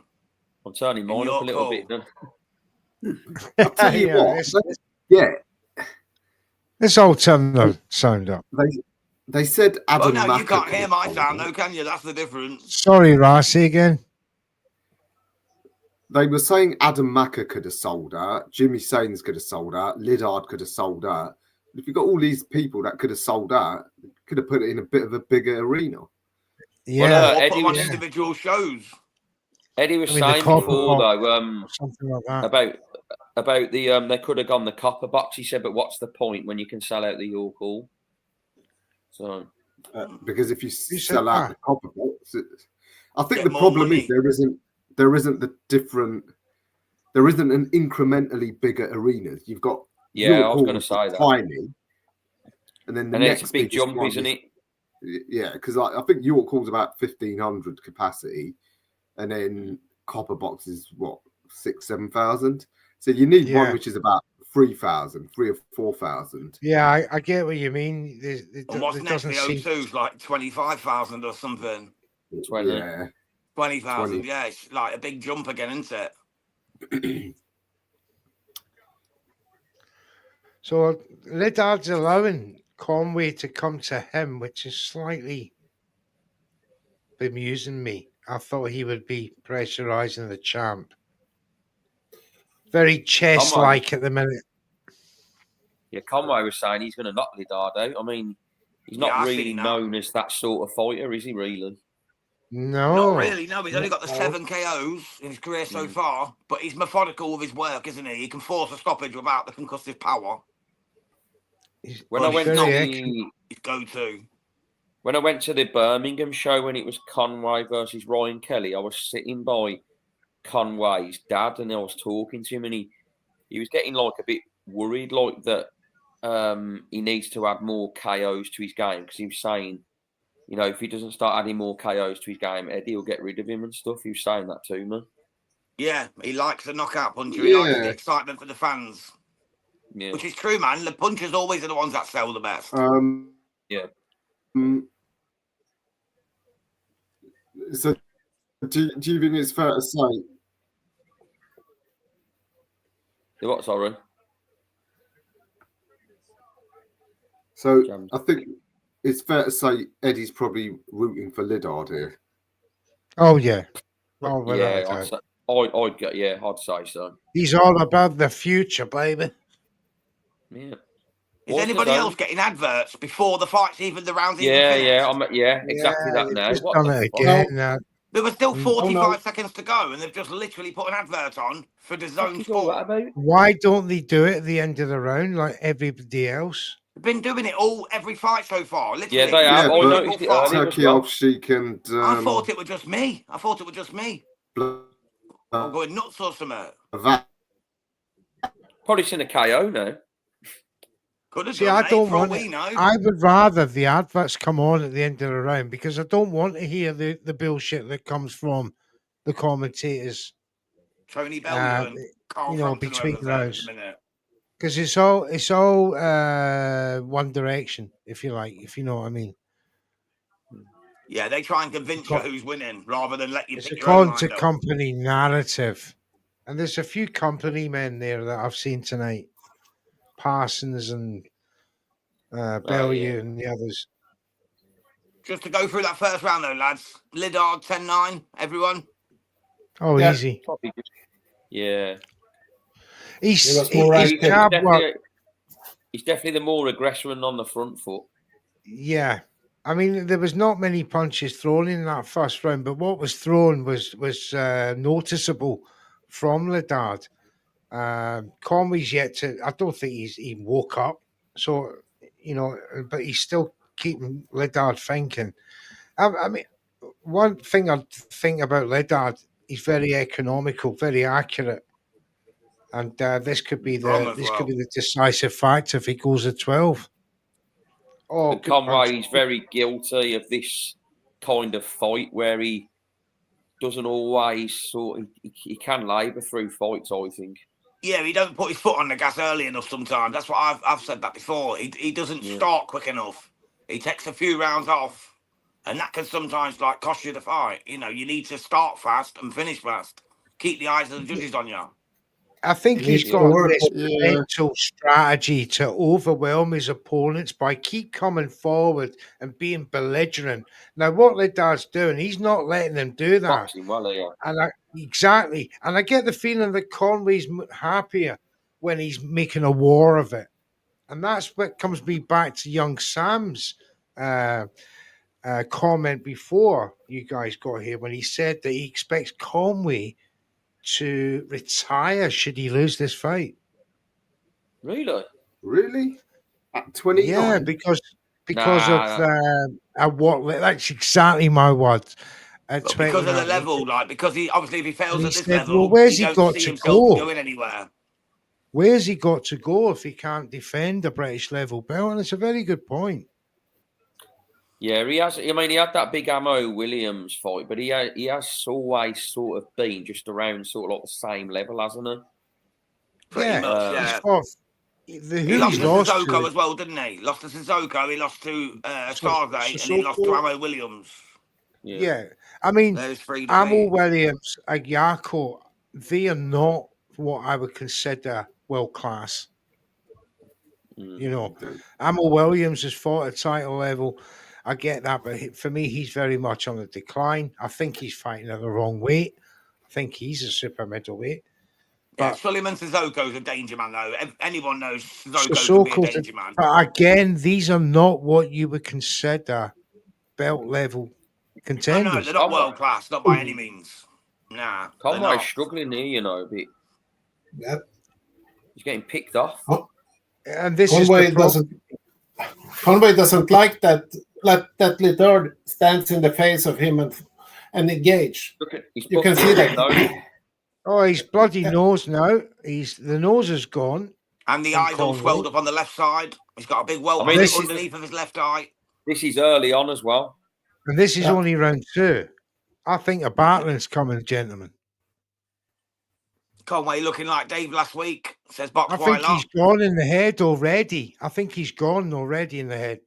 I'm turning mine up a little bit then. I'll tell you Yeah, what. Let's all turn the sound up. They said Adam Oh, no, you Macker can't could hear have my sold sound, it. though, can you? That's the difference. Sorry, Rossi, again. They were saying Adam Macker could have sold out, Jimmy Sains could have sold out, Liddard could have sold out. If you've got all these people that could have sold out, could have put it in a bit of a bigger arena. Yeah, Well, Or put Eddie them on was individual shows. Eddie was I mean, the saying copper before box, though, something like that. about the they could have gone the copper box. He said, but what's the point when you can sell out the York Hall? So Because if you said sell out that? the copper box, I think Get the more problem money. is there isn't an incrementally bigger arenas. You've got yeah, York I was Hall, going to which is say that. tiny, and then the And next it's a big biggest jump, one isn't it? Yeah, because I think York Hall's about 1,500 capacity, and then copper box is what 6,000-7,000. So you need one Yeah. which is about 3,000, 3,000 or 4,000. Yeah, I get what you mean. And what's It next? doesn't The seem. O2's like 25,000 or something. 20. Yeah, 20,000. 20. Yeah, it's like a big jump again, isn't it? So Liddard's allowing Conway to come to him, which is slightly bemusing me. I thought he would be pressurising the champ. Very chess-like at the minute. Yeah, Conway was saying he's going to knock Liddard out. I mean, he's not Yeah, I really seen that. known as that sort of fighter, is he? Really? No, Not really, no. He's only got the No. 7 KOs in his career so far, but he's methodical with his work, isn't he? He can force a stoppage without the concussive power. When Well, I went he's to not the his go-to. when I went to the Birmingham show when it was Conway versus Ryan Kelly, I was sitting by Conway's dad and I was talking to him, and he was getting like a bit worried, like that he needs to add more KOs to his game, because he was saying, you know, if he doesn't start adding more KOs to his game, Eddie will get rid of him and stuff. He was saying that to me. Yeah, he likes the knockout puncher. He likes the Yeah. excitement for the fans. Yeah. Which is true, man. The punchers always are the ones that sell the best. Yeah. So, do you think it's fair to say? What, sorry? So, Jams. I think it's fair to say Eddie's probably rooting for Liddard here. Oh yeah. Oh well, Yeah, I'd say so. he's all about the future, baby. Yeah. Is What's anybody the else getting adverts before the fights, even the rounds even Yeah, finished? exactly that they've now. just What done the it fuck? again. There were still 45 no. seconds to go, and they've just literally put an advert on for the What zone is all that sport. about? Why don't they do it at the end of the round like everybody else? They've been doing it all every fight so far. Literally, Yeah, they have. Yeah, I but noticed it earlier as Turkey well. Sheik and I thought it was just me. I'm uh, going nuts or something. That Probably seen a KO now. Could have See, done, I mate, don't for all want we it. know. I would rather the adverts come on at the end of the round, because I don't want to hear the bullshit that comes from the commentators. Tony Bellew and Carl Frampton between over there at rounds. the minute. Because it's all one direction, if you like, if you know what I mean. Yeah, they try and convince you who's winning rather than let you It's pick your own according to mind up. company narrative. And there's a few company men there that I've seen tonight. Parsons and Bellew and the others. Just to go through that first round, though, lads. Liddard 10-9, everyone. Oh, Yeah. easy. Yeah. He's was more He's active. definitely the more aggressor and on the front foot. Yeah. I mean, there was not many punches thrown in that first round, but what was thrown was noticeable from Liddard. Conway's yet to. I don't think he woke up. So, but he's still keeping Liddard thinking. I mean, one thing I think about Liddard, he's very economical, very accurate, and this could be the decisive factor if he goes at 12. Oh, And Conway is very guilty of this kind of fight where he doesn't always he can labour through fights, I think. Yeah, he don't put his foot on the gas early enough sometimes. That's what I've said that before. He doesn't start quick enough. He takes a few rounds off And that can sometimes like cost you the fight. You know, you need to start fast and finish fast. Keep the eyes of the judges on you. I think He he's needs to got work this Yeah. mental strategy to overwhelm his opponents by keep coming forward and being belligerent. Now, what Liddard's doing, he's not letting them do that. Boxing well, yeah. And exactly. And I get the feeling that Conway's happier when he's making a war of it. And that's what comes me back to young Sam's comment before you guys got here when he said that he expects Conway to retire should he lose this fight. Really? Really? At 29? Yeah, because Nah. of what that's exactly my words. At But because of the 29, level, like because he obviously if he fails And he at this said, level, well, where's he he don't got see to himself go? going anywhere. Where's he got to go if he can't defend a British level belt? And it's a very good point. Yeah, he has. I mean, he had that big Ammo Williams fight, but he has always sort of been just around sort of like the same level, hasn't he? Pretty much, He's yeah. fought He who lost he's to lost Sissoko to. as well, didn't he? Lost to Sissoko, he lost to Sarze, and he lost to Sissoko. Ammo Williams. Yeah. I mean, Those three Ammo defeats. Williams, Agyako, they are not what I would consider world class. You know, Ammo Williams has fought at title level. I get that, but for me, he's very much on the decline. I think he's fighting at the wrong weight. I think he's a super middleweight. Yeah, But Suleiman Sissoko's a danger man, though. Anyone knows Sissoko can be a Sissoko's danger man. but again, these are not what you would consider belt level I contenders. know, they're not world class, not by any means. Nah. they're Conway's not. struggling here, you know, a bit. Yep. He's getting picked off. And this Conway is the problem. Conway doesn't like that Liddard stands in the face of him and engage. Look at he's You can see that. Oh, his bloody nose now. The nose is gone. And the from eyes all Conway. swelled up on the left side. He's got a big welt I mean, this is underneath of his left eye. This is early on as well. And this is only round 2. I think a battling's coming, gentlemen. Conway looking like Dave last week, says Box I think Weiler. he's gone in the head already. I think he's gone already in the head.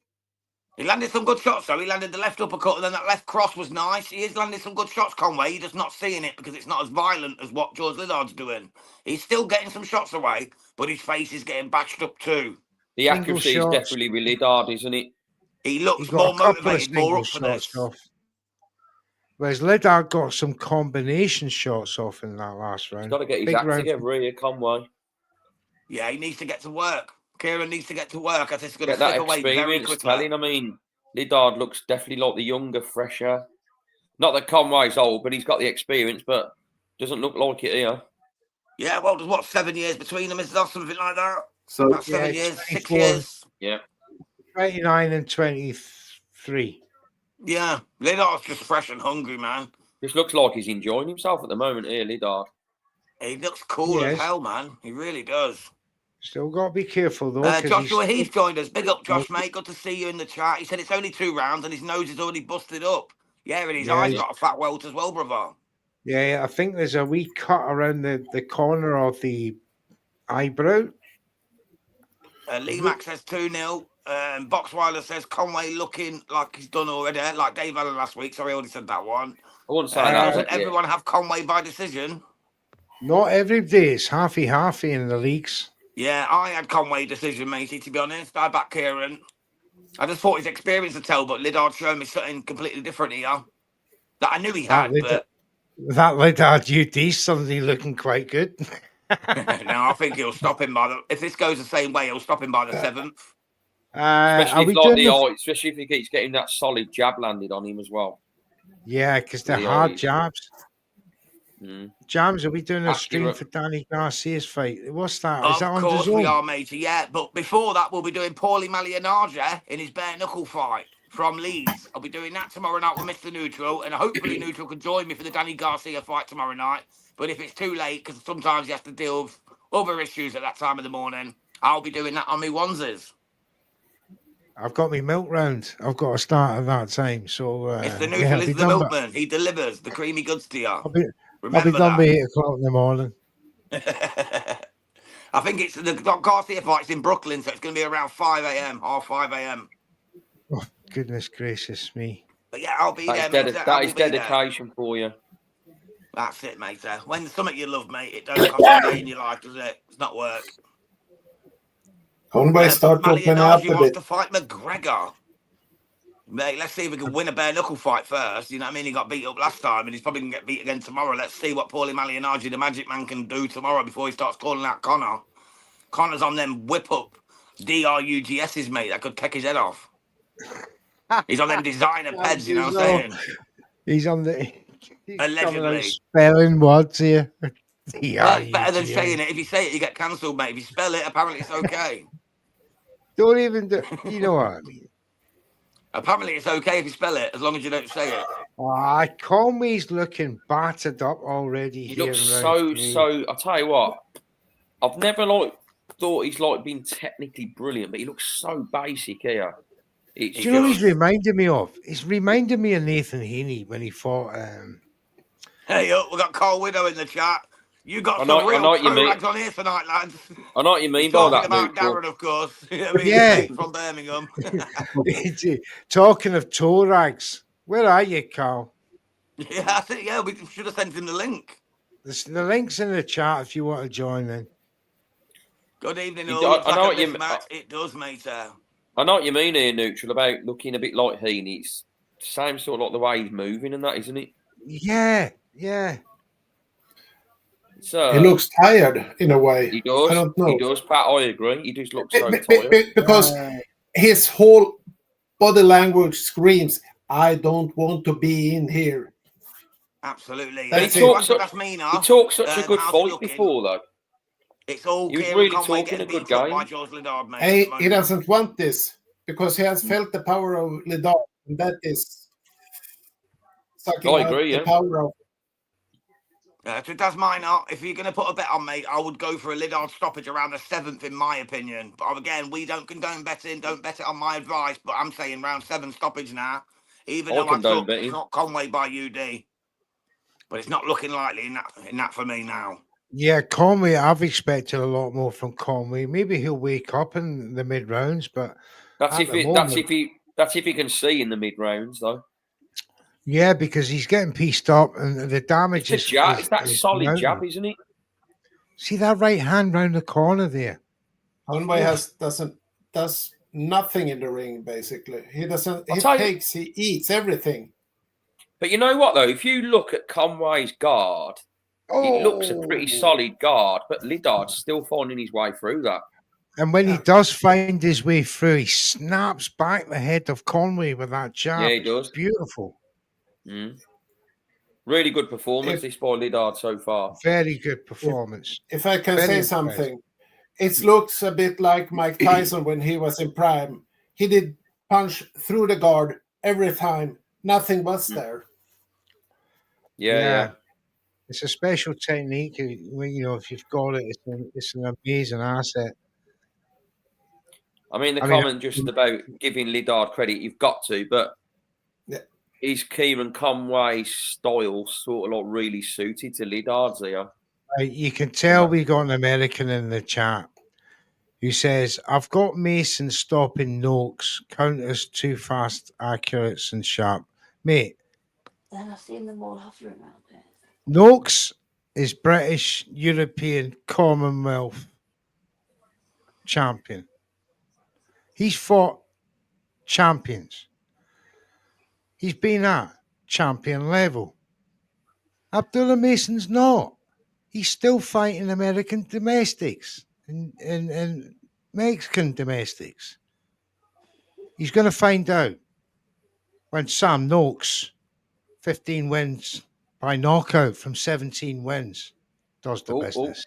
He landed some good shots, though. He landed the left uppercut, and then that left cross was nice. He is landing some good shots, Conway. You're just not seeing it because it's not as violent as what George Liddard's doing. He's still getting some shots away, but his face is getting bashed up too. The accuracy is definitely with Liddard, isn't it? He He looks got more a couple of motivated, more single up for shots this. off. Whereas Liddard got some combination shots off in that last round. He's got to get his Big act round. together here, Conway. Yeah, he needs to get to work. Kieron needs to get to work. I think it's going to Get that slip away very experience quickly. telling. I mean, Liddard looks definitely like the younger, fresher. Not that Conway's old, but he's got the experience, but doesn't look like it here. Yeah, well, there's what, 7 years between them? Is there something like that? So About 7 years, 6 24. years. Yeah. 29 and 23. Yeah, Liddard's just fresh and hungry, man. Just looks like he's enjoying himself at the moment here, Liddard. He looks cool Yes. as hell, man. He really does. Still got to be careful, though. 'cause Joshua he's- Heath joined us. Big up, Josh, mate. Good to see you in the chat. He said it's only 2 rounds and his nose is already busted up. Yeah, and his Yeah, eyes he's- got a fat welt as well, brother. Yeah, I think there's a wee cut around the corner of the eyebrow. Lee Mack says 2-0. Boxweiler says Conway looking like he's done already, like Dave Allen last week. Sorry, I already said that one. I wouldn't say that. Doesn't Yeah. everyone have Conway by decision? Not every day. It's halfy in the leagues. Yeah, I had Conway decision, matey, to be honest. I back Kieron. I just thought his experience to tell, but Liddard showed me something completely different here. That I knew he had, but That Liddard UD suddenly looking quite good. no, I think he'll stop him by the... If this goes the same way, he'll stop him by the 7th. Are Especially we if, like, doing the the- eye, especially if he keeps getting that solid jab landed on him as well. Yeah, because they're The hard eyes. jabs. Jams, are we doing a stream Accurate. for Danny Garcia's fight? What's that? Is Of that on course we DAZN? are, matey, yeah. But before that, we'll be doing Paulie Malianaja in his bare knuckle fight from Leeds. I'll be doing that tomorrow night with Mr. Neutral, and hopefully Neutral can join me for the Danny Garcia fight tomorrow night. But if it's too late, because sometimes he has to deal with other issues at that time of the morning, I'll be doing that on me onesies. I've got my milk round. I've got to start at that time. So Mr. yeah, Neutral I'll is be the done by- milkman. He delivers the creamy goods to you. I'll be Remember done by that. 8 o'clock in the morning. I think it's the Garcia fight's in Brooklyn, so it's going to be around 5 a.m. or 5 a.m. Oh, goodness gracious me. But yeah, I'll be That there, is, mate. I that will is be there. dedication for you. That's it, mate. When something you love, mate, it don't cost a day in your life, does it? It's not work. Conway start opening up Malignaggi a wants bit. to fight McGregor. Mate, let's see if we can win a bare knuckle fight first. You know what I mean? He got beat up last time, and he's probably going to get beat again tomorrow. Let's see what Paulie Malignaggi, the Magic Man, can do tomorrow before he starts calling out Connor. Connor's on them whip-up DRUGSs, mate. That could take his head off. He's on them designer peds, you know what I'm saying? He's on the... He's Allegedly. spelling words here. Well, it's better than saying it. If you say it, you get cancelled, mate. If you spell it, apparently it's okay. Don't even do... You know what I mean? Apparently it's okay if you spell it, as long as you don't say it. Conway's looking battered up already. He here looks in round so. I'll tell you what. I've never thought he's been technically brilliant, but he looks so basic here. Do you know what he's reminded me of? He's reminded me of Nathan Heaney when he fought. Hey, we got Carl Widow in the chat. You got I some know real what you mean. rags on here tonight, lads. I know what you mean by that. Talking about Darren, of course. I mean, Yeah. from Birmingham. Talking of toe rags, where are you, Carl? Yeah, I think we should have sent him the link. The link's in the chat if you want to join in. Good evening, I all. know what you mean. It does, mate. I know what you mean here, Neutral, about looking a bit like Heaney. It's the same sort of like the way he's moving and that, isn't it? Yeah. He looks tired in a way. He does. I don't know. He does, Pat. I agree. He just looks so tired. Because his whole body language screams, "I don't want to be in here." Absolutely. He talks such a good fight before, though. It's all he was Kieron really Conway talking a getting good beat up game. by George Liddard, mate. He doesn't want this because he has felt the power of Liddard, and that is sucking out the power of. That's mine. If you're going to put a bet on, mate, I would go for a Liddard stoppage around the 7th, in my opinion. But again, we don't condone betting. Don't bet it on my advice. But I'm saying round 7 stoppage now. Even though I took it's not Conway by UD. But it's not looking likely in that for me now. Yeah, Conway, I've expected a lot more from Conway. Maybe he'll wake up in the mid rounds, but that's if he can see in the mid rounds, though. Yeah, because he's getting pieced up, and the damage it's that solid jab, isn't it? See that right hand round the corner there. Conway does nothing in the ring. Basically, he doesn't. He eats everything. But you know what, though? If you look at Conway's guard, it looks a pretty solid guard, but Liddard's still finding his way through that. And when he does find his way through, he snaps back the head of Conway with that jab. Yeah, he does. It's beautiful. Really good performance, this by Liddard so far. Very good performance. If I can say something, it looks a bit like Mike Tyson when he was in prime. He did punch through the guard every time. Nothing was there. Yeah. It's a special technique. If you've got it, it's an amazing asset. I mean, comment just about giving Liddard credit, you've got to, but is Kieron Conway's style sort of like really suited to Liddard's here? You can tell we got an American in the chat who says, I've got Mason stopping Noakes, counters too fast, accurate and sharp. Mate. Then I've seen them all hovering around there. Noakes is British, European, Commonwealth champion. He's fought champions. He's been at champion level. Abdullah Mason's not. He's still fighting American domestics and Mexican domestics. He's going to find out when Sam Noakes, 15 wins by knockout from 17 wins, does the business.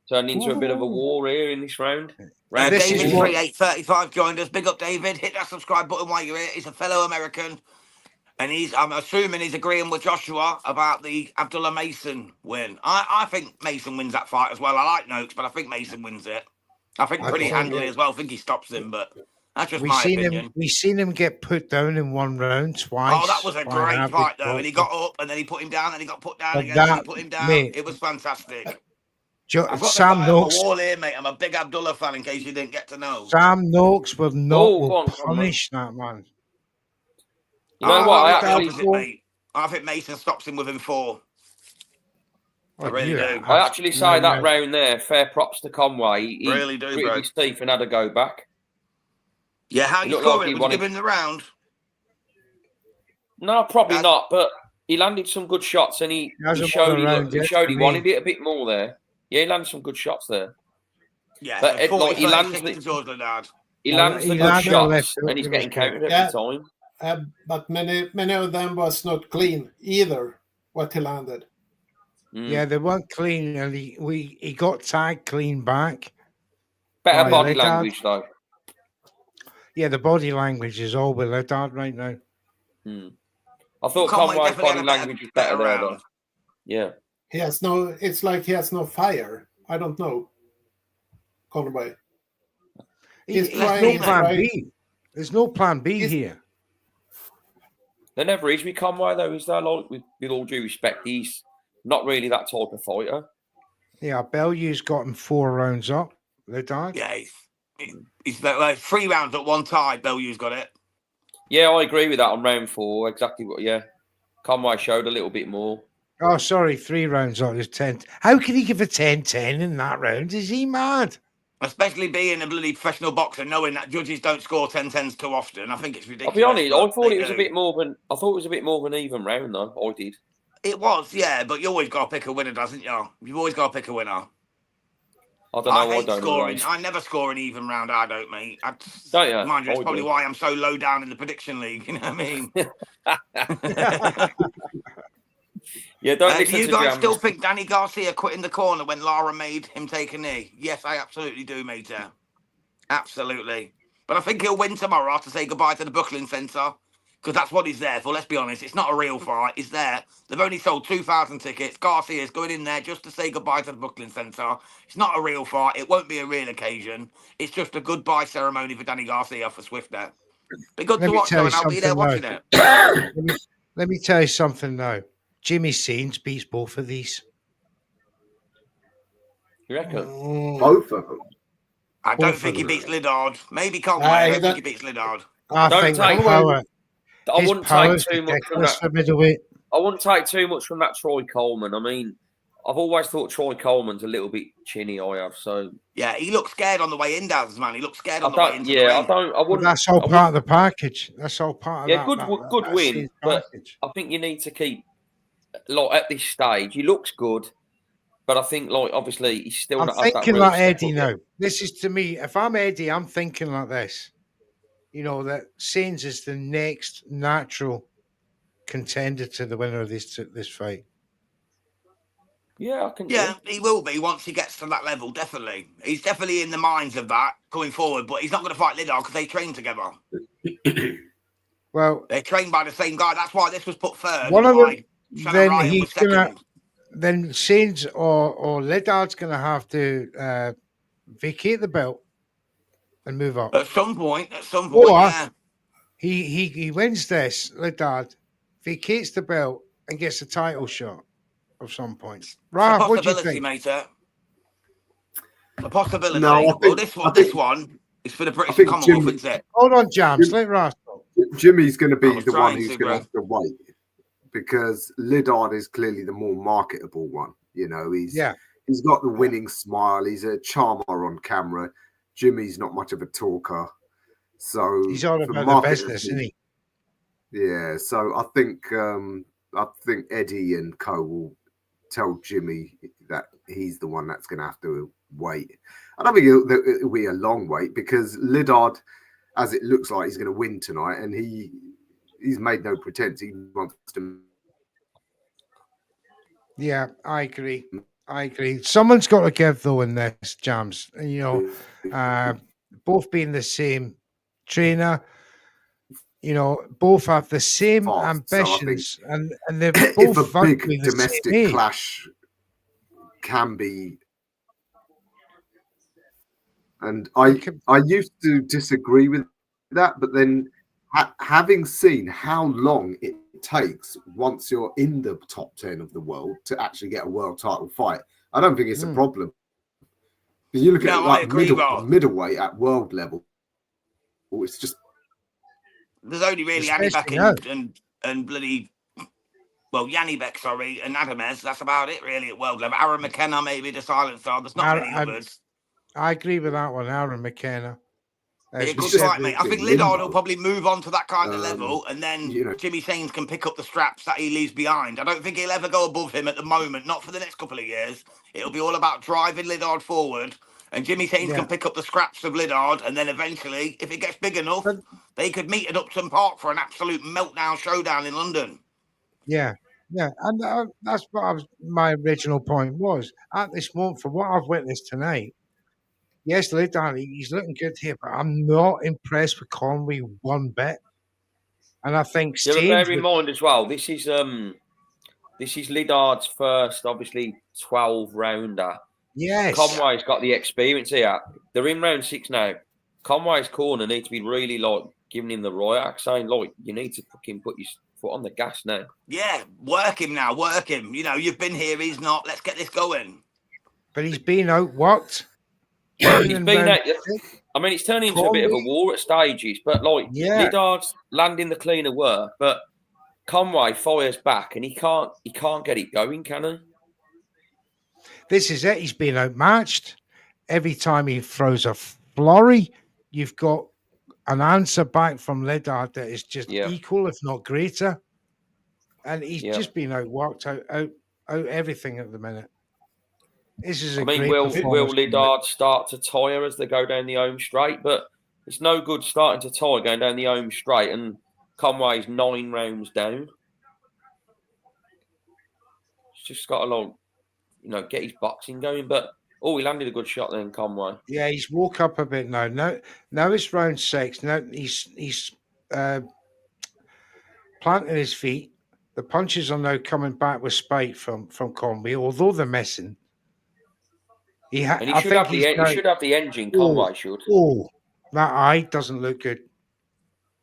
Turned into a bit of a war here in this round. David 3835 joined us. Big up, David. Hit that subscribe button while you're here. He's a fellow American. And I'm assuming he's agreeing with Joshua about the Abdullah Mason win. I think Mason wins that fight as well. I like Noakes, but I think Mason wins it. I think pretty handily as well. I think he stops him, but that's just my opinion. We've seen him get put down in one round twice. Oh, that was a great fight, though. And he got up, and then he put him down, and he got put down again, and he put him down. It was fantastic. I've got Sam Noakes. wall here, mate. I'm a big Abdullah fan, in case you didn't get to know. Sam Noakes will punish that man. You know what? I I actually, opposite, mate. I think Mason stops him within 4. I really do. I actually say that round there. Fair props to Conway. He Really do, gritted bro. his teeth and had a go back. Yeah, how He you looked like score he it? Would you wanted- give him the round? No, probably not. But he landed some good shots, and he hasn't showed won a round he yet showed for he me. wanted it a bit more there. Yeah, he landed some good shots there. Yeah, But so 40, he lands 36 to George Liddard. He Yeah, lands he the good landed a left shots, hook, and he's it getting was counted good. every time. But many of them was not clean either. What he landed. Yeah, they weren't clean, and he got tagged clean back. Better by body Liddard. language, though. Yeah, the body language is all with Liddard right now. I thought Conway Conway's definitely had body a language was better better there, round. though. Yeah. He has no. It's like he has no fire. I don't know. Conway. He's There's trying. no He's plan trying. B. There's no plan B here. There never is with Conway, though, is there? Like, with all due respect, he's not really that type of fighter. Yeah, Bellew's got him 4 rounds up. Liddard. Yeah, he's like 3 rounds at one tie. Bellew's got it. Yeah, I agree with that on round 4. Exactly what, yeah. Conway showed a little bit more. Oh, sorry, 3 rounds up. There's 10. How can he give a 10-10 in that round? Is he mad? Especially being a bloody professional boxer, knowing that judges don't score 10-10s too often. I think it's ridiculous. I'll be honest, I but thought they it was a do. bit more of an even round, though. I did. It was, yeah, but you always got to pick a winner, doesn't you? You've always got to pick a winner. I don't know. I hate don't scoring. know. I never score an even round. I don't, mate. Don't you? Mind you, it's I probably do. why I'm so low down in the prediction league. You know what I mean? Yeah, don't Do listen you to guys Jams. still think Danny Garcia quit in the corner when Lara made him take a knee? Yes, I absolutely do, mate. Absolutely. But I think he'll win tomorrow to say goodbye to the Brooklyn Centre, because that's what he's there for. Let's be honest. It's not a real fight. He's there. They've only sold 2,000 tickets. Garcia's going in there just to say goodbye to the Brooklyn Centre. It's not a real fight. It won't be a real occasion. It's just a goodbye ceremony for Danny Garcia for Swift there. Be good Let to me watch, tell though, you and I'll be there something watching now. it. Let me tell you something now. Jimmy Sains beats both of these. You reckon? Both of them. I don't Both think of he them. beats Liddard. Maybe Conway. I don't think he beats Liddard. I Don't think take- the power. I His wouldn't take power's too much from ridiculous that. for middleweight. I wouldn't take too much from that Troy Coleman. I mean, I've always thought Troy Coleman's a little bit chinny. I have so. Yeah, he looked scared on the way in, Daz, man. He looked scared on the way into the Yeah, ring. I But wouldn't. that's all I part of the package. That's all part of Yeah, that. good that's win, his but package. I think you need to keep like at this stage. He looks good, but I think like obviously he's still I'm not had that thinking real like step Eddie up now. yet. This is to me. If I'm Eddie, I'm thinking like this. You know that Sains is the next natural contender to the winner of this fight. Yeah, I can. Yeah, he will be once he gets to that level, definitely. He's definitely in the minds of that going forward, but he's not going to fight Liddard because they train together. Well, They're trained by the same guy. That's why this was put third. one of why them. Shannon Then Ryan he's was second. gonna. Then Sains or Liddard's gonna have to vacate the belt and move up. At some point, Or yeah. he wins this, Liddard, vacates the belt and gets a title shot of some point. It's a Ralph, what do you possibility, think? mate. A possibility. No, I well, think- this one is for the British think Commonwealth, Jimmy- isn't it? Hold on, Jams. Let Ralph talk. Jimmy's going to be I was the one trying who's to, going bro. to have to wait because Liddard is clearly the more marketable one. You know, he's got the winning smile. He's a charmer on camera. Jimmy's not much of a talker, so He's all for about the market- business, isn't he? Yeah, so I think Eddie and Co will tell Jimmy that he's the one that's going to have to wait. I don't think it'll be a long wait because Liddard, as it looks like, he's going to win tonight, and he's made no pretense. He wants to. Yeah, I agree. Someone's got to give though in this, Jams. You know, both being the same trainer. You know, both have the same Fast, so I think ambitions, and they're if both a big virtually the same domestic age. clash can be, and I used to disagree with that, but then having seen how long it takes once you're in the top 10 of the world to actually get a world title fight, I don't think it's a problem. Because you look at No, it I like agree, Rob. middleweight at world level, it's just There's only really Yanni Beck Especially now. and bloody, well, Yanni Beck, sorry, and Adamez. That's about it, really, at world level. Aaron McKenna, maybe the silent star. There's not many others. I agree with that one, Aaron McKenna. Be a As we good said, fight, mate. I think Liddard will probably move on to that kind of level, and then Jimmy Sains can pick up the straps that he leaves behind. I don't think he'll ever go above him at the moment, not for the next couple of years. It'll be all about driving Liddard forward, and Jimmy Sains can pick up the scraps of Liddard, and then eventually, if it gets big enough, they could meet at Upton Park for an absolute meltdown showdown in London. Yeah, and that's what my original point was. At this moment, for what I've witnessed tonight, yes, Liddard, he's looking good here, but I'm not impressed with Conway one bit. And I think bear in mind as well, this is Liddard's first, obviously, 12-rounder. Yes. Conway's got the experience here. They're in round 6 now. Conway's corner needs to be really, giving him the right act, saying, you need to fucking put your foot on the gas now. Yeah, work him now, work him. You've been here, he's not. Let's get this going. But he's been outworked. He's been out. I mean, it's turning into a bit of a war at stages, but Liddard's landing the cleaner work, but Conway fires back and he can't get it going, can he? This is it. He's been outmatched. Every time he throws a flurry, you've got an answer back from Liddard that is just equal, if not greater. And he's just been outworked, out everything at the minute. This is will Liddard start to tire as they go down the home straight? But it's no good starting to tire going down the home straight, and Conway's 9 rounds down. He's just got to get his boxing going. But he landed a good shot then, Conway. Yeah, he's woke up a bit now. Now it's round 6. Now he's planting his feet. The punches are now coming back with spite from Conway, although they're missing. He should have the engine, Conway should. Oh, that eye doesn't look good.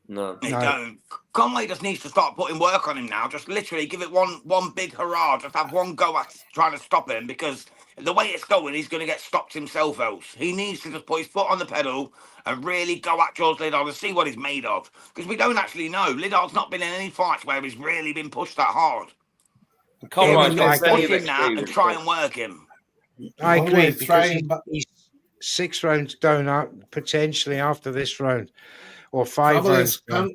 No. Don't. Conway just needs to start putting work on him now. Just literally give it one big hurrah. Just have one go at trying to stop him, because the way it's going, he's going to get stopped himself else. He needs to just put his foot on the pedal and really go at George Liddard and see what he's made of. Because we don't actually know. Liddard's not been in any fights where he's really been pushed that hard. Conway's got push him now and try and work him. I agree, because he's 6 rounds down potentially after this round, or 5 rounds down.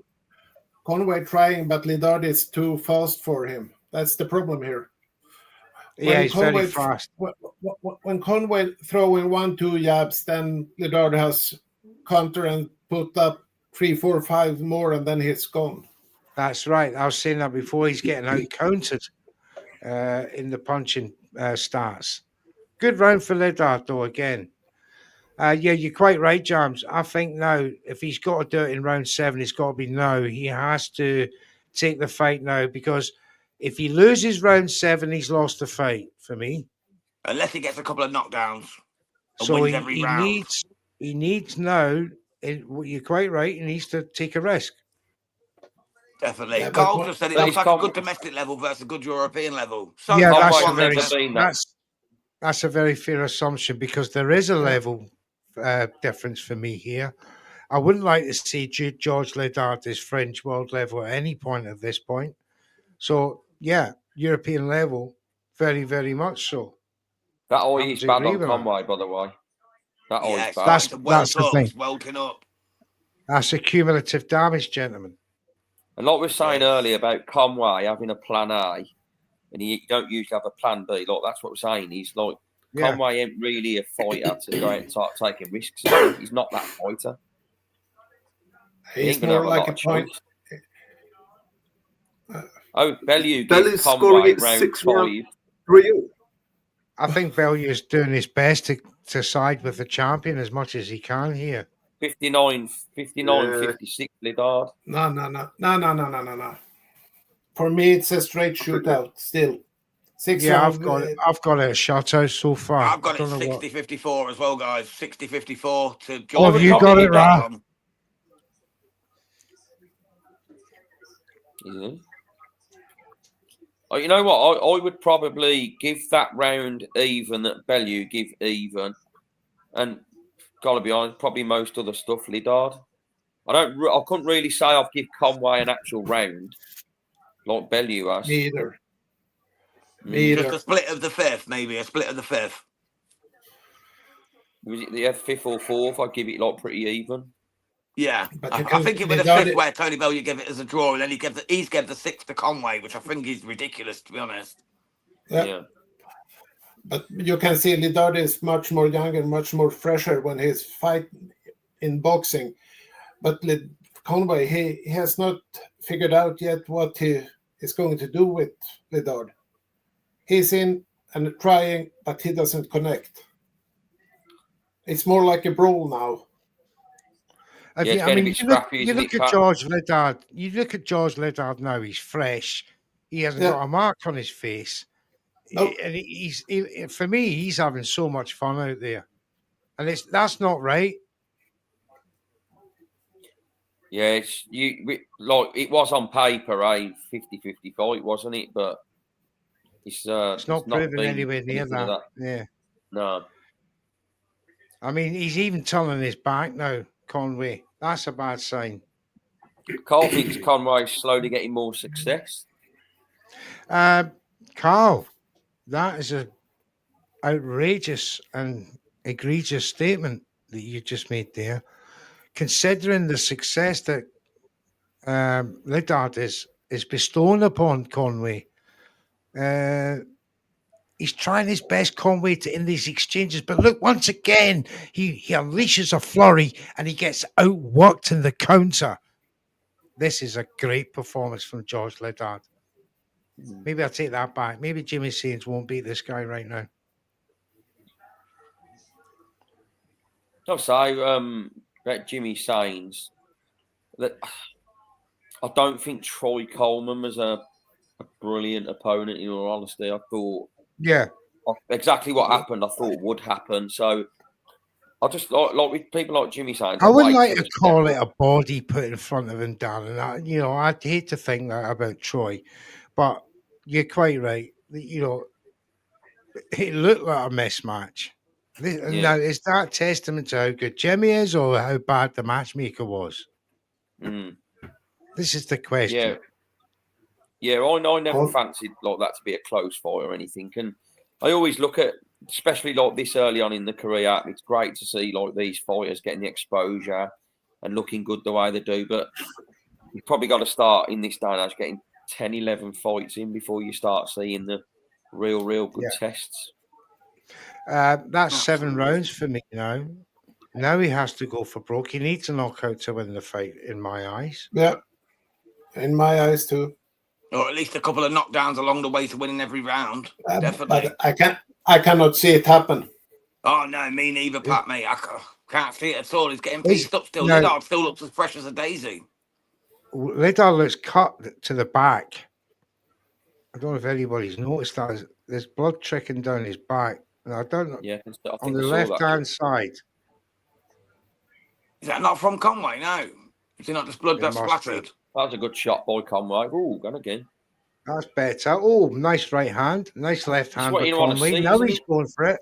Conway trying, but Liddard is too fast for him. That's the problem here. Yeah, he's very fast. When Conway throwing 1-2 jabs, then Liddard has counter and put up 3, 4, 5 more, and then he's gone. That's right. I was saying that before. He's getting out countered in the punching starts. Good round for Liddard, though, again. Yeah, you're quite right, James. I think now, if he's got to do it in round 7, it's got to be now. He has to take the fight now, because if he loses round 7, he's lost the fight for me. Unless he gets a couple of knockdowns. So he needs now, you're quite right, he needs to take a risk. Definitely. Yeah, Carl just said it looks like a good domestic level versus a good European level. So yeah, that's a very fair assumption, because there is a level difference for me here. I wouldn't like to see George Liddard as French world level at any point at this point. So, yeah, European level, very, very much so. That always bad on Conway, by the way. That always bad. That's the thing. Welcome up. That's a cumulative damage, gentlemen. And like we were saying earlier about Conway having a plan A, and you don't usually have a plan B. Like, that's what we're saying. He's like, Conway ain't really a fighter to go out and start taking risks. He's not that fighter. He's more like a point. Bellew gives Conway round 5. I think Bellew is doing his best to side with the champion as much as he can here. 59, 56, Liddard. No. For me, it's a straight shootout still. I've got it a shutout so far. I've got it 60-54 as well, guys. 60-54 to George. Oh, have you got it right? Yeah. Oh, you know what? I would probably give that round even that Bellew give even. And gotta be honest, probably most other stuff, Liddard. I couldn't really say I've give Conway an actual round like Bellew has. Me either. Just a split of the fifth, maybe a split of the fifth. Was it the fifth or fourth? I'd give it like pretty even. Yeah, But I think it was the fifth where Tony Bellew gave it as a draw, and then he's gave the sixth to Conway, which I think is ridiculous, to be honest. Yeah. But you can see Liddard is much more younger, much more fresher when he's fighting in boxing. But Conway, he has not figured out yet what he is going to do with Liddard. He's in and trying, but he doesn't connect. It's more like a brawl now. You look at George Liddard. You look at George Liddard now. He's fresh. He hasn't got a mark on his face. Nope. And for me, he's having so much fun out there, and that's not right. Yeah, it was on paper a 50-50 fight, wasn't it? But it's not proven anywhere near that. Yeah. No. I mean, he's even turning his back now, Conway. That's a bad sign. Carl thinks Conway's slowly getting more success. Carl, that is an outrageous and egregious statement that you just made there. Considering the success that Liddard is bestowing upon Conway, he's trying his best, Conway, to end these exchanges. But look, once again, he unleashes a flurry and he gets outworked in the counter. This is a great performance from George Liddard. Maybe I'll take that back. Maybe Jimmy Sains won't beat this guy right now. I'll say that Jimmy Sains, that I don't think Troy Coleman was a brilliant opponent, in all honesty. I thought exactly what happened, I thought would happen. So I just like with people like Jimmy Sains. I wouldn't like to call it a body put in front of him, Dan. And I'd hate to think that about Troy, but you're quite right. It looked like a mismatch. Now, is that testament to how good Jimmy is or how bad the matchmaker was? This is the question. Yeah, I never fancied like that to be a close fight or anything. And I always look at, especially like this early on in the career, it's great to see like these fighters getting the exposure and looking good the way they do. But you've probably got to start in this day and age getting 10, 11 fights in before you start seeing the real good tests. That's 7 rounds for me now. Now he has to go for broke. He needs a knockout to win the fight, in my eyes. Yeah, in my eyes too. Or at least a couple of knockdowns along the way to winning every round. Definitely. But I cannot see it happen. Oh, no, me neither, Pat, mate. I can't see it at all. He's getting pieced up still. Liddard still looks as fresh as a daisy. Liddard looks cut to the back. I don't know if anybody's noticed that. There's blood trickling down his back. And I don't know. Yeah, on the left-hand side. Is that not from Conway? No. Is it not just blood that's splattered? That was a good shot by Conway. Oh, gone again. That's better. Oh, nice right hand. Nice left hand by Conway. Now he's going for it.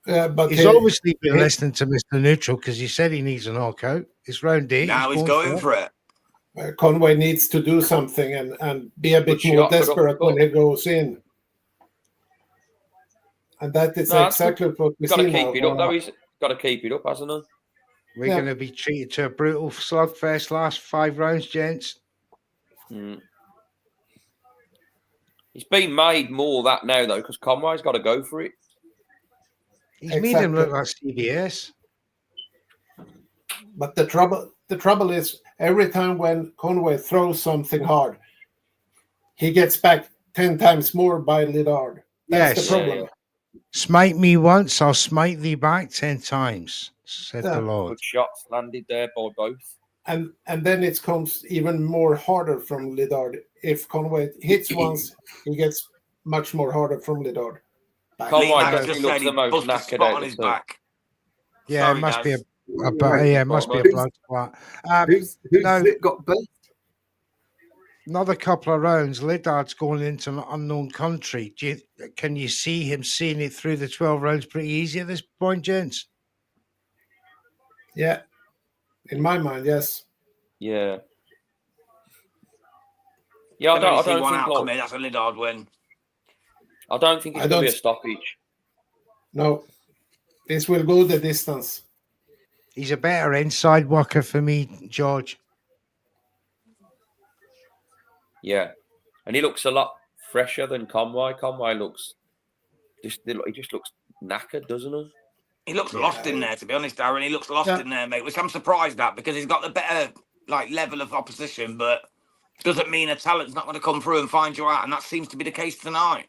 But he's obviously been listening to Mr. Neutral because he said he needs a knockout. It's round 8. Now he's going for it. Conway needs to do something and be a bit more desperate when he goes in. And that is exactly what we see now. Got to keep it up, though. He's got to keep it up, hasn't he? We're going to be treated to a brutal slugfest last 5 rounds, gents. He's been made more that now, though, because Conway's got to go for it. He's made him look like CBS. But the trouble is, every time when Conway throws something hard, he gets back 10 times more by Liddard. That's the problem. Smite me once, I'll smite thee back 10 times, said the Lord. Good shots landed there by both. And then it comes even more harder from Liddard. If Conway hits once, he gets much more harder from Liddard. Conway doesn't look the most knackered out of the back. Yeah, it must be a blood spot. Who's got both? Another couple of rounds, Liddard's going into an unknown country. Can you see him seeing it through the 12 rounds pretty easy at this point, gents? Yeah, in my mind, yes. Yeah. Yeah, I don't one think outcome here. That's a Liddard win. I don't think it's going to be a stoppage. No, this will go the distance. He's a better inside worker for me, George. Yeah, and he looks a lot fresher than Conway. Conway he just looks knackered, doesn't he? He looks lost in there, to be honest, Darren. He looks lost in there, mate, which I'm surprised at because he's got the better level of opposition, but doesn't mean a talent's not going to come through and find you out, and that seems to be the case tonight.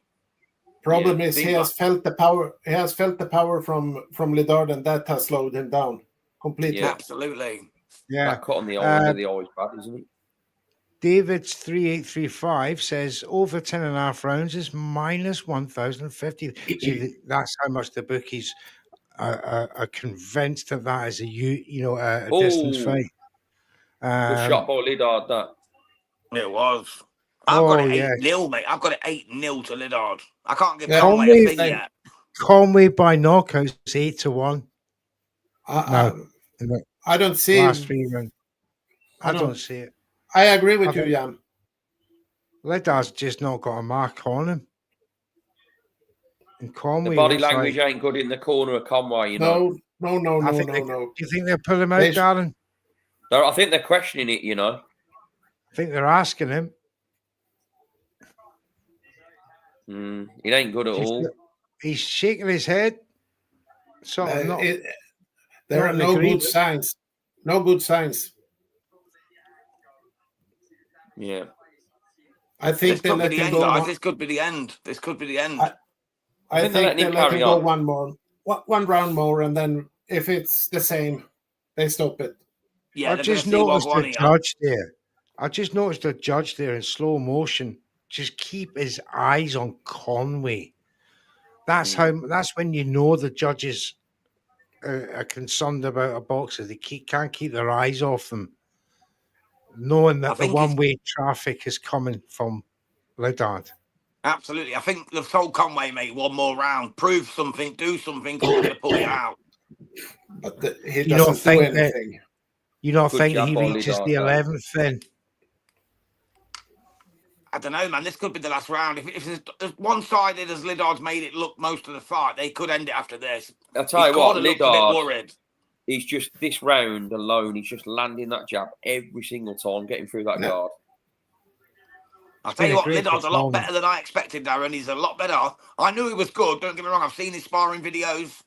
Problem is he has felt the power. He has felt the power from Liddard, and that has slowed him down completely. Yeah, absolutely. Yeah, that cut on the eye, the always bad, isn't it? David's 3835 says over 10.5 rounds is minus 1,050. See, that's how much the bookies are convinced that is a distance fight. Good shot by Liddard, that. It was. I've got it 8-0, mate. I've got it 8-0 to Liddard. I can't give Conway a thing yet. Conway by knockouts 8-1. I don't see last 3 rounds. I don't see it. I agree with you, Jan. Liddard's just not got a mark on him. And Conway, the body language ain't good in the corner of Conway, you know. No. Do you think they'll pull him out, Darren? I think they're questioning it, you know. I think they're asking him. It ain't good at all. He's shaking his head. So there are no good signs. No good signs. Yeah. I think this could be the end, guys. This could be the end. This could be the end. I think they let him go one round more, and then if it's the same, they stop it. Yeah, I just noticed the judge there. I just noticed the judge there in slow motion. Just keep his eyes on Conway. That's when you know the judges are concerned about a boxer. They can't keep their eyes off them, knowing that the one-way traffic is coming from Liddard. Absolutely. I think they've told Conway, mate, one more round. Prove something, do something, or we're going to pull you out. But he doesn't do anything. You don't think he reaches the 11th then? I don't know, man. This could be the last round. If it's as one-sided as Liddard's made it look most of the fight, they could end it after this. I'll tell you what, Liddard, he's just, this round alone, he's just landing that jab every single time, getting through that guard. I'll tell you what, Liddard's a lot better than I expected, Darren. He's a lot better. I knew he was good. Don't get me wrong. I've seen his sparring videos.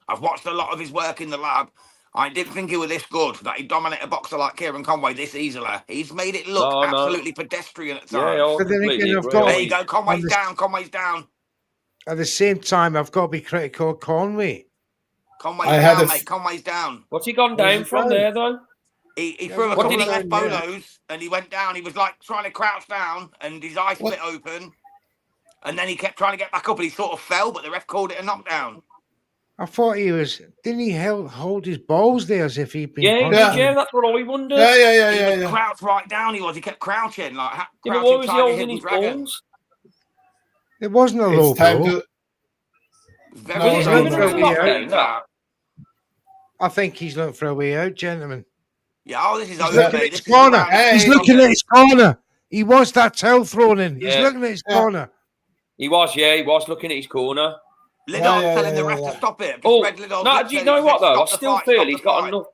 I've watched a lot of his work in the lab. I didn't think he was this good, that he'd dominate a boxer like Kieron Conway this easily. He's made it look absolutely pedestrian at times. Yeah, but then again, there you go. Conway's down. At the same time, I've got to be critical of Conway. Conway's down, mate. Conway's down. What's he gone down from there, though? He threw a couple of left bolos and he went down. He was like trying to crouch down and his eyes split open. And then he kept trying to get back up and he sort of fell, but the ref called it a knockdown. I thought didn't he hold his balls there as if he'd been... Yeah, that's what I wondered. He was crouched right down, he kept crouching. Like, but why was he holding his balls? It wasn't a low blow. I think he's looking for a way out, gentlemen. Yeah, this is over, mate. He's looking at his corner. He wants that tail thrown in. He's looking at his corner. He was looking at his corner. Liddard's telling the ref to stop it. Do you know what, though? I still feel he's got enough.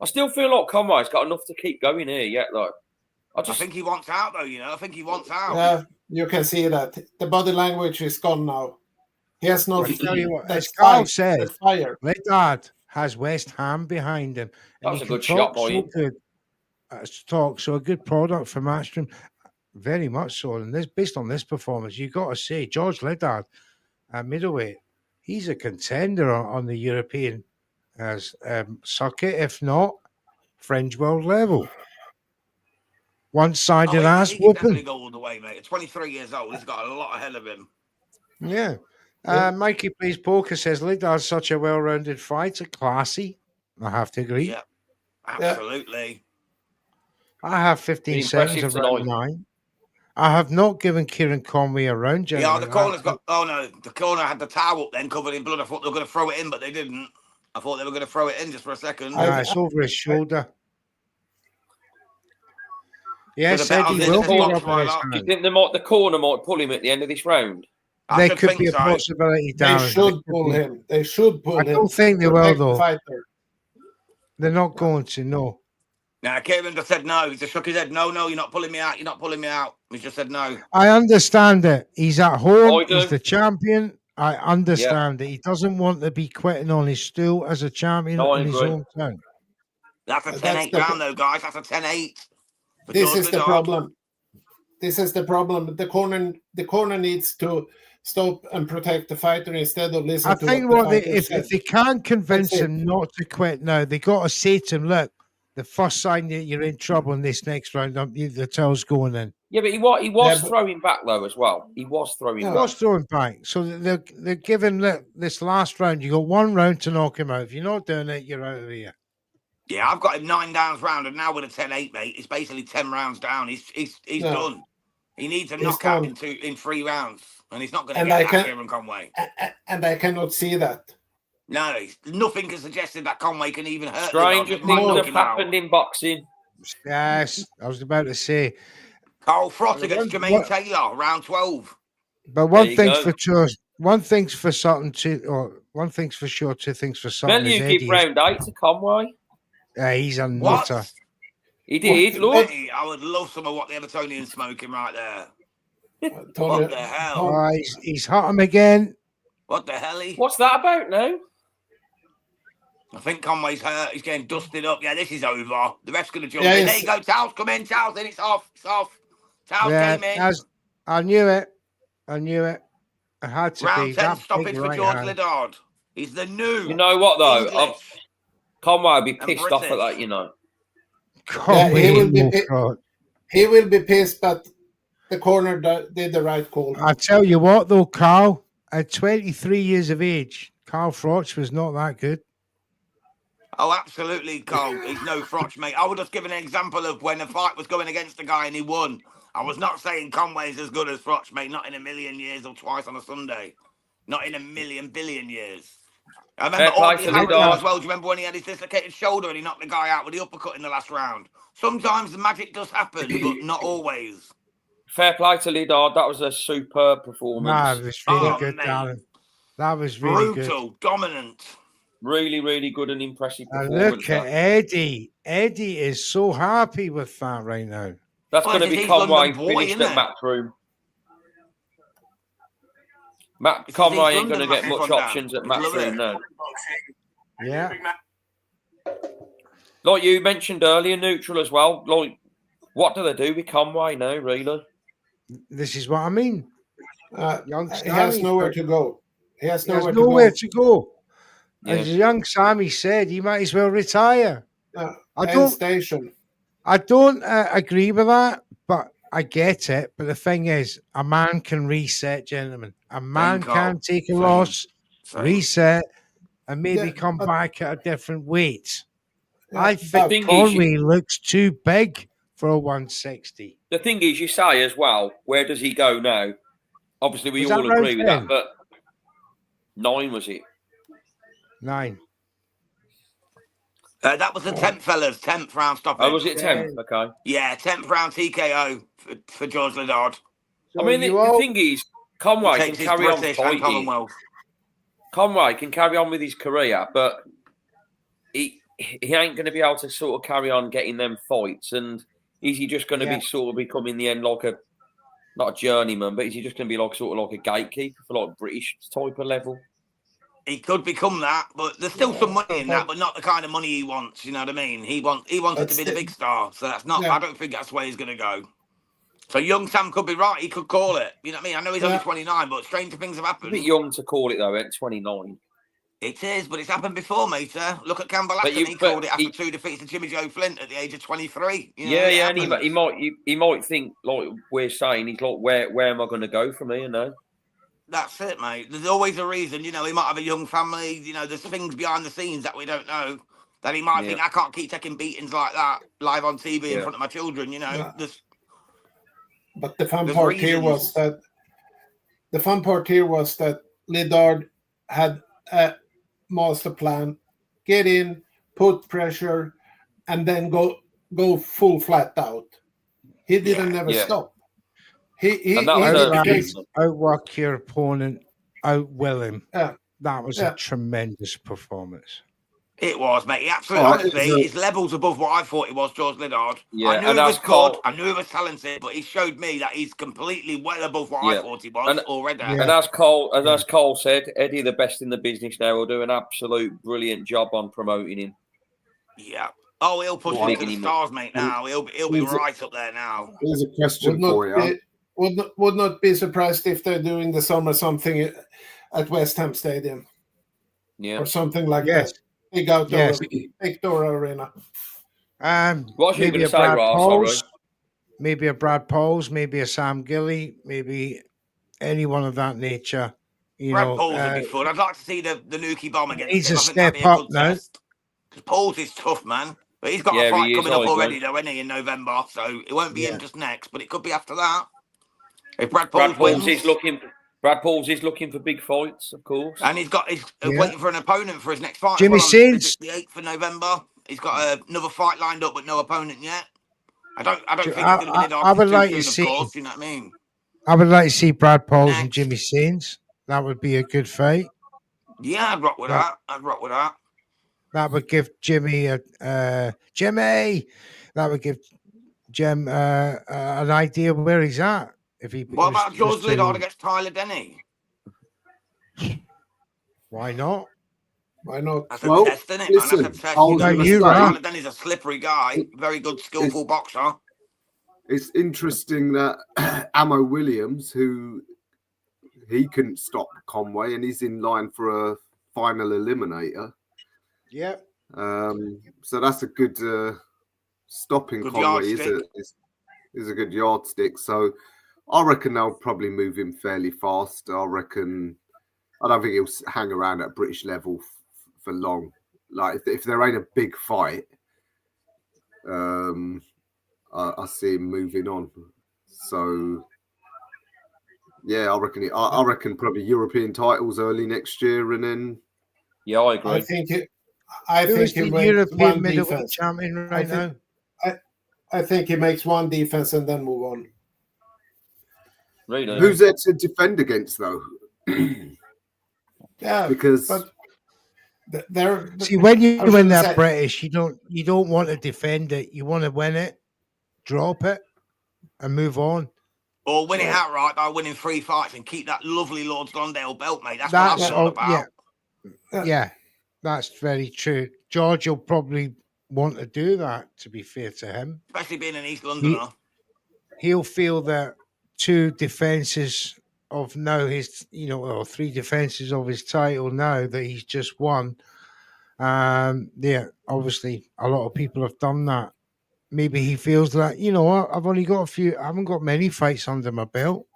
I still feel like Conway's got enough to keep going here yet, though. I think he wants out, though, I think he wants out. Yeah, you can see that. The body language is gone now. He has no... As Carl said, Liddard has West Ham behind him. That was a good shot, boy. So a good product for Matchroom. Very much so. And this, based on this performance, you've got to say, George Liddard at middleweight, he's a contender on the European circuit, if not fringe world level. One-sided ass he whooping. Definitely go all the way, mate. At 23 years old, he's got a lot ahead of him. Yeah. Mikey Plays Poker says Liddard's such a well-rounded fighter, classy. I have to agree. Yeah, absolutely. I have 15 seconds of round 9. I have not given Kieron Conway a round, gentlemen. Yeah, the corner's got... Oh, no. The corner had the towel up then covered in blood. I thought they were going to throw it in, but they didn't. I thought they were going to throw it in just for a second. It's over his shoulder. Yes, bet on Eddie this will as be box rubbing right his up. Do you hand. think the corner might pull him at the end of this round? I There should could think be a so. possibility, They Darren. should There could pull be. him. They should pull I him. don't think they will, Protect the though. fighter. They're not going to, no. Now, Kieran just said no. He just shook his head. No, you're not pulling me out. You're not pulling me out. He just said no. I understand it. He's at home. I do. He's the champion. I understand it. He doesn't want to be quitting on his stool as a champion No, I in his agree. hometown. That's a That's 10-8 the- round, though, guys. That's a 10-8. This is the problem. This is the problem. The corner needs to stop and protect the fighter instead of listening I to think what the what they, fighter if says. they can't convince That's it. him not to quit now, they got to say to him, look, the first sign that you're in trouble in this next round, the tail's going in. Yeah, but he was but- throwing back though as well. He was throwing He back. was throwing back. So they're giving this last round, you got one round to knock him out. If you're not doing it, you're out of here. Yeah, I've got him 9 downs round, and now with a 10-8, mate, it's basically 10 rounds down. He's done. He needs a He's knockout done. in 3 rounds, and he's not going to And get I that, can- Kieran Conway. And I cannot see that. No, nothing has suggested that Conway can even hurt. Stranger Liddard. Might things knock have him out. happened in boxing. Yes, I was about to say. Carl Frost against What- Jermaine Taylor, round 12. But There you go. one thing's for certain, one thing's for sure, two things for certain. Then you is give Eddie round 8 to Conway. he's a What? nutter. He did, look. Mate, I would love some of what the Evertonian's smoking right there. Tony, What the hell? Oh, he's hot him again. What the hell? What's that about now? I think Conway's hurt. He's getting dusted up. Yeah, this is over. The ref's going to jump Yeah, in. There it's- you go, Charles. Come in, Charles. Then it's off. It's off. Charles Yeah, came in. I knew it. I knew it. It had to Round be 10 that stoppage big for right George hand. Liddard. He's the new. You know what though? English. Conway would be And pissed off at British. that, you know. Conway he will be will pi- fraud. He will be pissed, but the corner did the right call. I tell you what, though, Carl, at 23 years of age, Carl Froch was not that good. Oh, absolutely, Carl. He's no Froch, mate. I would just give an example of when a fight was going against a guy and he won. I was not saying Conway's as good as Froch, mate. Not in a million years or twice on a Sunday. Not in a million billion years. I remember Fair play Audley to Harrison Liddard. as well. Do you remember when he had his dislocated shoulder and he knocked the guy out with the uppercut in the last round? Sometimes the magic does happen, but not always. Fair play to Liddard. That was a superb performance. Nah, it was really Oh, good, mate. darling. That was really Brutal, good. dominant. Really, really good and impressive And performance. look at that. Eddie. Eddie is so happy with that right now. That's Well, going to he's be Conway London boy, finished isn't at it? Matt's room. It's Conway his ain't going to London get Matt much he's gone options down. at Matt's Love it. room now. Yeah. Like you mentioned earlier, neutral as well. Like, what do they do with Conway now, really? This is what I mean. Young He has Sammy, nowhere to go. He has he has nowhere, nowhere to to go. Yeah. As young Sammy said, he might as well retire. go. I End don't- station. I don't agree with that, but I get it. But the thing is, a man can reset, gentlemen. A man Carl. can take a Same. loss, Same. reset, and maybe Yeah, come but- back at a different weight. Yeah, I but- think thing is, Conway looks too big for a 160. The thing is, you say as well, where does he go now? Obviously, we Was that all agree round with 10? that, but 9 was it? 9. That was the 10th, fellas. 10th round stoppage. Oh, was it 10? Okay. Yeah, 10th round TKO for George Liddard. I mean, the thing is, Conway can Takes his carry on British and fighting. Commonwealth. Conway can carry on with his career, but he ain't going to be able to sort of carry on getting them fights. And is he just going to Yeah. be sort of become in the end like a, not a journeyman, but is he just going to be like sort of like a gatekeeper for like British type of level? He could become that, but there's still some money in that, but not the kind of money he wants. You know what I mean? He wants it to be the big star. So that's not. Yeah. I don't think that's where he's going to go. So young Sam could be right. He could call it. You know what I mean? I know he's only Yeah. 29, but stranger things have A happened. bit young to call it though, at 29. It is, but it's happened before, mate. Look at Campbell But Aston. you- He called it but after he- 2 defeats to Jimmy Joe Flint at the age of 23. You know, Yeah, it yeah, and happens. he might think like we're saying. He's like, where am I going to go from here? No. That's it, mate. There's always a reason. You know, he might have a young family. You know, there's things behind the scenes that we don't know. That he might Yeah. think, I can't keep taking beatings like that live on TV in Yeah. front of my children. You know, Yeah. there's But the fun There's part here reasons. was that Liddard had a master plan: get in, put pressure, and then go full flat out. He didn't never stop. And that was outwork your opponent, outwill him. Yeah. That was a tremendous performance. It was, mate. He absolutely, honestly, his levels above what I thought he was, George Liddard. Yeah, I knew and he was that's Cole- good. I knew he was talented, but he showed me that he's completely well above what I thought he was already. And as Cole said, Eddie, the best in the business now, will do an absolute brilliant job on promoting him. Yeah. Oh, he'll push him to the stars, mate. Now he'll be right up there now. Here's a question for you. Would not be surprised if they're doing the summer something at West Ham Stadium. Yeah. Or something like that. Big outdoor, big door arena. What you Maybe going to a say, Brad Ross? Pauls, Sorry. maybe a Brad Pauls, maybe a Sam Gilly, maybe anyone of that nature. Brad Pauls would be fun. I'd like to see the Nuki bomb against He's him. a I think that'd step be a up good now. test. Because Pauls is tough, man. But he's got a fight coming up already, though, isn't he, in November? So it won't be him just next, but it could be after that. If Brad Pauls wins. Brad Pauls is looking for big fights, of course. And he's waiting for an opponent for his next fight. Jimmy Sins. The 8th of November. He's got another fight lined up, but no opponent yet. I don't think it's going to be Liddard. I would like to see. Of course, you know what I mean? I would like to see Brad Pauls and Jimmy Sins. That would be a good fight. Yeah, I'd rock with that. That would give Jimmy Jimmy. That would give Jim an idea of where he's at. What about George Liddard against Tyler Denny? Why not? Why not? That's a test, isn't it, man? That's a test. Tyler Denny's a slippery guy, very good, skillful boxer. It's interesting that Ammo Williams, who he couldn't stop Conway, and he's in line for a final eliminator. Yeah. So that's a good stopping good Conway is a good yardstick. So I reckon they'll probably move him fairly fast. I don't think he'll hang around at British level for long. Like if there ain't a big fight, I see him moving on. So yeah, I reckon probably European titles early next year, and then yeah, I agree. I think he the European middleweight champion right now. I think he makes one defense and then move on. Really? Who's there to defend against though? Yeah, because see, when you win that British, you don't want to defend it. You want to win it, drop it, and move on. Or win it outright by winning 3 fights and keep that lovely Lord's Lonsdale belt, mate. That's what I'm all about. Yeah, that's very true. George will probably want to do that, to be fair to him. Especially being an East Londoner. He'll feel that 2 defenses of now his, or 3 defenses of his title now that he's just won. Yeah, obviously a lot of people have done that. Maybe he feels that, I've only got I haven't got many fights under my belt.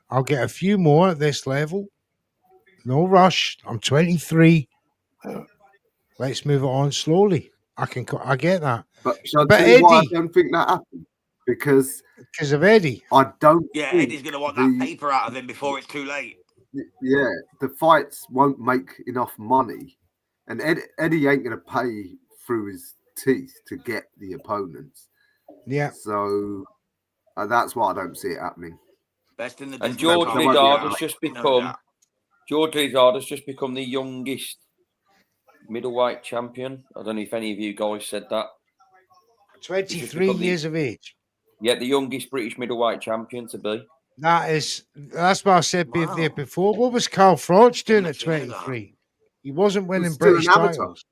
I'll get a few more at this level. No rush. I'm 23. Let's move it on slowly. I get that. But Eddie, why I don't think that happened? Because of Eddie. I don't. Yeah, Eddie's going to want that paper out of him before it's too late. Yeah, the fights won't make enough money, and Eddie ain't going to pay through his teeth to get the opponents. Yeah. So that's why I don't see it happening. Best in the and George Liddard has just become the youngest middleweight champion. I don't know if any of you guys said that. 23 years of age. Yeah, the youngest British middleweight champion to be. That's what I said there before. What was Carl Froch doing at 23? He wasn't winning British titles.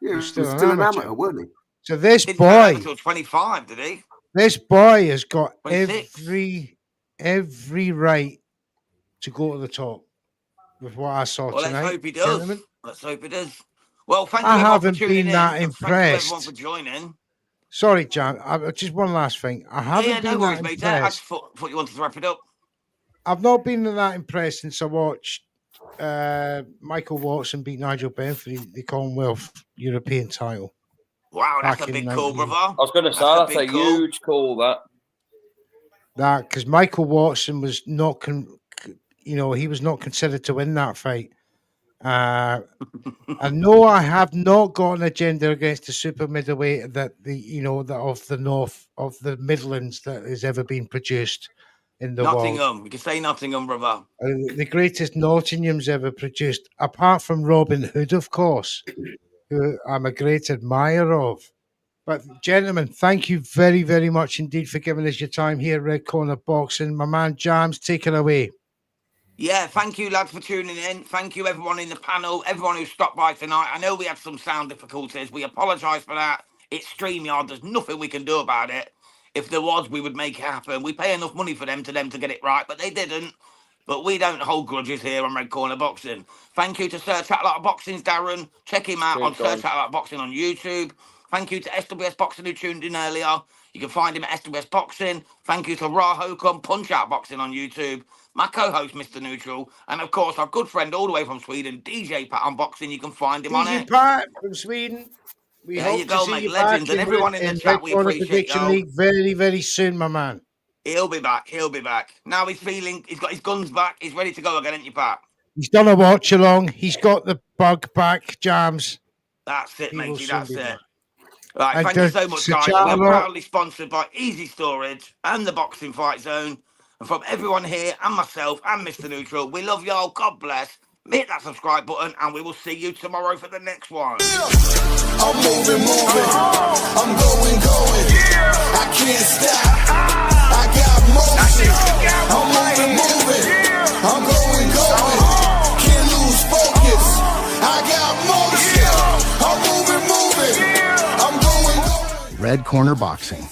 Yeah, he was still an amateur, wasn't he? So this boy, until 25, did he? This boy has got 26. every right to go to the top with what I saw tonight. Let's hope he does. Gentlemen. Let's hope he does. Well, thank you I everyone haven't for tuning been in. that Thank you impressed. everyone for joining. Sorry, Jan. Just one last thing. I haven't been no worries, that mate. impressed. I just thought you wanted to wrap it up. I've not been that impressed since I watched Michael Watson beat Nigel Benn for the Commonwealth European title. Wow, that's a big call, brother. I was going to say that's a huge call. That because Michael Watson was not, he was not considered to win that fight. And no, I have not got an agenda against the super middleweight that of the north of the Midlands that has ever been produced in the world. Nottingham. You can say Nottingham, brother. The greatest Nottingham's ever produced, apart from Robin Hood, of course, who I'm a great admirer of. But gentlemen, thank you very, very much indeed for giving us your time here at Red Corner Boxing. My man Jams, take it away. Yeah, thank you, lads, for tuning in. Thank you, everyone in the panel, everyone who stopped by tonight. I know we had some sound difficulties. We apologise for that. It's StreamYard. There's nothing we can do about it. If there was, we would make it happen. We pay enough money for them to get it right, but they didn't. But we don't hold grudges here on Red Corner Boxing. Thank you to Sir Chatlock Boxing's Darren. Check him out on Sir Chatlock Boxing on YouTube. Thank you to SWS Boxing who tuned in earlier. You can find him at SWS Boxing. Thank you to Ra Hokum Punch Out Boxing on YouTube. My co-host, Mr. Neutral. And, of course, our good friend all the way from Sweden, DJ Pat on Boxing. You can find him on it. DJ Pat from Sweden. There you go, mate. Legends. And everyone in the chat, we appreciate you. League very, very soon, my man. He'll be back. He'll be back. Now he's got his guns back. He's ready to go again, ain't you, Pat? He's done a watch along. He's got the bug back, Jams. That's it, He will matey. soon That's be it. back. Right, And thank you so much, Sir guys. We're Chatlock. proudly sponsored by Easy Storage and the Boxing Fight Zone. And from everyone here and myself and Mr. Neutral, we love y'all. God bless. Hit that subscribe button and we will see you tomorrow for the next one. I'm moving. I'm going. I can't stop. I got motion. I'm moving. I'm going. Can't lose focus. I got motion. I'm moving. I'm going. Red Corner Boxing.